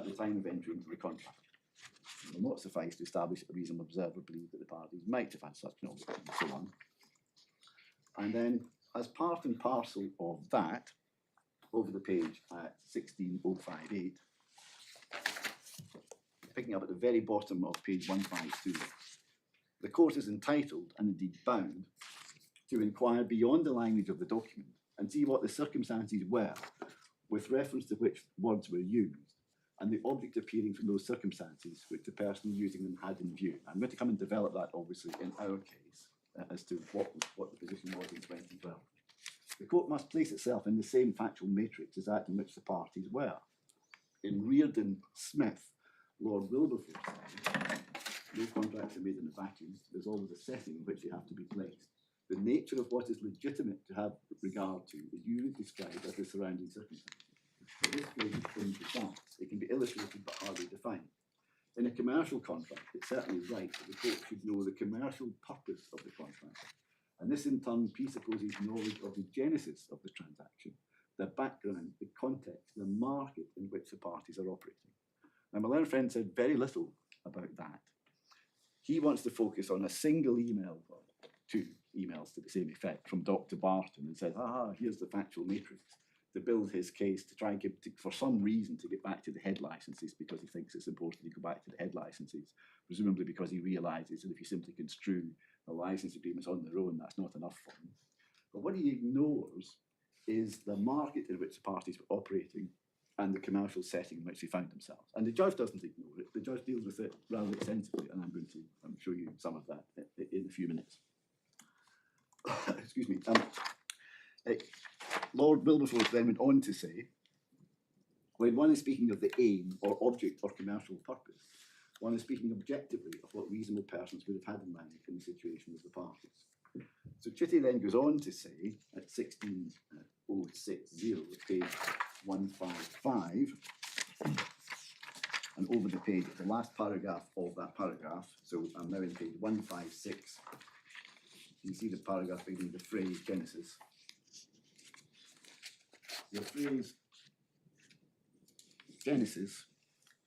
at the time of entry into the contract. It will not suffice to establish that a reasonable observer believed that the parties might have had such knowledge, and so on. And then, as part and parcel of that, over the page at 16058, picking up at the very bottom of page 152, the court is entitled, and indeed bound, to inquire beyond the language of the document and see what the circumstances were with reference to which words were used, and the object appearing from those circumstances which the person using them had in view. I'm going to come and develop that, obviously, in our case, as to what the position was in 2012. The court must place itself in the same factual matrix as that in which the parties were. In Reardon Smith, Lord Wilberforce said, no contracts are made in a vacuum. There's always a setting in which they have to be placed. The nature of what is legitimate to have regard to is usually described as the surrounding circumstances. But this phrase is prone to facts. It can be illustrated but hardly defined. In a commercial contract, it's certainly right that the court should know the commercial purpose of the contract. And this in turn presupposes knowledge of the genesis of the transaction, the background, the context, the market in which the parties are operating. Now, my learned friend said very little about that. He wants to focus on a single email, or 2 emails to the same effect, from Dr. Barton, and said, here's the factual matrix, to build his case, to try and for some reason, to get back to the head licenses, because he thinks it's important to go back to the head licenses, presumably because he realises that if you simply construe the license agreements on their own, that's not enough for him. But what he ignores is the market in which the parties were operating and the commercial setting in which they found themselves. And the judge doesn't ignore it. The judge deals with it rather extensively, and I'm going to show you some of that in a few minutes. Excuse me. Lord Wilberforce then went on to say, when one is speaking of the aim or object or commercial purpose, one is speaking objectively of what reasonable persons would have had in mind in the situation of the parties. So Chitty then goes on to say, at 16060, page 155, and over the page, the last paragraph of that paragraph, so I'm now in page 156, you see the paragraph beginning the phrase genesis. The phrase genesis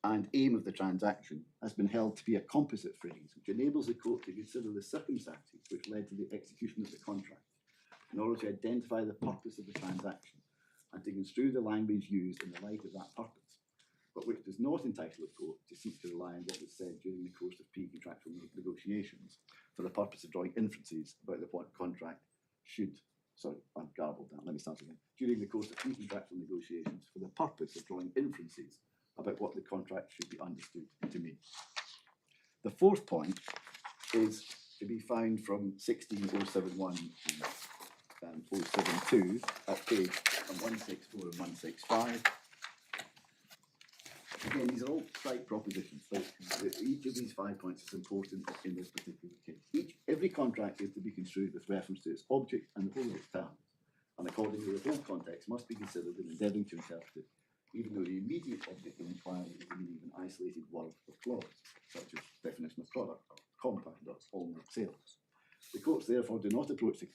and aim of the transaction has been held to be a composite phrase which enables the court to consider the circumstances which led to the execution of the contract in order to identify the purpose of the transaction and to construe the language used in the light of that purpose, but which does not entitle the court to seek to rely on what was said during the course of pre-contractual negotiations for the purpose of drawing inferences about the contract should, sorry, I'm garbled now, let me start again. During the course of pre-contractual negotiations for the purpose of drawing inferences about what the contract should be understood to mean. The fourth point is to be found from 16071 and 072 at page 164 and 165. Again, these are all strike propositions, so each of these 5 points is important in this particular case. Every contract is to be construed with reference to its object and the whole of its terms, and accordingly the whole context must be considered in endeavouring to interpret it, even though the immediate object of inquiry is the meaning of an isolated word or clause, such as definition of product, or compound, or all-net sales. The courts therefore do not approach the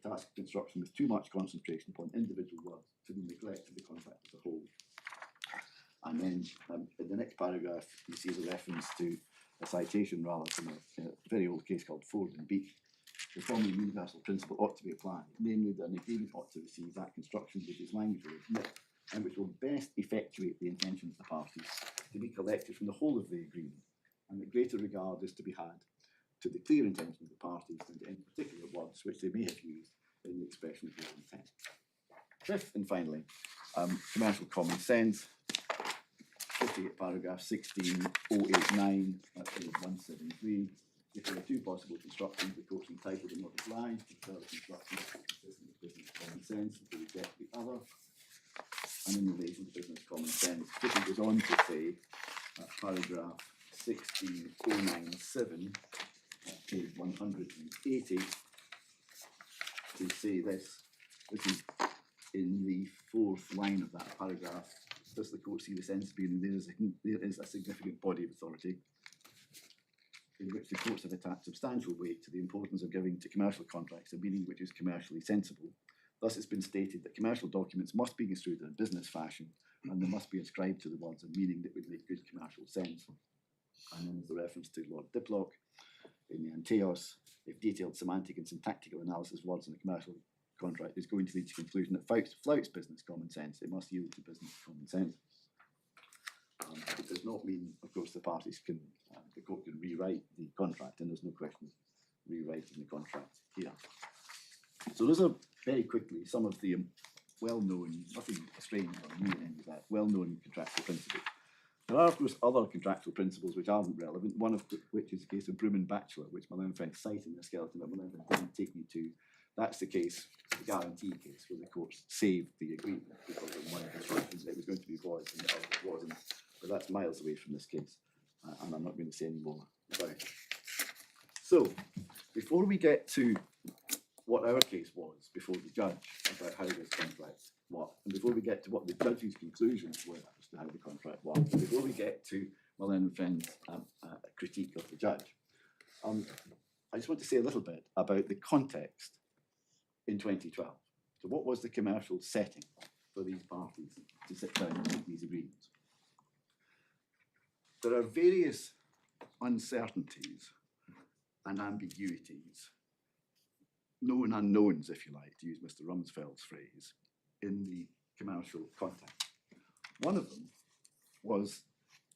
task of construction with too much concentration upon individual words to the neglect of the contract as a whole. And then in the next paragraph, you see the reference to a citation rather from a very old case called Ford and Beach. The following universal principle ought to be applied, namely that an agreement ought to receive that construction which is language will admit and which will best effectuate the intention of the parties to be collected from the whole of the agreement, and that greater regard is to be had to the clear intention of the parties than to any particular words which they may have used in the expression of their intent. Fifth and finally, commercial common sense. 58 paragraph 16089 at page 173. If there are two possible constructions, the court's entitled and not obliged to prefer the construction consistent with business common sense and to reject the other. And in relation to business common sense, it goes on to say, paragraph 16097 at page 180, to say this is in the fourth line of that paragraph. Does the court see the sense being there is a significant body of authority in which the courts have attached substantial weight to the importance of giving to commercial contracts a meaning which is commercially sensible. Thus it's been stated that commercial documents must be construed in a business fashion and they must be ascribed to the words a meaning that would make good commercial sense. And then there's the reference to Lord Diplock in the Anteos. If detailed semantic and syntactical analysis of words in a commercial contract is going to lead to the conclusion that flouts business common sense, it must yield to business common sense. It does not mean, of course, the parties can, the court can rewrite the contract, and there's no question of rewriting the contract here. So those are very quickly some of the well-known, nothing strange or new in any of that, well-known contractual principles. There are, of course, other contractual principles which aren't relevant, one of which is the case of Broom and Batchelor, which my learned friend cited in the skeleton, but my learned friend didn't take me to. That's the case, the guarantee case, where the courts saved the agreement because of one construction. It was going to be void and the other wasn't. But that's miles away from this case, and I'm not going to say any more about it. So, before we get to what our case was before the judge about how this contract worked, and before we get to what the judge's conclusions were as to how the contract worked, and before we get to my learned friend's critique of the judge, I just want to say a little bit about the context in 2012. So what was the commercial setting for these parties to sit down and make these agreements? There are various uncertainties and ambiguities, known unknowns, if you like, to use Mr. Rumsfeld's phrase, in the commercial context. One of them was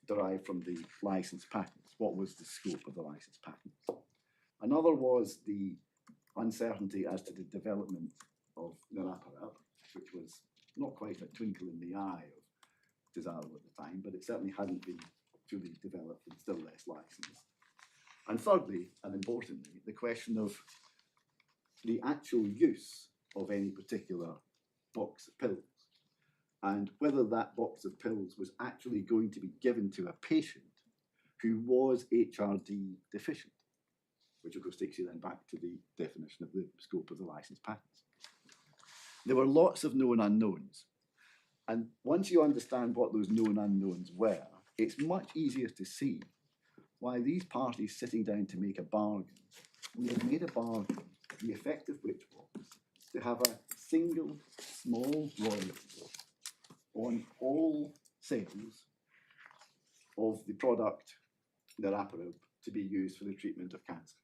derived from the licensed patents. What was the scope of the licensed patents? Another was the uncertainty as to the development of Naraparab, which was not quite a twinkle in the eye of Tesaro at the time, but it certainly hadn't been fully developed and still less licensed. And thirdly, and importantly, the question of the actual use of any particular box of pills and whether that box of pills was actually going to be given to a patient who was HRD deficient, which of course takes you then back to the definition of the scope of the licensed patents. There were lots of known unknowns, and once you understand what those known unknowns were, it's much easier to see why these parties sitting down to make a bargain would have made a bargain the effect of which was to have a single small royalty on all sales of the product, niraparib, to be used for the treatment of cancer.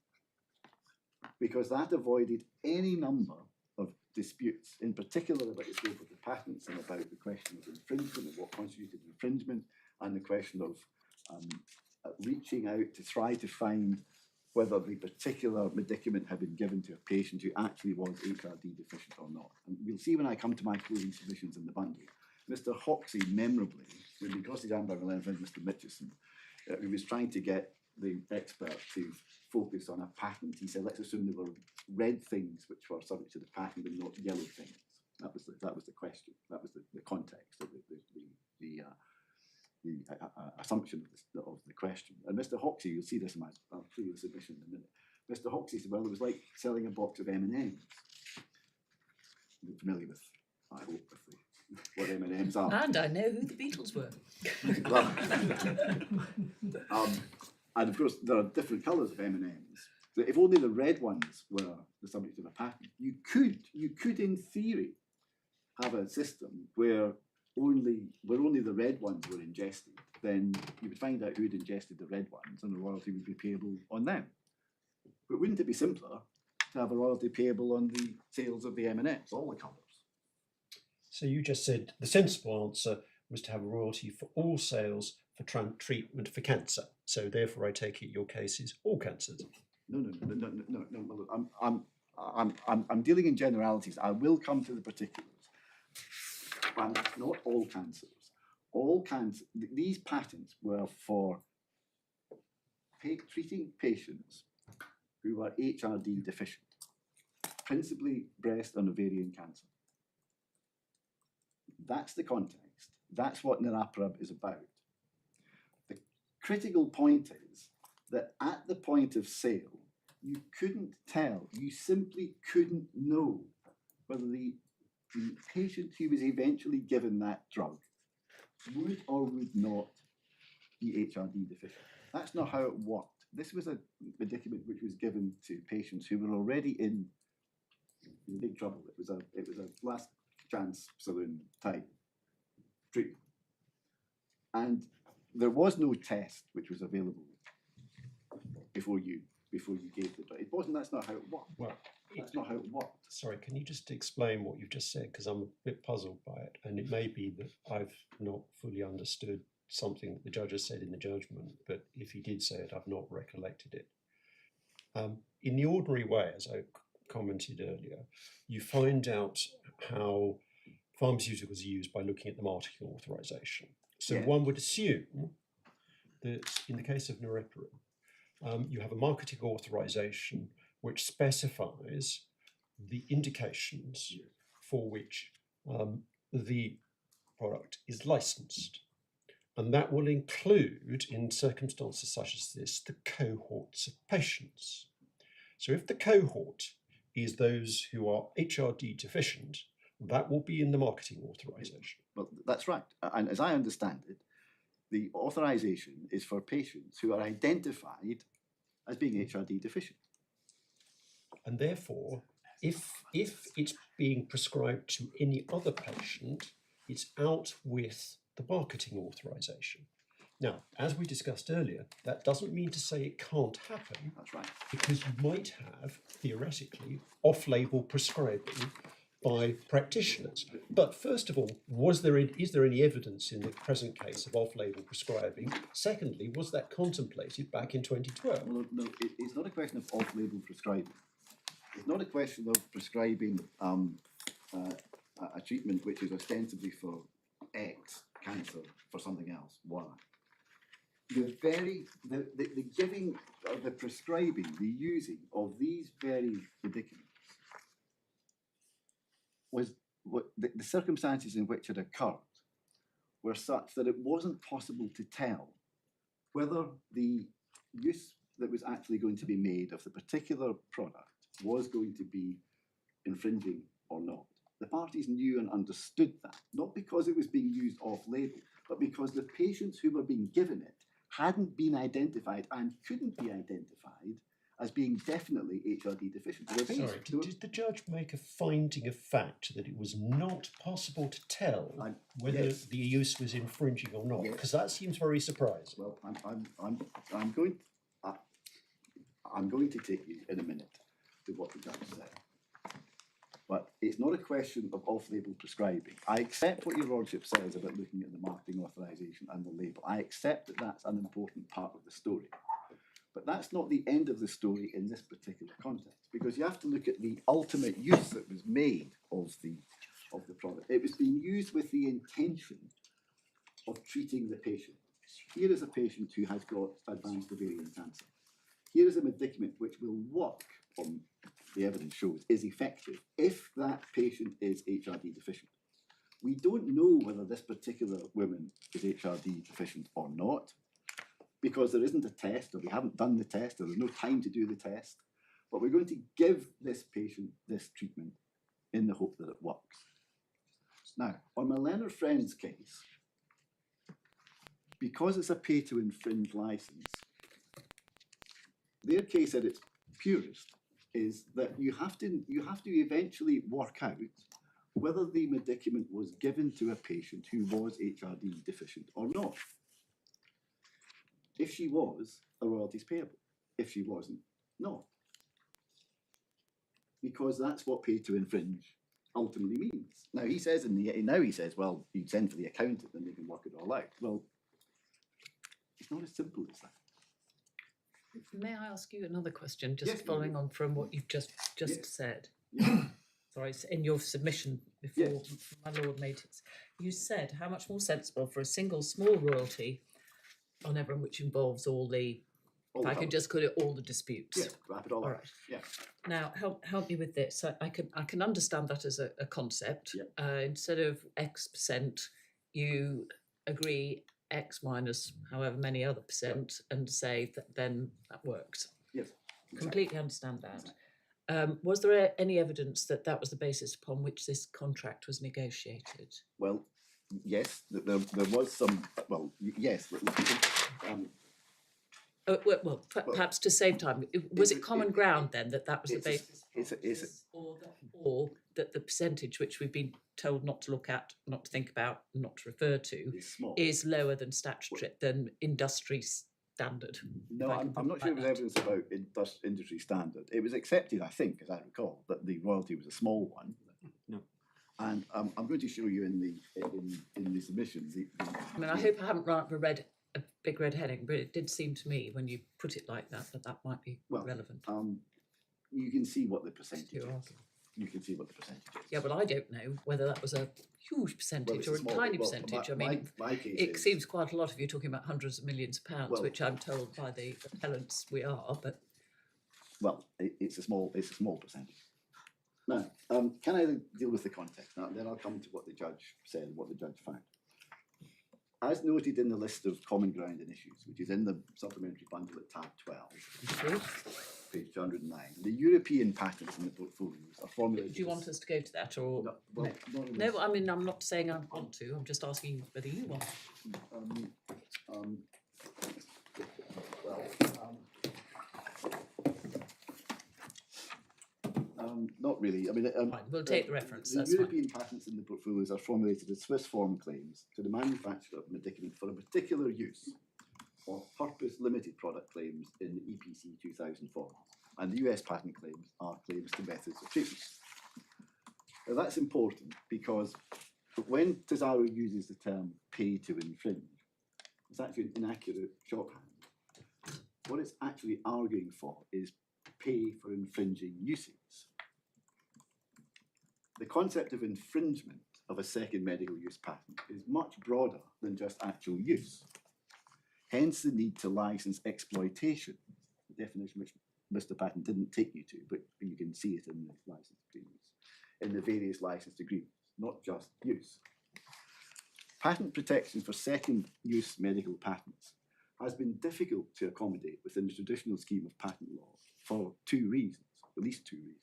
Because that avoided any number of disputes, in particular about the scope of the patents and about the question of infringement and what constituted infringement, and the question of reaching out to try to find whether the particular medicament had been given to a patient who actually was HRD deficient or not. And you'll see when I come to my closing submissions in the bundle, Mr. Hoxie memorably, when he cross-examined Mr. Mitchison, who was trying to get the expert to focus on a patent, he said, let's assume there were red things which were subject to the patent and not yellow things. That was the question. That was the context of the assumption of the question. And Mr. Hoxie, you'll see this in my previous submission in a minute. Mr. Hoxie said, well, it was like selling a box of M&Ms. You're familiar with, I hope, with what M&Ms are. And I know who the Beatles were. Well, and of course, there are different colours of M&Ms. So if only the red ones were the subject of a patent, you could in theory have a system where only the red ones were ingested. Then you would find out who had ingested the red ones, and the royalty would be payable on them. But wouldn't it be simpler to have a royalty payable on the sales of the M&Ms, all the colours? So you just said the sensible answer was to have a royalty for all sales for treatment for cancer. So therefore, I take it your case is all cancers. No. I'm dealing in generalities. I will come to the particulars. And not all cancers. All cancer. These patents were for treating patients who were HRD deficient, principally breast and ovarian cancer. That's the context. That's what niraparib is about. The critical point is that at the point of sale, you couldn't tell, you simply couldn't know whether the patient who was eventually given that drug would or would not be HRD deficient. That's not how it worked. This was a medicament which was given to patients who were already in big trouble. It was a last chance saloon type treatment. And there was no test which was available before you gave the drug. It wasn't. That's not how it worked. Well, that's not how it worked. Sorry, can you just explain what you've just said? Because I'm a bit puzzled by it, and it may be that I've not fully understood something that the judge has said in the judgment, but if he did say it, I've not recollected it. In the ordinary way, as I commented earlier, you find out how pharmaceuticals are used by looking at the marketing authorization. So Yeah. one would assume that in the case of niraparib, you have a marketing authorization which specifies the indications for which the product is licensed. And that will include, in circumstances such as this, the cohorts of patients. So if the cohort is those who are HRD deficient, that will be in the marketing authorization. Well, that's right. And as I understand it, the authorization is for patients who are identified as being HRD deficient. And therefore, if it's being prescribed to any other patient, it's out with the marketing authorization. Now, as we discussed earlier, that doesn't mean to say it can't happen. That's right. Because you might have, theoretically, off-label prescribing by practitioners. But first of all, is there any evidence in the present case of off-label prescribing? Secondly, was that contemplated back in 2012? No, it's not a question of off-label prescribing. It's not a question of prescribing a treatment which is ostensibly for X cancer for something else, Y. The giving, the prescribing, the using of these very medicaments was the circumstances in which it occurred were such that it wasn't possible to tell whether the use that was actually going to be made of the particular product was going to be infringing or not. The parties knew and understood that, not because it was being used off-label, but because the patients who were being given it hadn't been identified and couldn't be identified as being definitely HRD deficient. They were based- Sorry, they were- did the judge make a finding of fact that it was not possible to tell whether yes. the use was infringing or not? Yes. Because that seems very surprising. Well, I'm going to take you in a minute to what the judge said. But it's not a question of off-label prescribing. I accept what your lordship says about looking at the marketing authorisation and the label. I accept that that's an important part of the story. But that's not the end of the story in this particular context, because you have to look at the ultimate use that was made of the product. It was being used with the intention of treating the patient. Here is a patient who has got advanced ovarian cancer. Here is a medicament which will work, on the evidence shows, is effective if that patient is HRD deficient. We don't know whether this particular woman is HRD deficient or not, because there isn't a test, or we haven't done the test, or there's no time to do the test. But we're going to give this patient this treatment in the hope that it works. Now, on my learner friend's case, because it's a pay-to-infringe license, their case at its purest is that you have to eventually work out whether the medicament was given to a patient who was HRD deficient or not. If she was, a royalty is payable. If she wasn't, no. Because that's what pay to infringe ultimately means. Now he says well, you send for the accountant and they can work it all out. Well, it's not as simple as that. May I ask you another question, just Yes, following on from what you've just Yes. said? Yeah. Sorry, in your submission before Yes. my lord made it, you said how much more sensible for a single small royalty on everyone, which involves all the, All if I the can just call it all the disputes. Yeah, wrap it all All up. right. Yeah. Now, help me with this. I can understand that as a concept. Yep. Instead of X%, you agree X minus however many other percent and say that then that works. Yes. Completely understand that. Was there any evidence that that was the basis upon which this contract was negotiated? Well, yes, there was some, well, yes. Perhaps to save time, was it common it- ground then that was the it's a- basis? it's a- Or that the percentage which we've been told not to look at, not to think about, not to refer to, It's small. is lower than statutory, than industry standard? No, if I can I'm put not it sure like there was evidence about industry standard. It was accepted, I think, as I recall, that the royalty was a small one. No. And I'm going to show you in the submission. I mean, I hope I haven't read a big red heading, but it did seem to me when you put it like that that might be Well, relevant. You can see what the percentage to your is. argument. You can see what the percentage is. Yeah, but I don't know whether that was a huge percentage it's or a small- tiny well, percentage. I my- mean, my case it is- seems quite a lot if you're talking about hundreds of millions of pounds, Well- which I'm told by the appellants we are, but Well, it's a small percentage. Now, can I deal with the context? Now, then I'll come to what the judge said and what the judge found. As noted in the list of common ground and issues, which is in the supplementary bundle at tab 12, page 209, the European patents in the portfolios are formulated. do you want us to go to that or? No, well, not in No, this- I mean, I'm not saying I want to, I'm just asking whether you want. Not really. I mean, Fine, we'll take the reference, The that's fine. European patents in the portfolios are formulated as Swiss form claims to the manufacturer of medicament for a particular use, or purpose limited product claims in the EPC 2000 form. And the US patent claims are claims to methods of treatment. Now that's important because when Tesaro uses the term pay to infringe, it's actually an inaccurate shorthand. What it's actually arguing for is pay for infringing uses. The concept of infringement of a second medical use patent is much broader than just actual use. Hence the need to license exploitation, the definition which Mr. Patent didn't take you to, but you can see it in the license agreements, in the various licensed agreements, not just use. Patent protection for second use medical patents has been difficult to accommodate within the traditional scheme of patent law for two reasons, at least two reasons.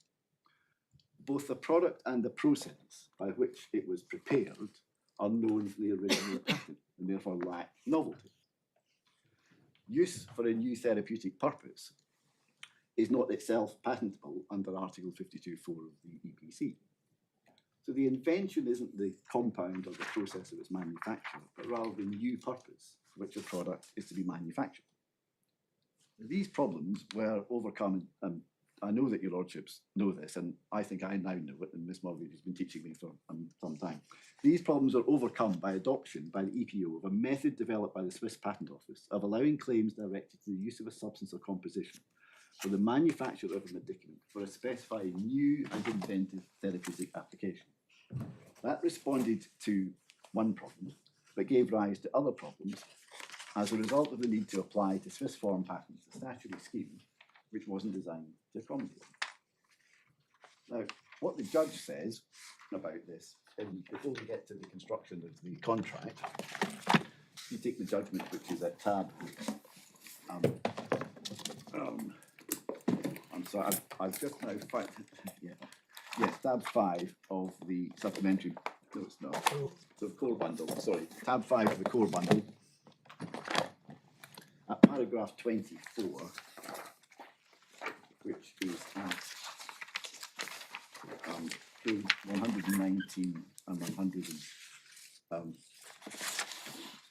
Both the product and the process by which it was prepared are known from the original patent and therefore lack novelty. Use for a new therapeutic purpose is not itself patentable under Article 52.4 of the EPC. So the invention isn't the compound or the process of its manufacture, but rather the new purpose for which a product is to be manufactured. These problems were overcome, and I know that your lordships know this, and I think I now know it, and Miss Mulvey has been teaching me for some time. These problems are overcome by adoption by the EPO of a method developed by the Swiss Patent Office of allowing claims directed to the use of a substance or composition for the manufacture of a medicament for a specified new and inventive therapeutic application. That responded to one problem, but gave rise to other problems as a result of the need to apply to Swiss foreign patents a statutory scheme which wasn't designed to accommodate. Now, what the judge says about this, and before we get to the construction of the contract, you take the judgment which is at tab. I'm sorry, I've just now found, yes, tab 5 of the supplementary. No, it's not. The core bundle. Sorry, tab 5 of the core bundle. At paragraph 24, which is at page 119 and 100.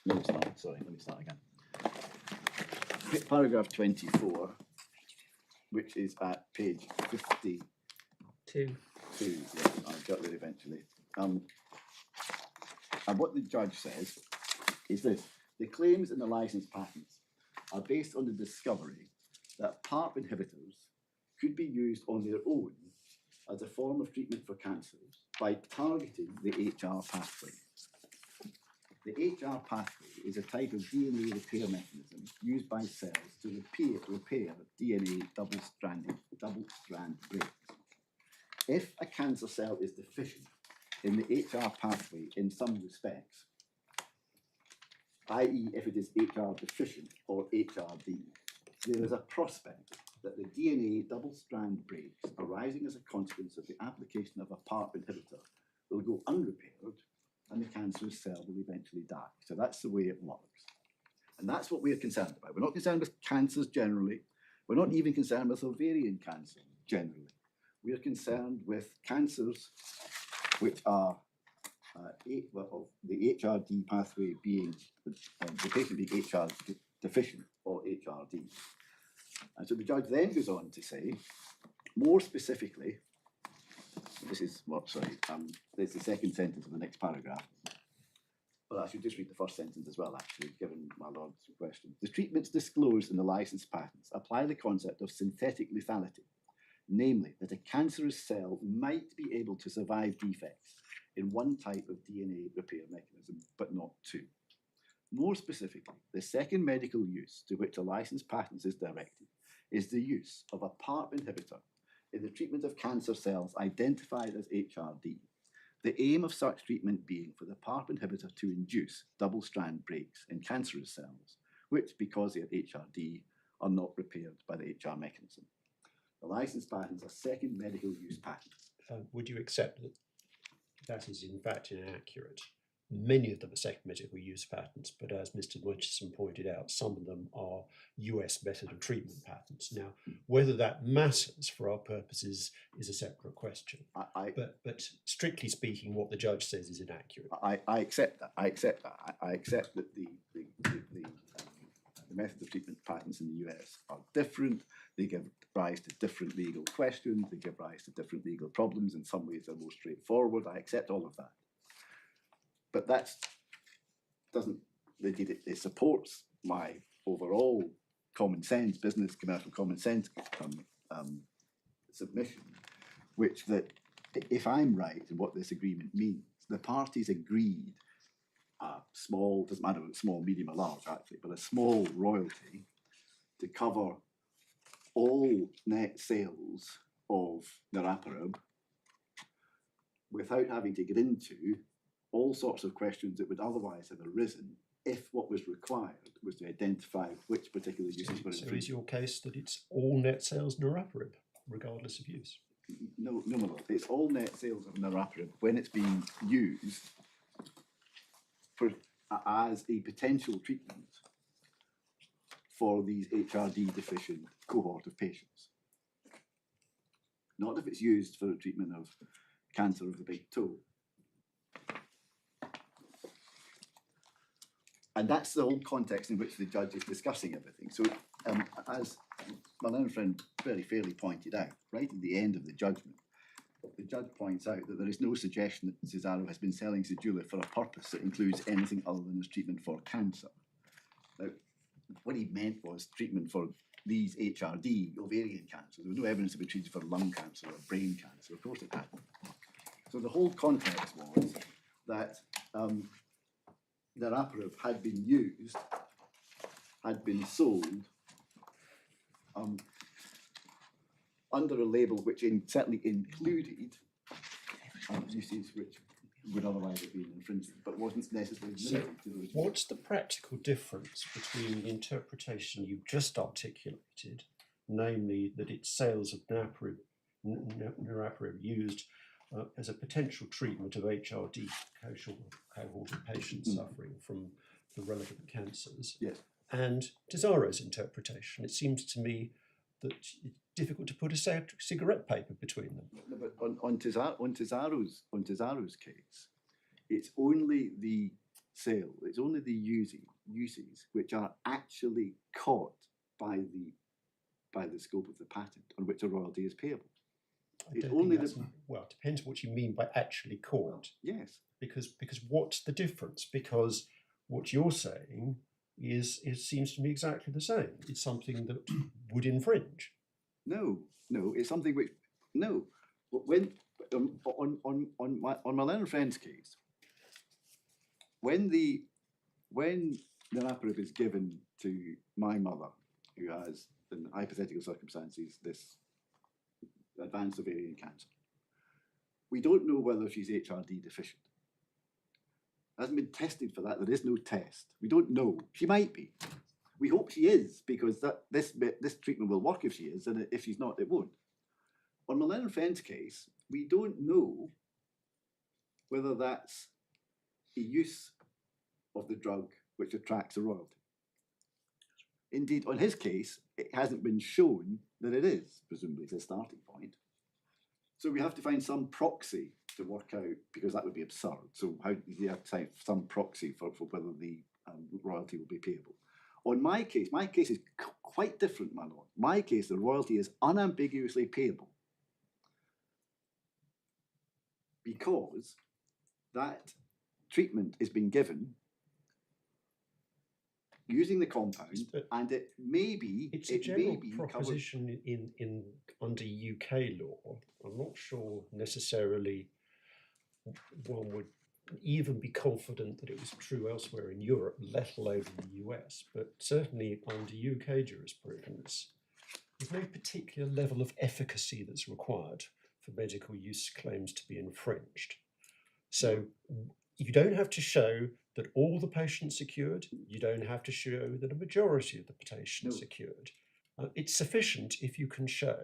No, it's not. Sorry, let me start again. Paragraph 24, which is at page 52. Yeah, I'll get there eventually. And what the judge says is this: the claims in the licensed patents are based on the discovery that PARP inhibitors could be used on their own as a form of treatment for cancers by targeting the HR pathway. The HR pathway is a type of DNA repair mechanism used by cells to repair DNA double-strand breaks. If a cancer cell is deficient in the HR pathway in some respects, i.e. if it is HR deficient or HRD, there is a prospect that the DNA double-strand breaks arising as a consequence of the application of a PARP inhibitor will go unrepaired and the cancerous cell will eventually die. So that's the way it works. And that's what we're concerned about. We're not concerned with cancers generally. We're not even concerned with ovarian cancer generally. We are concerned with cancers which are the HRD pathway being, the patient being HR deficient or HRD. And so the judge then goes on to say, more specifically, this is what, sorry, there's the second sentence of the next paragraph. Well, I should just read the first sentence as well, actually, given my lord's question. The treatments disclosed in the licensed patents apply the concept of synthetic lethality, namely that a cancerous cell might be able to survive defects in one type of DNA repair mechanism, but not two. More specifically, the second medical use to which a licensed patent is directed is the use of a PARP inhibitor in the treatment of cancer cells identified as HRD. The aim of such treatment being for the PARP inhibitor to induce double-strand breaks in cancerous cells, which, because they are HRD, are not repaired by the HR mechanism. The licensed patents are second medical use patents. Would you accept that that is in fact inaccurate? Many of them are second medical use patents, but as Mr. Murchison pointed out, some of them are US method of treatment patents. Now, whether that matters for our purposes is a separate question. But strictly speaking, what the judge says is inaccurate. I accept that. I accept that the method of treatment patents in the US are different. They give rise to different legal questions. They give rise to different legal problems. In some ways, they're more straightforward. I accept all of that. But that doesn't, it supports my overall common sense, business, commercial common sense submission, which that if I'm right in what this agreement means, the parties agreed a small, doesn't matter if it's small, medium or large actually, but a small royalty to cover all net sales of niraparib without having to get into all sorts of questions that would otherwise have arisen if what was required was to identify which particular uses were infringed. So is your case that it's all net sales niraparib, regardless of use? No, my lord. It's all net sales of niraparib when it's being used for, as a potential treatment for these HRD deficient cohort of patients. not if it's used for the treatment of cancer of the big toe. And that's the whole context in which the judge is discussing everything. So, as my learned friend very fairly pointed out, right at the end of the judgment, the judge points out that there is no suggestion that Tesaro has been selling Zejula for a purpose that includes anything other than as treatment for cancer. Now, what he meant was treatment for these HRD, ovarian cancer. There was no evidence of it treated for lung cancer or brain cancer. Of course it hadn't. So the whole context was that the Rapparev had been used, had been sold under a label which certainly included uses which would otherwise have been infringed, but wasn't necessarily limited to those. What's the practical difference between the interpretation you've just articulated, namely that it's sales of niraparib used as a potential treatment of HRD cohort of patients suffering from the relevant cancers, Yes. and Tesaro's interpretation? It seems to me that it's difficult to put a cigarette paper between them. No, but on Tesaro's case, it's only the sale, it's only the uses which are actually caught by the scope of the patent on which a royalty is payable. It's only well, it depends what you mean by actually caught. Yes. Because what's the difference? Because what you're saying is, it seems to me exactly the same. It's something that would infringe. No, it's something which no. But when on my learned friend's case, when the Rapparev is given to my mother, who has in hypothetical circumstances this advanced ovarian cancer, we don't know whether she's HRD deficient. It hasn't been tested for that. There is no test. We don't know. She might be. We hope she is, because this treatment will work if she is, and if she's not, it won't. On my learned friend's case, we don't know whether that's a use of the drug which attracts a royalty. Indeed, on his case, it hasn't been shown that it is, presumably it's a starting point. So we have to find some proxy to work out, because that would be absurd. So how do you have to find some proxy for whether the royalty will be payable? On my case is quite different, my lord. My case, the royalty is unambiguously payable, because that treatment is being given using the compound, and it may be It's a general proposition in under UK law. I'm not sure necessarily one would even be confident that it was true elsewhere in Europe, let alone in the US, but certainly under UK jurisprudence, there's no particular level of efficacy that's required for medical use claims to be infringed. So you don't have to show that all the patients are cured. You don't have to show that a majority of the patients are cured. It's sufficient if you can show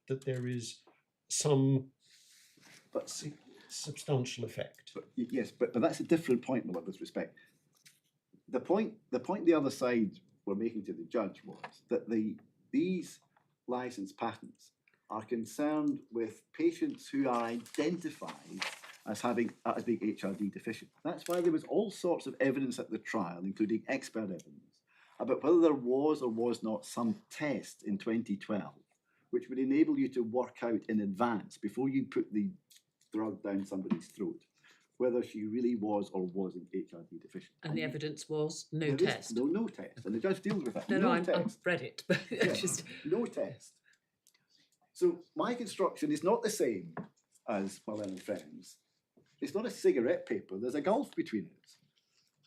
that there is some substantial effect. Yes, but that's a different point, my lord, with respect. The point the other side were making to the judge was that these licensed patents are concerned with patients who are identified as being HRD deficient. That's why there was all sorts of evidence at the trial, including expert evidence, about whether there was or was not some test in 2012 which would enable you to work out in advance, before you put the drug down somebody's throat, whether she really was or wasn't HRD deficient. And the evidence was no there is test. No test, and the judge deals with that. No, I've test. read it, but Yes, just no test. So my construction is not the same as my learned friends. It's not a cigarette paper. There's a gulf between it.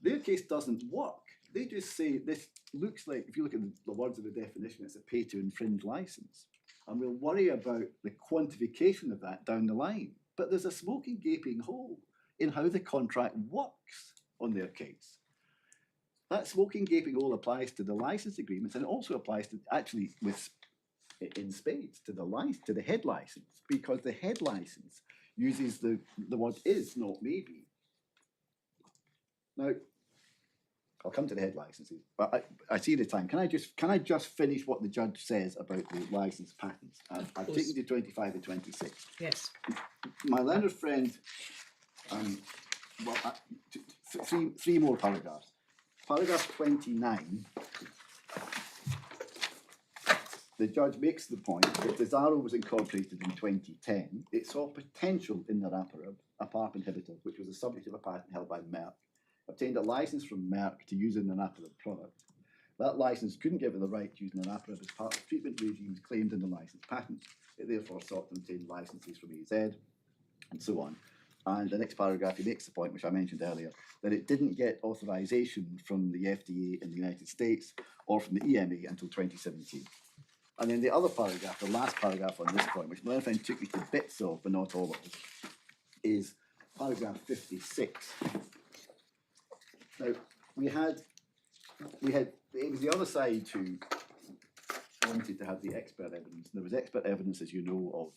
Their case doesn't work. They just say this looks like, if you look at the words of the definition, it's a pay-to-infringe license. And we'll worry about the quantification of that down the line. But there's a smoking, gaping hole in how the contract works on their case. That smoking, gaping hole applies to the license agreements, and it also applies to, actually, in spades, to the head license, because the head license uses the word is, not maybe. Now, I'll come to the head licenses, but I see the time. Can I just finish what the judge says about the licensed patents? Of I've course. taken to 25 and 26. Yes. My learned friend, three more paragraphs. Paragraph 29, the judge makes the point that Tesaro was incorporated in 2010. It saw potential in the wrapper, a PARP inhibitor, which was the subject of a patent held by Merck, obtained a license from Merck to use in the niraparib product. That license couldn't give it the right to use niraparib as part of treatment regimes claimed in the license patent. It therefore sought to obtain licenses from AZ, and so on. And the next paragraph, he makes the point, which I mentioned earlier, that it didn't get authorization from the FDA in the United States or from the EMA until 2017. And then the other paragraph, the last paragraph on this point, which my friend took me to bits of, but not all of it, is paragraph 56. Now, it was the other side who wanted to have the expert evidence. There was expert evidence, as you know, of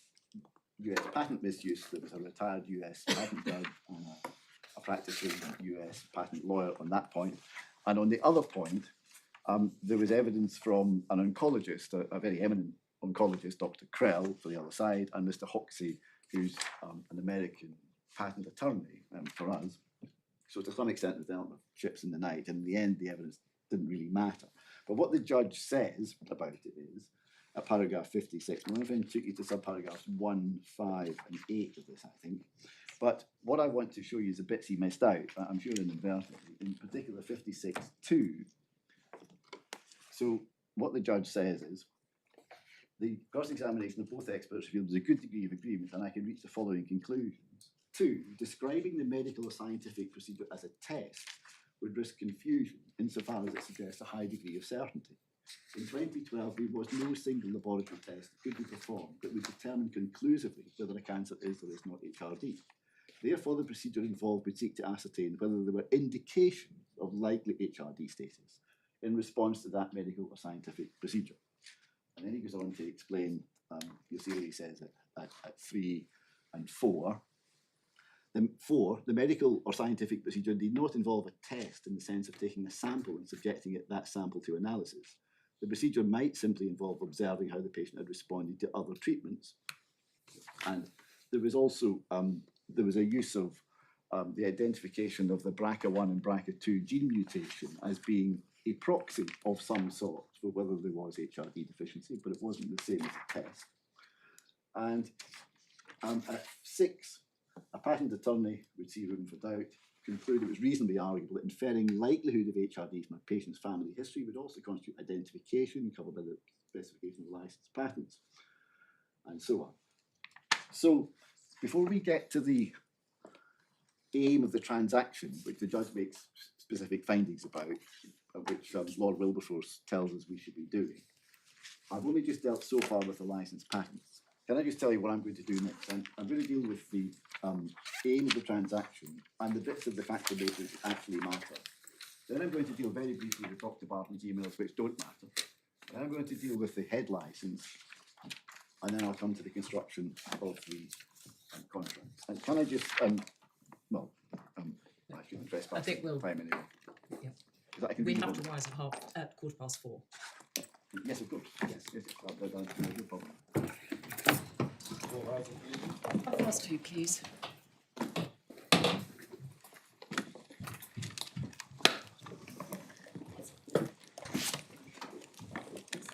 US patent misuse. There was a retired US patent judge and a practicing US patent lawyer on that point. And on the other point, there was evidence from an oncologist, a very eminent oncologist, Dr. Krell, for the other side, and Mr. Hoxie, who's an American patent attorney for us. So to some extent, the development of ships in the night, and in the end, the evidence didn't really matter. But what the judge says about it is, at paragraph 56, my friend took you to subparagraphs 1, 5, and 8 of this, I think. But what I want to show you is the bits he missed out, I'm sure inadvertently, in particular 56.2. So what the judge says is, the cross-examination of both experts revealed there's a good degree of agreement, and I can reach the following conclusions. 2, describing the medical or scientific procedure as a test would risk confusion insofar as it suggests a high degree of certainty. In 2012, there was no single laboratory test that could be performed that would determine conclusively whether a cancer is or is not HRD. Therefore, the procedure involved would seek to ascertain whether there were indications of likely HRD status in response to that medical or scientific procedure. And then he goes on to explain, you'll see what he says at 3 and 4. The medical or scientific procedure did not involve a test in the sense of taking a sample and subjecting that sample to analysis. The procedure might simply involve observing how the patient had responded to other treatments. And there was also there was a use of the identification of the BRCA1 and BRCA2 gene mutation as being a proxy of some sort for whether there was HRD deficiency, but it wasn't the same as a test. And at 6, a patent attorney would see room for doubt, conclude it was reasonably arguable that inferring likelihood of HRD from a patient's family history would also constitute identification covered by the specification of licensed patents, and so on. So before we get to the aim of the transaction, which the judge makes specific findings about, which Lord Wilberforce tells us we should be doing, I've only just dealt so far with the licensed patents. Can I just tell you what I'm going to do next? I'm going to deal with the aim of the transaction and the bits of the factual basis that actually matter. Then I'm going to deal very briefly with Dr. Barton's emails, which don't matter. Then I'm going to deal with the head license, and then I'll come to the construction of the contract. And can I just, I shouldn't trespass. I think we'll. Time anyway. Yeah. That I can We do have the- to rise at 4:15. Yes, of course. Yes, no problem. 2:15, please.